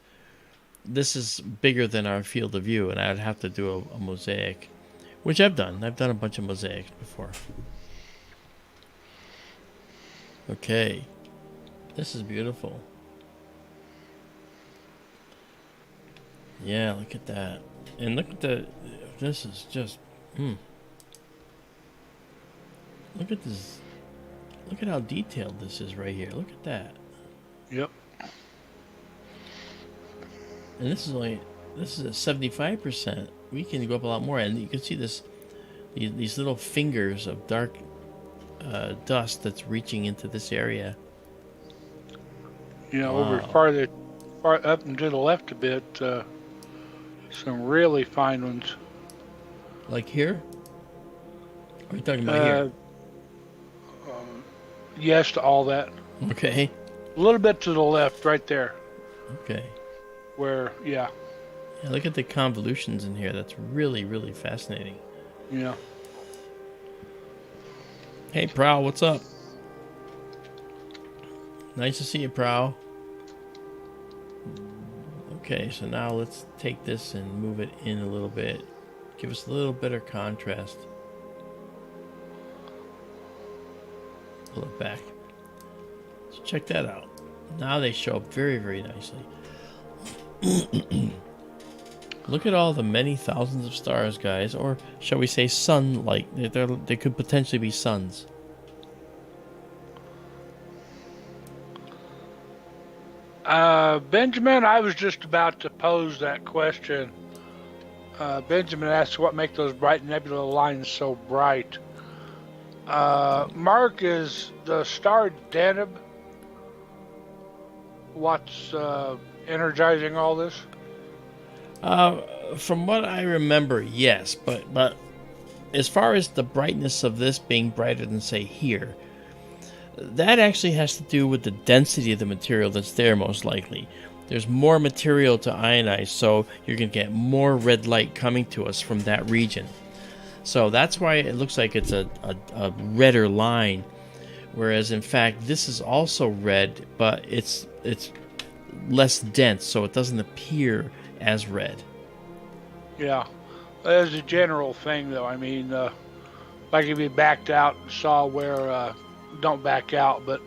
this is bigger than our field of view, and I'd have to do a mosaic, which I've done. I've done a bunch of mosaics before. Okay, this is beautiful. Yeah, look at that. And look at this is just, Look at this. Look at how detailed this is right here. Look at that. Yep. And this is at 75%. We can go up a lot more, and you can see these little fingers of dark dust that's reaching into this area. Over far up and to the left a bit, some really fine ones. Like here? Are you talking about here? Yes to all that. Okay. A little bit to the left, right there. Okay. Where, yeah, look at the convolutions in here. That's really, really fascinating. Yeah. Hey, Prowl, what's up? Nice to see you, Prowl. Okay, so now let's take this and move it in a little bit. Give us a little better contrast. Pull it back. So check that out. Now they show up very, very nicely. Look at all the many thousands of stars, guys, or shall we say sun-like. They could potentially be suns. Benjamin, I was just about to pose that question. Benjamin asked what make those bright nebula lines so bright. Mark, is the star Deneb what's energizing all this? From what I remember, yes, but as far as the brightness of this being brighter than, say, here, that actually has to do with the density of the material that's there, most likely. There's more material to ionize, so you're going to get more red light coming to us from that region. So that's why it looks like it's a redder line, whereas in fact this is also red, but it's less dense, so it doesn't appear as red. Yeah, as a general thing, though, I mean, like if you backed out and saw where, don't back out, but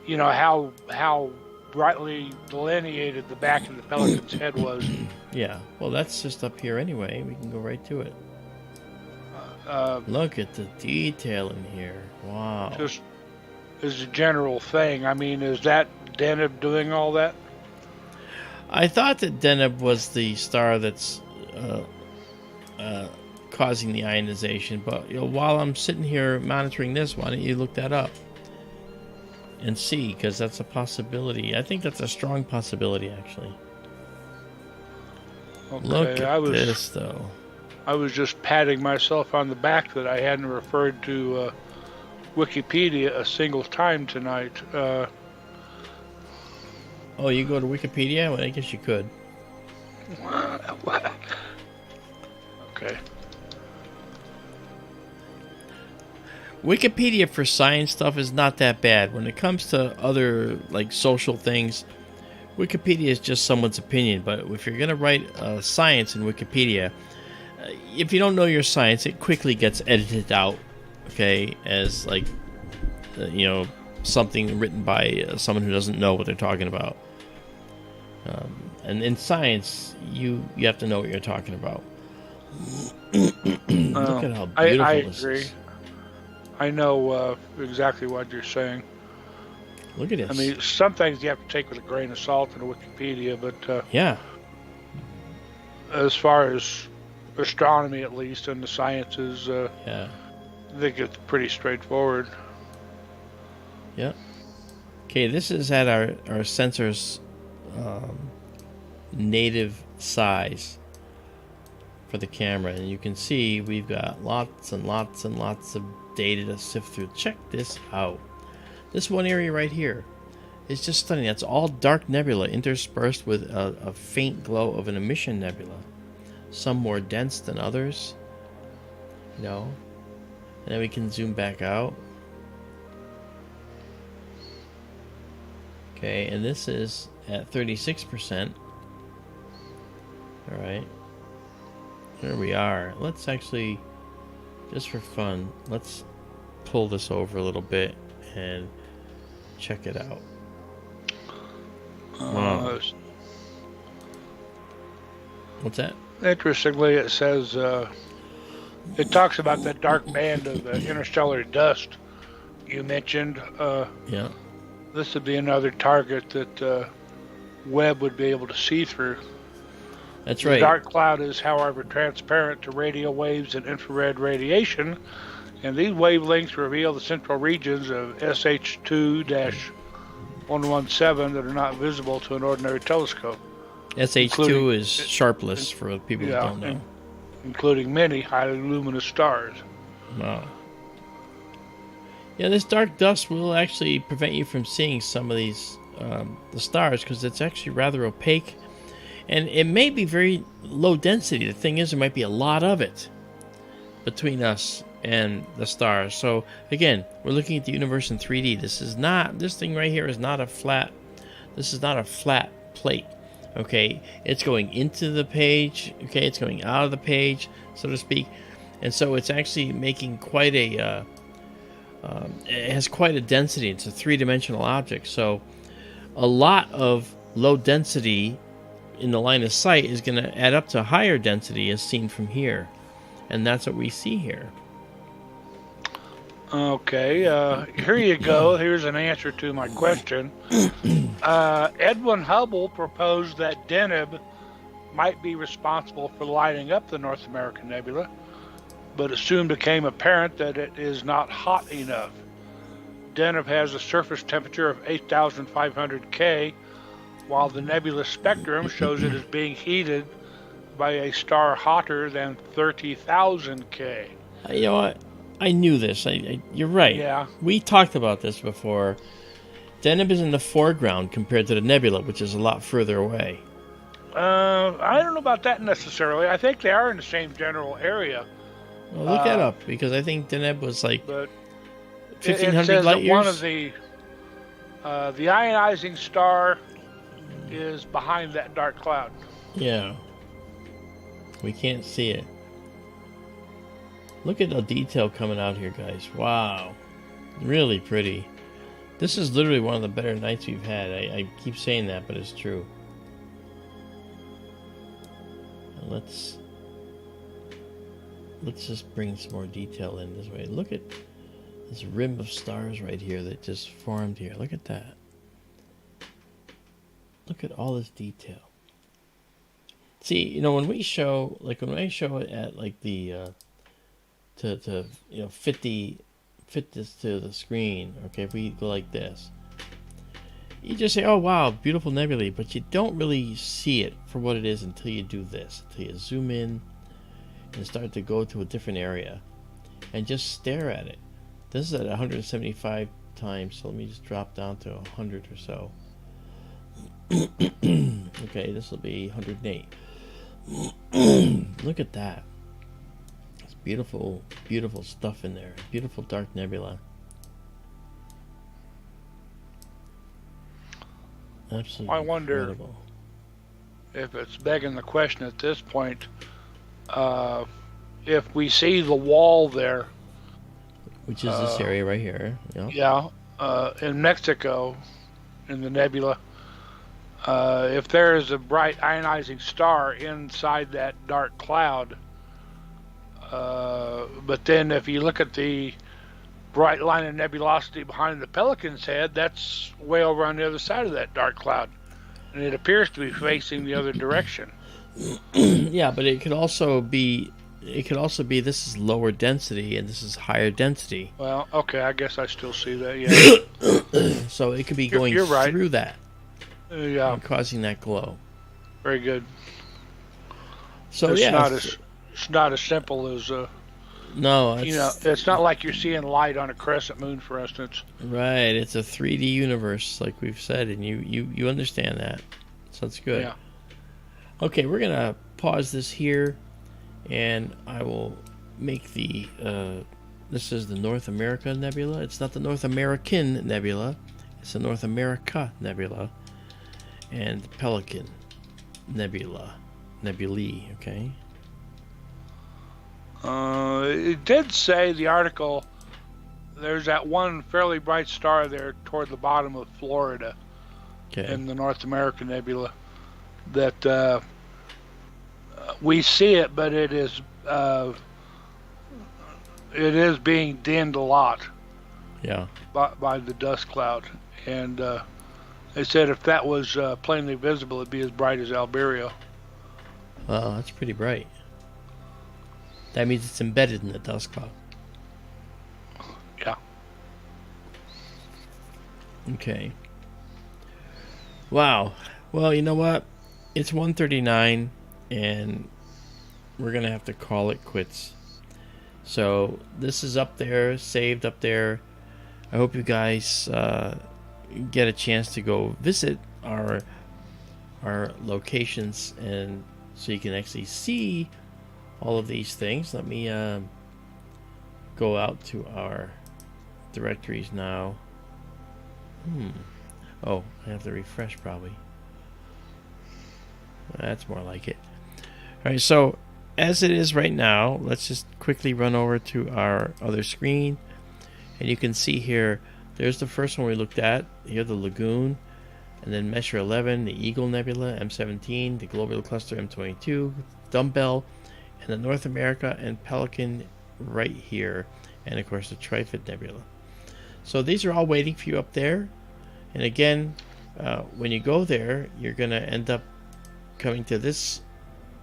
you know how brightly delineated the back of the Pelican's head was. Yeah, well, that's just up here anyway. We can go right to it. Look at the detail in here. Wow. Just as a general thing, I mean, is that Deneb doing all that? I thought that Deneb was the star that's causing the ionization, but while I'm sitting here monitoring this, why don't you look that up and see, because that's a possibility. I think that's a strong possibility, actually. Okay, look at this, though. I was just patting myself on the back that I hadn't referred to Wikipedia a single time tonight. Oh, you go to Wikipedia? Well, I guess you could. Okay. Wikipedia for science stuff is not that bad. When it comes to other, like, social things, Wikipedia is just someone's opinion. But if you're going to write science in Wikipedia, if you don't know your science, it quickly gets edited out, okay, as, like, something written by someone who doesn't know what they're talking about. And in science, you have to know what you're talking about. Look at how beautiful I this agree. is. I know exactly what you're saying. Look at this. I mean, some things you have to take with a grain of salt in Wikipedia, but yeah. as far as astronomy, at least, and the sciences, Yeah. I think it's pretty straightforward. Yep. Okay, this is at our sensor's native size for the camera, and you can see we've got lots and lots and lots of data to sift through. Check this out. This one area right here is just stunning. That's all dark nebula interspersed with a faint glow of an emission nebula. Some more dense than others, you know. And then we can zoom back out. Okay, and this is at 36%. All right. There we are. Let's actually, just for fun, let's pull this over a little bit and check it out. Wow. What's that? Interestingly, it says it talks about that dark band of interstellar dust you mentioned. Yeah. This would be another target that Webb would be able to see through. That's right. The dark cloud is, however, transparent to radio waves and infrared radiation, and these wavelengths reveal the central regions of SH2-117 that are not visible to an ordinary telescope. SH2 is sharpless for people who don't know. Including many highly luminous stars. Wow. Yeah, this dark dust will actually prevent you from seeing some of these the stars, because it's actually rather opaque, and it may be very low density. The thing is, there might be a lot of it between us and the stars. So again, we're looking at the universe in 3D. This thing right here is not a flat. This is not a flat plate. Okay, it's going into the page. Okay, it's going out of the page, so to speak, and so it's actually making quite a. It has quite a density. It's a three-dimensional object, so a lot of low density in the line of sight is going to add up to higher density as seen from here, and that's what we see here. Okay, here you go. Here's an answer to my question. Edwin Hubble proposed that Deneb might be responsible for lighting up the North American nebula, but it soon became apparent that it is not hot enough. Deneb has a surface temperature of 8,500 K, while the nebula spectrum shows it as being heated by a star hotter than 30,000 K. You know what? I knew this. You're right. Yeah. We talked about this before. Deneb is in the foreground compared to the nebula, which is a lot further away. I don't know about that necessarily. I think they are in the same general area. Well, look that up, because I think Deneb was like but 1,500 light years. One of the ionizing star is behind that dark cloud. Yeah. We can't see it. Look at the detail coming out here, guys. Wow. Really pretty. This is literally one of the better nights we've had. I keep saying that, but it's true. Let's just bring some more detail in this way. Look at this rim of stars right here that just formed here. Look at that. Look at all this detail. See, you know, when I show it at like the to you know fit this to the screen. Okay, if we go like this, you just say, "Oh wow, beautiful nebulae," but you don't really see it for what it is until you do this. Until you zoom in and start to go to a different area and just stare at it. This is at 175 times, so let me just drop down to 100 or so. Okay, this will be 108. Look at that. It's beautiful, beautiful stuff in there. Beautiful dark nebula. Absolutely I wonder incredible. if it's begging the question at this point, if we see the wall there, which is this area right here. yeah, in Mexico, in the nebula, if there is a bright ionizing star inside that dark cloud, but then if you look at the bright line of nebulosity behind the Pelican's head, that's way over on the other side of that dark cloud, and it appears to be facing the other direction. Yeah, but it could also be this is lower density and this is higher density. Well, okay, I guess I still see that. Yeah. So it could be going You're right. through that Yeah. and causing that glow. Very good. So it's yeah, it's not as simple as no, it's not like you're seeing light on a crescent moon, for instance. Right, it's a 3D universe, like we've said, and you understand that, so that's good. Yeah. Okay, we're gonna pause this here, and I will make the this is the North America Nebula. It's not the North American Nebula, it's the North America Nebula, and Pelican Nebulae. Okay. It did say, the article, there's that one fairly bright star there toward the bottom of Florida, Okay. in the North American Nebula, that we see it, but it is being dimmed a lot. Yeah. By the dust cloud, and they said if that was plainly visible, it'd be as bright as Albireo. Well, that's pretty bright. That means it's embedded in the dust cloud. Yeah. Okay. Wow. Well, you know what? It's 1:39, and we're gonna have to call it quits. So this is up there, saved up there. I hope you guys get a chance to go visit our locations, and so you can actually see all of these things. Let me go out to our directories now. Oh, I have to refresh probably. That's more like it. All right, so as it is right now, let's just quickly run over to our other screen, and you can see here, there's the first one we looked at. Here, the Lagoon, and then Measure 11, the Eagle Nebula, M17, the Globular Cluster, M22, Dumbbell, and the North America and Pelican right here, and of course the Trifid Nebula. So these are all waiting for you up there, and again, when you go there, you're going to end up coming to this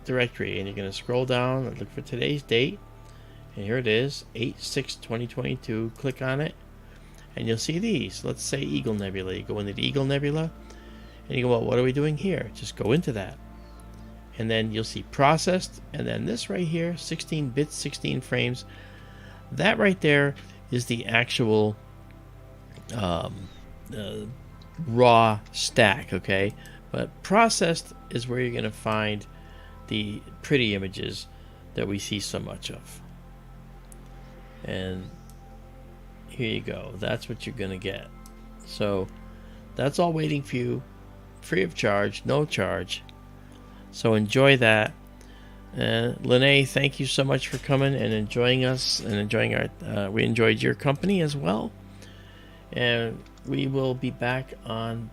directory, and you're going to scroll down and look for today's date, and here it is, 8/6/2022. Click on it, and you'll see these. Let's say Eagle Nebula. You go into the Eagle Nebula, and you go, well, what are we doing here? Just go into that, and then you'll see processed, and then this right here, 16 bits, 16 frames. That right there is the actual raw stack, okay? But processed is where you're going to find the pretty images that we see so much of. And here you go. That's what you're going to get. So that's all waiting for you, free of charge, no charge. So enjoy that. Lene, thank you so much for coming and enjoying us and enjoying our. We enjoyed your company as well. And we will be back on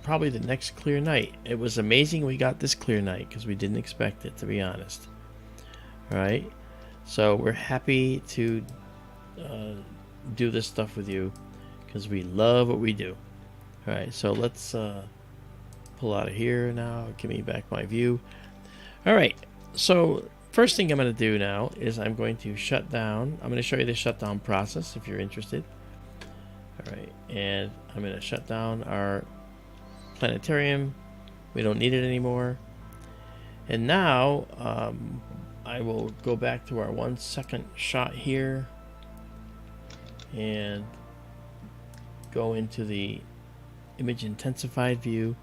probably the next clear night. It was amazing we got this clear night because we didn't expect it, to be honest. All right. So we're happy to do this stuff with you because we love what we do. All right. So let's pull out of here now. Give me back my view. All right. So first thing I'm going to do now is I'm going to shut down. I'm going to show you the shutdown process if you're interested. All right. And I'm going to shut down our planetarium. We don't need it anymore. And now I will go back to our 1 second shot here and go into the image intensified view.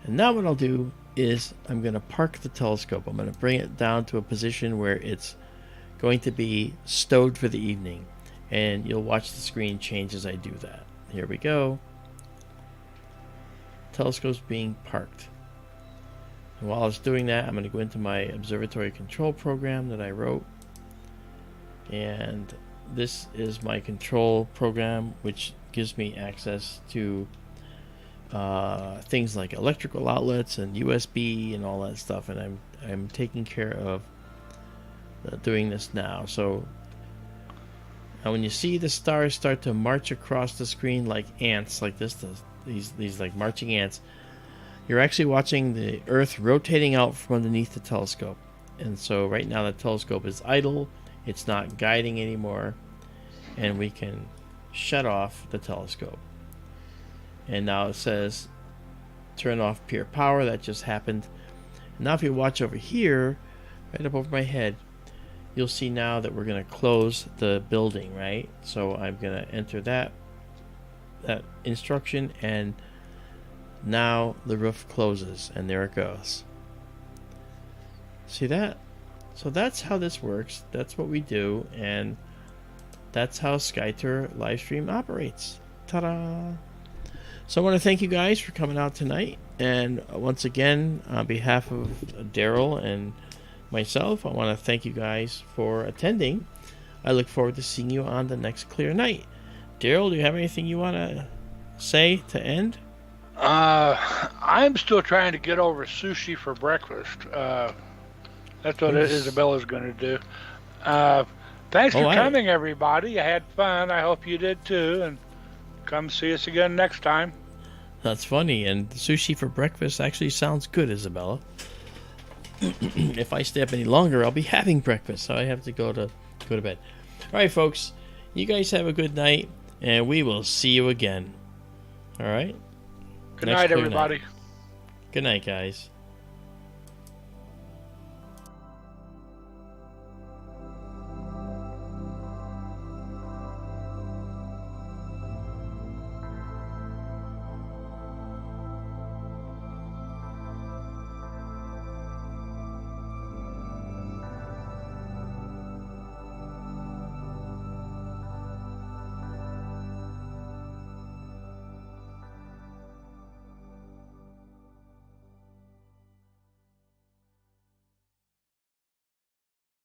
And now what I'll do is I'm going to park the telescope. I'm going to bring it down to a position where it's going to be stowed for the evening, and you'll watch the screen change as I do that. Here we go. Telescope's being parked. And while I was doing that, I'm going to go into my observatory control program that I wrote, and this is my control program, which gives me access to things like electrical outlets and USB and all that stuff, and I'm taking care of doing this now. So now when you see the stars start to march across the screen like ants, like this does, these like marching ants, you're actually watching the Earth rotating out from underneath the telescope. And so right now the telescope is idle, it's not guiding anymore, and we can shut off the telescope. And now it says turn off pure power. That just happened. Now if you watch over here, right up over my head, you'll see now that we're going to close the building, right? So I'm going to enter that instruction, and now the roof closes, and there it goes. See that? So that's how this works. That's what we do, and that's how SkyTour Livestream operates. Ta-da! So I want to thank you guys for coming out tonight, and once again, on behalf of Daryl and myself, I want to thank you guys for attending. I look forward to seeing you on the next clear night. Daryl, do you have anything you want to say to end? I'm still trying to get over sushi for breakfast. That's what Izabela's going to do. Thanks for coming, everybody. I had fun. I hope you did too. And come see us again next time. That's funny. And sushi for breakfast actually sounds good, Izabela. If I stay up any longer, I'll be having breakfast, so I have to go to bed. All right, folks. You guys have a good night, and we will see you again. All right? Good night, everybody. Good night, guys.